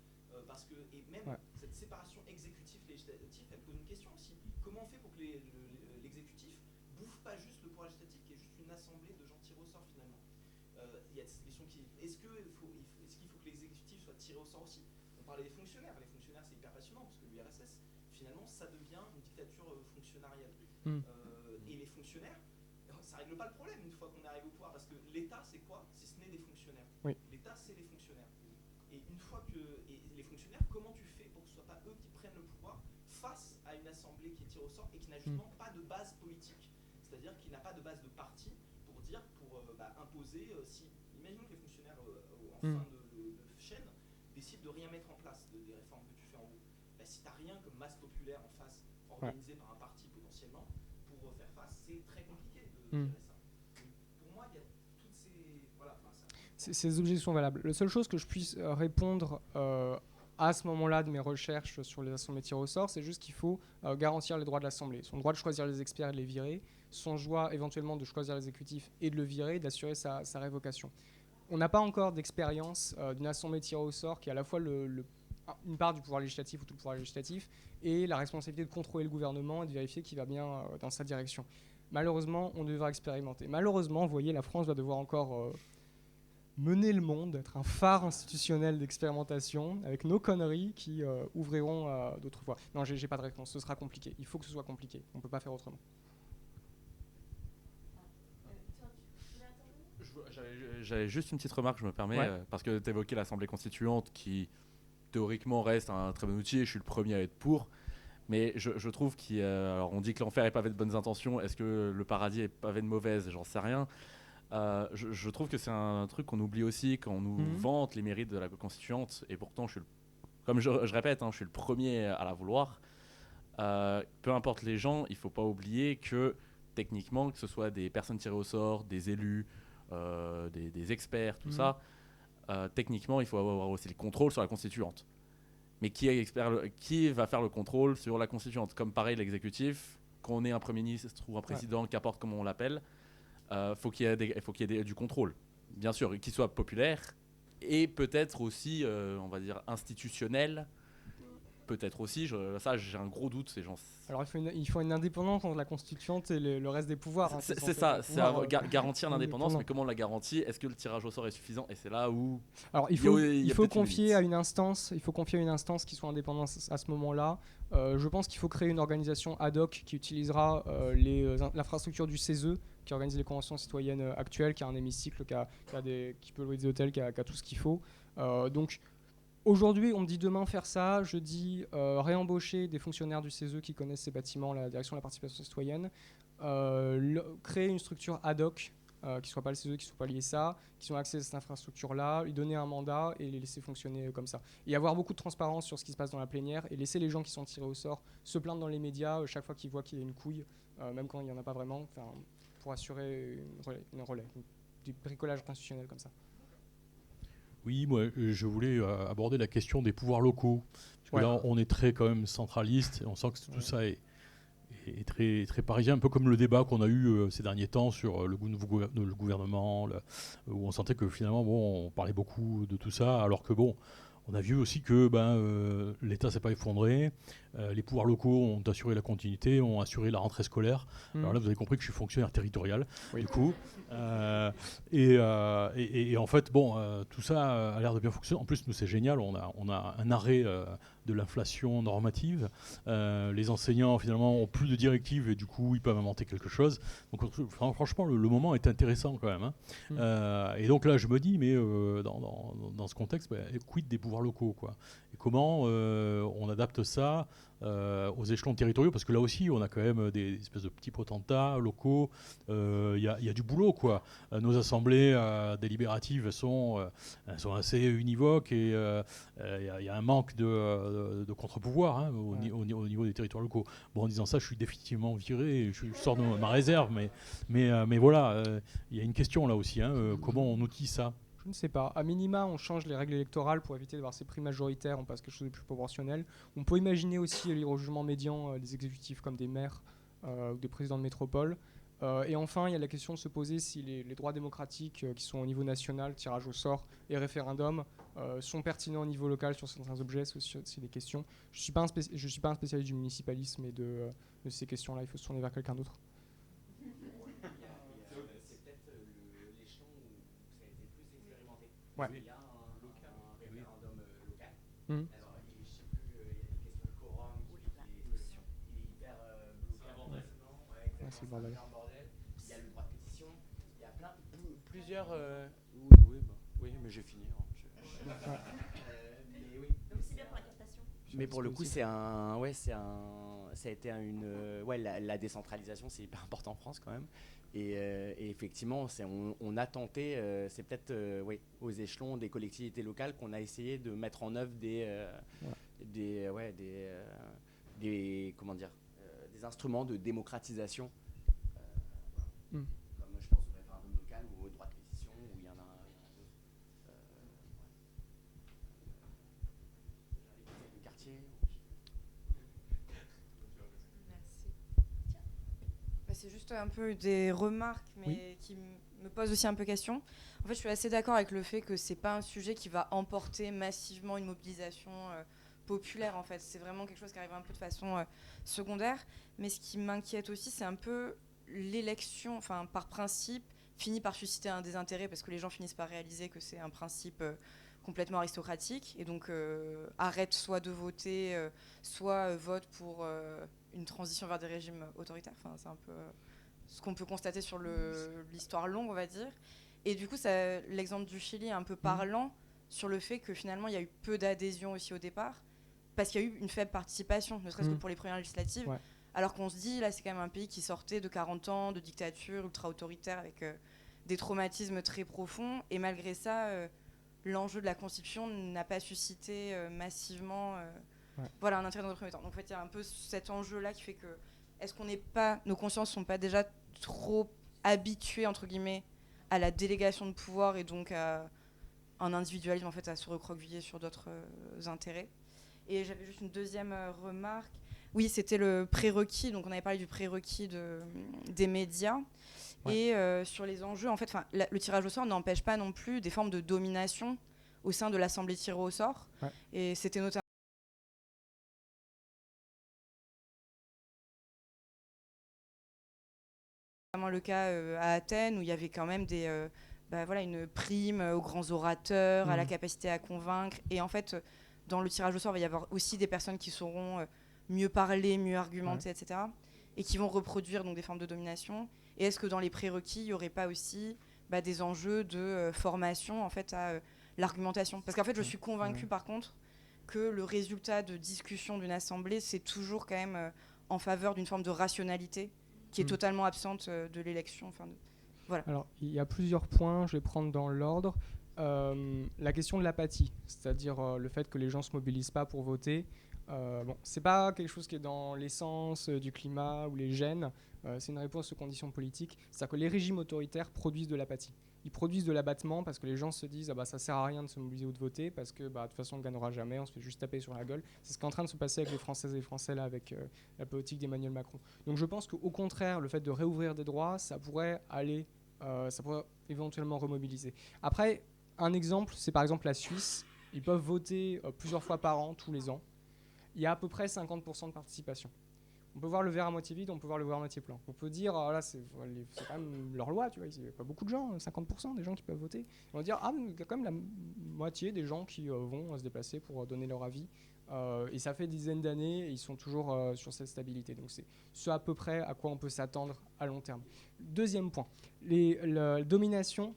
parce que et même cette séparation exécutif-législatif, elle pose une question aussi. Comment on fait pour que l'exécutif bouffe pas juste le pouvoir législatif, qui est juste une assemblée de gens tirés au sort finalement? Il y a cette question qui est-ce qu'il faut que l'exécutif soit tiré au sort aussi? On parlait des fonctionnaires. Les fonctionnaires, c'est hyper passionnant parce que l'URSS, finalement, ça devient une dictature fonctionnariale. Et les fonctionnaires, ça règle pas le problème une fois qu'on arrive au pouvoir, parce que l'État, c'est quoi si ce n'est des fonctionnaires? L'État, c'est les fonctionnaires. Et une fois que les fonctionnaires, comment tu fais pour que ce soit pas eux qui prennent le pouvoir face à une assemblée qui est tirée au sort et qui n'a justement pas de base politique, c'est-à-dire qui n'a pas de base de parti pour imposer imaginons que les fonctionnaires en fin de chaîne décident de rien mettre en place, des réformes que tu fais en haut. Si tu n'as rien comme masse populaire en face, organisée par un parti potentiellement, pour faire face, c'est très compliqué de gérer ça. Donc, pour moi, il y a toutes ces... Voilà, ces objections valables. La seule chose que je puisse répondre à ce moment-là de mes recherches sur les assemblées tirées au sort, c'est juste qu'il faut garantir les droits de l'Assemblée. Son droit de choisir les experts et de les virer, son choix éventuellement de choisir l'exécutif et de le virer, et d'assurer sa révocation. On n'a pas encore d'expérience d'une assemblée tirée au sort qui est à la fois une part du pouvoir législatif ou tout le pouvoir législatif et la responsabilité de contrôler le gouvernement et de vérifier qu'il va bien dans sa direction. Malheureusement, on devra expérimenter. Malheureusement, vous voyez, la France va devoir encore mener le monde, être un phare institutionnel d'expérimentation avec nos conneries qui ouvriront d'autres voies. Non, j'ai pas de réponse, ce sera compliqué. Il faut que ce soit compliqué, on ne peut pas faire autrement. J'avais juste une petite remarque, je me permets, parce que tu évoquais l'Assemblée constituante qui théoriquement reste un très bon outil, et je suis le premier à être pour, mais je trouve alors on dit que l'enfer est pavé de bonnes intentions, est-ce que le paradis est pavé de mauvaises? J'en sais rien. Je trouve que c'est un truc qu'on oublie aussi quand on nous vante les mérites de la constituante, et pourtant comme je répète, je suis le premier à la vouloir. Peu importe les gens, il ne faut pas oublier que techniquement, que ce soit des personnes tirées au sort, des élus, des experts, tout ça, techniquement, il faut avoir aussi le contrôle sur la constituante. Mais qui va faire le contrôle sur la constituante? Comme pareil, l'exécutif, quand on est un Premier ministre ou un président, qu'importe comment on l'appelle, faut qu'il y ait du contrôle. Bien sûr, qu'il soit populaire et peut-être aussi, on va dire, institutionnel peut-être aussi. Ça, j'ai un gros doute. Ces gens. Alors il faut une indépendance entre la constituante et le reste des pouvoirs. Hein, c'est ça, c'est garantir l'indépendance, mais comment on la garantit? Est-ce que le tirage au sort est suffisant? Et c'est là où. Alors il faut confier à une instance. Il faut confier à une instance qui soit indépendante à ce moment-là. Je pense qu'il faut créer une organisation ad hoc qui utilisera l'infrastructure du CESE, qui organise les conventions citoyennes actuelles, qui a un hémicycle, qui peut louer des hôtels, qui a tout ce qu'il faut. Donc aujourd'hui, on me dit demain faire ça. Je dis réembaucher des fonctionnaires du CESE qui connaissent ces bâtiments, la direction de la participation citoyenne, créer une structure ad hoc qui ne soit pas le CESE, qui ne soit pas l'ISA, qui ont accès à cette infrastructure-là, lui donner un mandat et les laisser fonctionner comme ça. Et avoir beaucoup de transparence sur ce qui se passe dans la plénière et laisser les gens qui sont tirés au sort se plaindre dans les médias chaque fois qu'ils voient qu'il y a une couille, même quand il n'y en a pas vraiment, pour assurer une relais, du bricolage institutionnel comme ça. Oui, moi je voulais aborder la question des pouvoirs locaux. Parce que là, on est très quand même centraliste, et on sent que tout ça est très, très parisien, un peu comme le débat qu'on a eu ces derniers temps sur le gouvernement, où on sentait que finalement, on parlait beaucoup de tout ça, alors que on a vu aussi que l'État s'est pas effondré, les pouvoirs locaux ont assuré la continuité, ont assuré la rentrée scolaire. Alors là, vous avez compris que je suis fonctionnaire territorial, du coup. Et en fait, tout ça a l'air de bien fonctionner. En plus, nous, c'est génial, on a un arrêt de l'inflation normative. Les enseignants, finalement, ont plus de directives et du coup, ils peuvent inventer quelque chose. Donc, franchement, le moment est intéressant quand même. Et donc là, je me dis, mais dans ce contexte, quid des pouvoirs locaux, quoi. Et comment on adapte ça aux échelons territoriaux, parce que là aussi on a quand même des espèces de petits potentats locaux, il y a du boulot, quoi. Nos assemblées délibératives sont assez univoques et il y a un manque de contre-pouvoir au niveau des territoires locaux. En disant ça, je suis définitivement viré, je sors de ma réserve, mais voilà, il y a une question là aussi, comment on outille ça? Je ne sais pas. À minima, on change les règles électorales pour éviter d'avoir ces prix majoritaires, on passe quelque chose de plus proportionnel. On peut imaginer aussi lire au jugement médian des exécutifs comme des maires ou des présidents de métropole. Et enfin, il y a la question de se poser si les droits démocratiques qui sont au niveau national, tirage au sort et référendum, sont pertinents au niveau local sur certains objets. C'est aussi des questions. Je suis pas un spécialiste du municipalisme et de ces questions-là. Il faut se tourner vers quelqu'un d'autre. Ouais. Il y a un référendum local. Alors, je ne sais plus, il y a des questions de quorum, il est hyper bloqué. C'est un bordel. Il y a le droit de pétition, il y a plusieurs. Oui, mais j'ai fini. Mais oui. Donc c'est bien pour la captation. Mais pour le coup, ça a été la décentralisation, c'est hyper important en France quand même. Et effectivement, on a tenté, c'est peut-être aux échelons des collectivités locales qu'on a essayé de mettre en œuvre des instruments de démocratisation, comme je pense au référendum local ou au droit de pétition, où il y en a d'autres. Le quartier. C'est juste un peu des remarques, mais qui me posent aussi un peu question. En fait, je suis assez d'accord avec le fait que c'est pas un sujet qui va emporter massivement une mobilisation populaire. En fait, c'est vraiment quelque chose qui arrive un peu de façon secondaire. Mais ce qui m'inquiète aussi, c'est un peu l'élection, par principe, finit par susciter un désintérêt parce que les gens finissent par réaliser que c'est un principe complètement aristocratique et donc arrête soit de voter, soit vote pour une transition vers des régimes autoritaires. C'est un peu ce qu'on peut constater sur l'histoire longue, on va dire. Et du coup, l'exemple du Chili est un peu parlant sur le fait que finalement, il y a eu peu d'adhésion aussi au départ, parce qu'il y a eu une faible participation, ne serait-ce que pour les premières législatives. Ouais. Alors qu'on se dit, là, c'est quand même un pays qui sortait de 40 ans de dictature ultra-autoritaire avec des traumatismes très profonds. Et malgré ça, l'enjeu de la Constitution n'a pas suscité massivement un intérêt dans le premier temps. Donc en fait, il y a un peu cet enjeu-là qui fait que nos consciences ne sont pas déjà trop habituées, entre guillemets, à la délégation de pouvoir et donc à un individualisme, en fait, à se recroqueviller sur d'autres intérêts. Et j'avais juste une deuxième remarque. Oui, c'était le prérequis. Donc on avait parlé du prérequis des médias. Ouais. Et sur les enjeux, en fait, le tirage au sort n'empêche pas non plus des formes de domination au sein de l'Assemblée tirée au sort. Ouais. Et c'était notamment Notamment le cas à Athènes où il y avait quand même une prime aux grands orateurs, à la capacité à convaincre. Et en fait, dans le tirage au sort, il va y avoir aussi des personnes qui sauront mieux parler, mieux argumenter, etc. Et qui vont reproduire donc des formes de domination. Et est-ce que dans les prérequis, il n'y aurait pas aussi des enjeux de formation en fait, à l'argumentation? Parce qu'en fait, je suis convaincue par contre que le résultat de discussion d'une assemblée, c'est toujours quand même en faveur d'une forme de rationalité qui est totalement absente de l'élection. Voilà. Alors, il y a plusieurs points, je vais prendre dans l'ordre. La question de l'apathie, c'est-à-dire le fait que les gens ne se mobilisent pas pour voter. C'est pas quelque chose qui est dans l'essence du climat ou les gènes, c'est une réponse aux conditions politiques. C'est-à-dire que les régimes autoritaires produisent de l'apathie. Ils produisent de l'abattement parce que les gens se disent ça sert à rien de se mobiliser ou de voter parce que de toute façon on ne gagnera jamais, on se fait juste taper sur la gueule. C'est ce qui est en train de se passer avec les Françaises et les Français là, avec la politique d'Emmanuel Macron. Donc je pense qu'au contraire, le fait de réouvrir des droits, ça pourrait éventuellement remobiliser. Après, un exemple, c'est par exemple la Suisse. Ils peuvent voter plusieurs fois par an, tous les ans. Il y a à peu près 50% de participation. On peut voir le verre à moitié vide, on peut voir le verre à moitié plein. On peut dire, c'est quand même leur loi, tu vois, il n'y a pas beaucoup de gens, 50% des gens qui peuvent voter. On va dire, mais il y a quand même la moitié des gens qui vont se déplacer pour donner leur avis. Et ça fait des dizaines d'années et ils sont toujours sur cette stabilité. Donc c'est ce à peu près à quoi on peut s'attendre à long terme. Deuxième point, la domination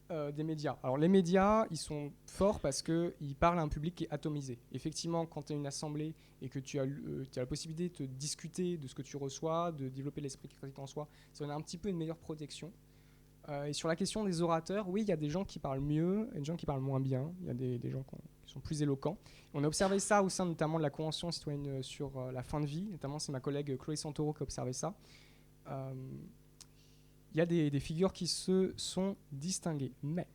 des médias. Alors les médias, ils sont forts parce qu'ils parlent à un public qui est atomisé. Effectivement, quand tu as une assemblée et que tu as la possibilité de discuter de ce que tu reçois, de développer l'esprit critique en soi, ça donne un petit peu une meilleure protection. Et sur la question des orateurs, oui, il y a des gens qui parlent mieux et des gens qui parlent moins bien. Il y a des gens qui sont plus éloquents. On a observé ça au sein notamment de la Convention citoyenne sur la fin de vie. Notamment, c'est ma collègue Chloé Santoro qui a observé ça. Il y a des figures qui se sont distinguées. Mais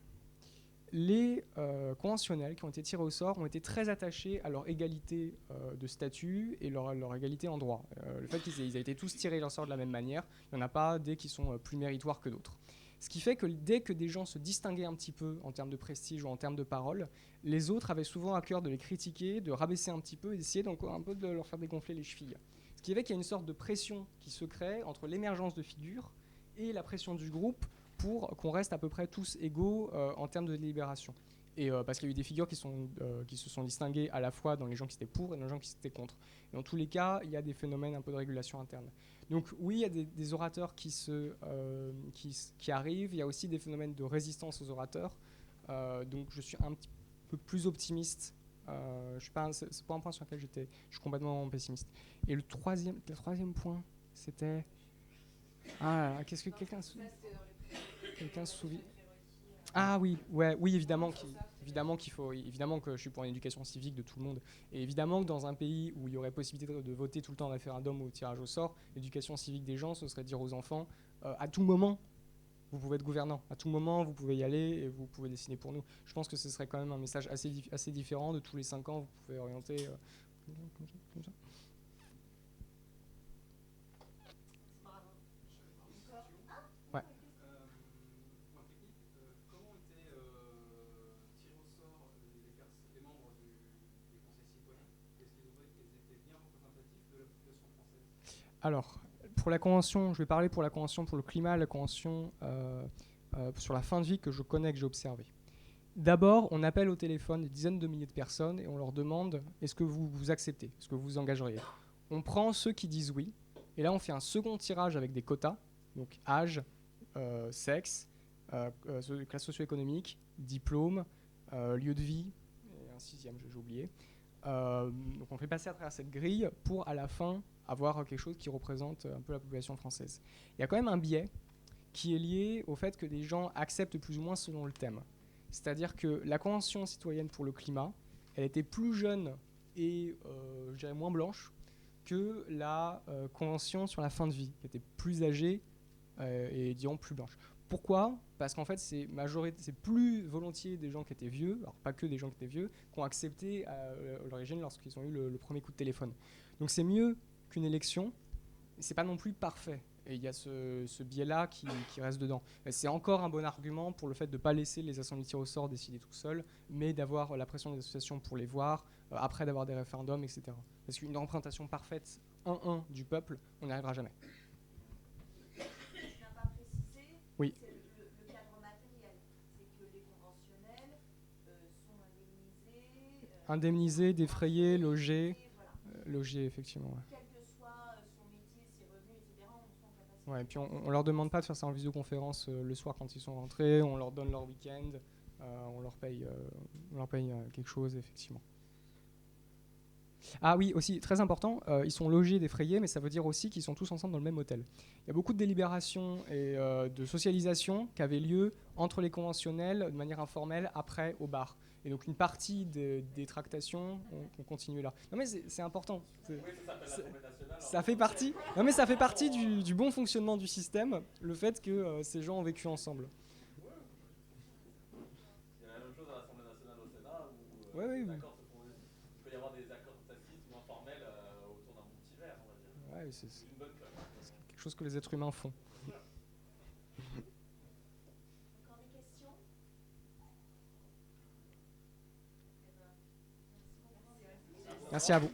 les conventionnels qui ont été tirés au sort ont été très attachés à leur égalité de statut et leur égalité en droit. Le fait qu'ils aient été tous tirés au sort de la même manière, il n'y en a pas des qui sont plus méritoires que d'autres. Ce qui fait que dès que des gens se distinguaient un petit peu en termes de prestige ou en termes de parole, les autres avaient souvent à cœur de les critiquer, de rabaisser un petit peu et d'essayer encore un peu de leur faire dégonfler les chevilles. Ce qui fait qu'il y a une sorte de pression qui se crée entre l'émergence de figures et la pression du groupe pour qu'on reste à peu près tous égaux en termes de délibération. Et parce qu'il y a eu des figures qui se sont distinguées à la fois dans les gens qui étaient pour et dans les gens qui étaient contre. Et dans tous les cas, il y a des phénomènes un peu de régulation interne. Donc oui, il y a des orateurs qui arrivent, il y a aussi des phénomènes de résistance aux orateurs. Donc je suis un petit peu plus optimiste. C'est pas un point sur lequel je suis complètement pessimiste. Et le troisième point, c'était... qu'est-ce que quelqu'un se souvient? Ah oui, évidemment que je suis pour une éducation civique de tout le monde. Et évidemment que dans un pays où il y aurait possibilité de voter tout le temps en référendum ou au tirage au sort, l'éducation civique des gens, ce serait de dire aux enfants, à tout moment, vous pouvez être gouvernant. À tout moment, vous pouvez y aller et vous pouvez décider pour nous. Je pense que ce serait quand même un message assez différent. De tous les 5 ans, vous pouvez orienter comme ça. Ouais. Comment ont été tirés au sort les membres du Conseil citoyen? Est-ce qu'ils étaient bien représentatifs de la population française? Alors, pour la Convention, je vais parler pour la Convention pour le climat, la Convention sur la fin de vie que je connais, que j'ai observé. D'abord, on appelle au téléphone des dizaines de milliers de personnes et on leur demande est-ce que vous acceptez, est-ce que vous vous engageriez. On prend ceux qui disent oui, et là on fait un second tirage avec des quotas, donc âge, sexe, classe socio-économique, diplôme, lieu de vie, et un sixième, j'ai oublié. Donc on fait passer à travers cette grille pour à la fin avoir quelque chose qui représente un peu la population française. Il y a quand même un biais qui est lié au fait que les gens acceptent plus ou moins selon le thème. C'est-à-dire que la Convention citoyenne pour le climat, elle était plus jeune et je dirais moins blanche que la Convention sur la fin de vie, qui était plus âgée et disons plus blanche. Pourquoi ? Parce qu'en fait, c'est plus volontiers des gens qui étaient vieux, alors pas que des gens qui étaient vieux, qui ont accepté à l'origine lorsqu'ils ont eu le premier coup de téléphone. Donc c'est mieux qu'une élection, mais c'est pas non plus parfait. Et il y a ce biais-là qui reste dedans. Et c'est encore un bon argument pour le fait de ne pas laisser les assemblées tirées au sort décider tout seuls, mais d'avoir la pression des associations pour les voir, après d'avoir des référendums, etc. Parce qu'une représentation parfaite, 1-1 du peuple, on n'y arrivera jamais. Indemniser, défrayer, loger. Loger, effectivement. Ouais. Quel que soit son métier, ses revenus, etc., on sont en capacité. Ouais, et puis on leur demande pas de faire ça en visioconférence le soir quand ils sont rentrés, on leur donne leur week-end, on leur paye quelque chose, effectivement. Ah oui, aussi, très important, ils sont logés, défrayés, mais ça veut dire aussi qu'ils sont tous ensemble dans le même hôtel. Il y a beaucoup de délibérations et de socialisation qui avaient lieu entre les conventionnels de manière informelle après au bar. Et donc une partie des tractations ont continué là. Non mais c'est important. Ça fait partie. Non mais ça fait partie du bon fonctionnement du système, le fait que ces gens ont vécu ensemble. Il y a la même chose à l'Assemblée nationale au Sénat où oui. il peut y avoir des accords tacites ou informels autour d'un bon petit verre, on va dire. Ouais, c'est une bonne clope. C'est quelque chose que les êtres humains font. Encore des questions? Merci à vous.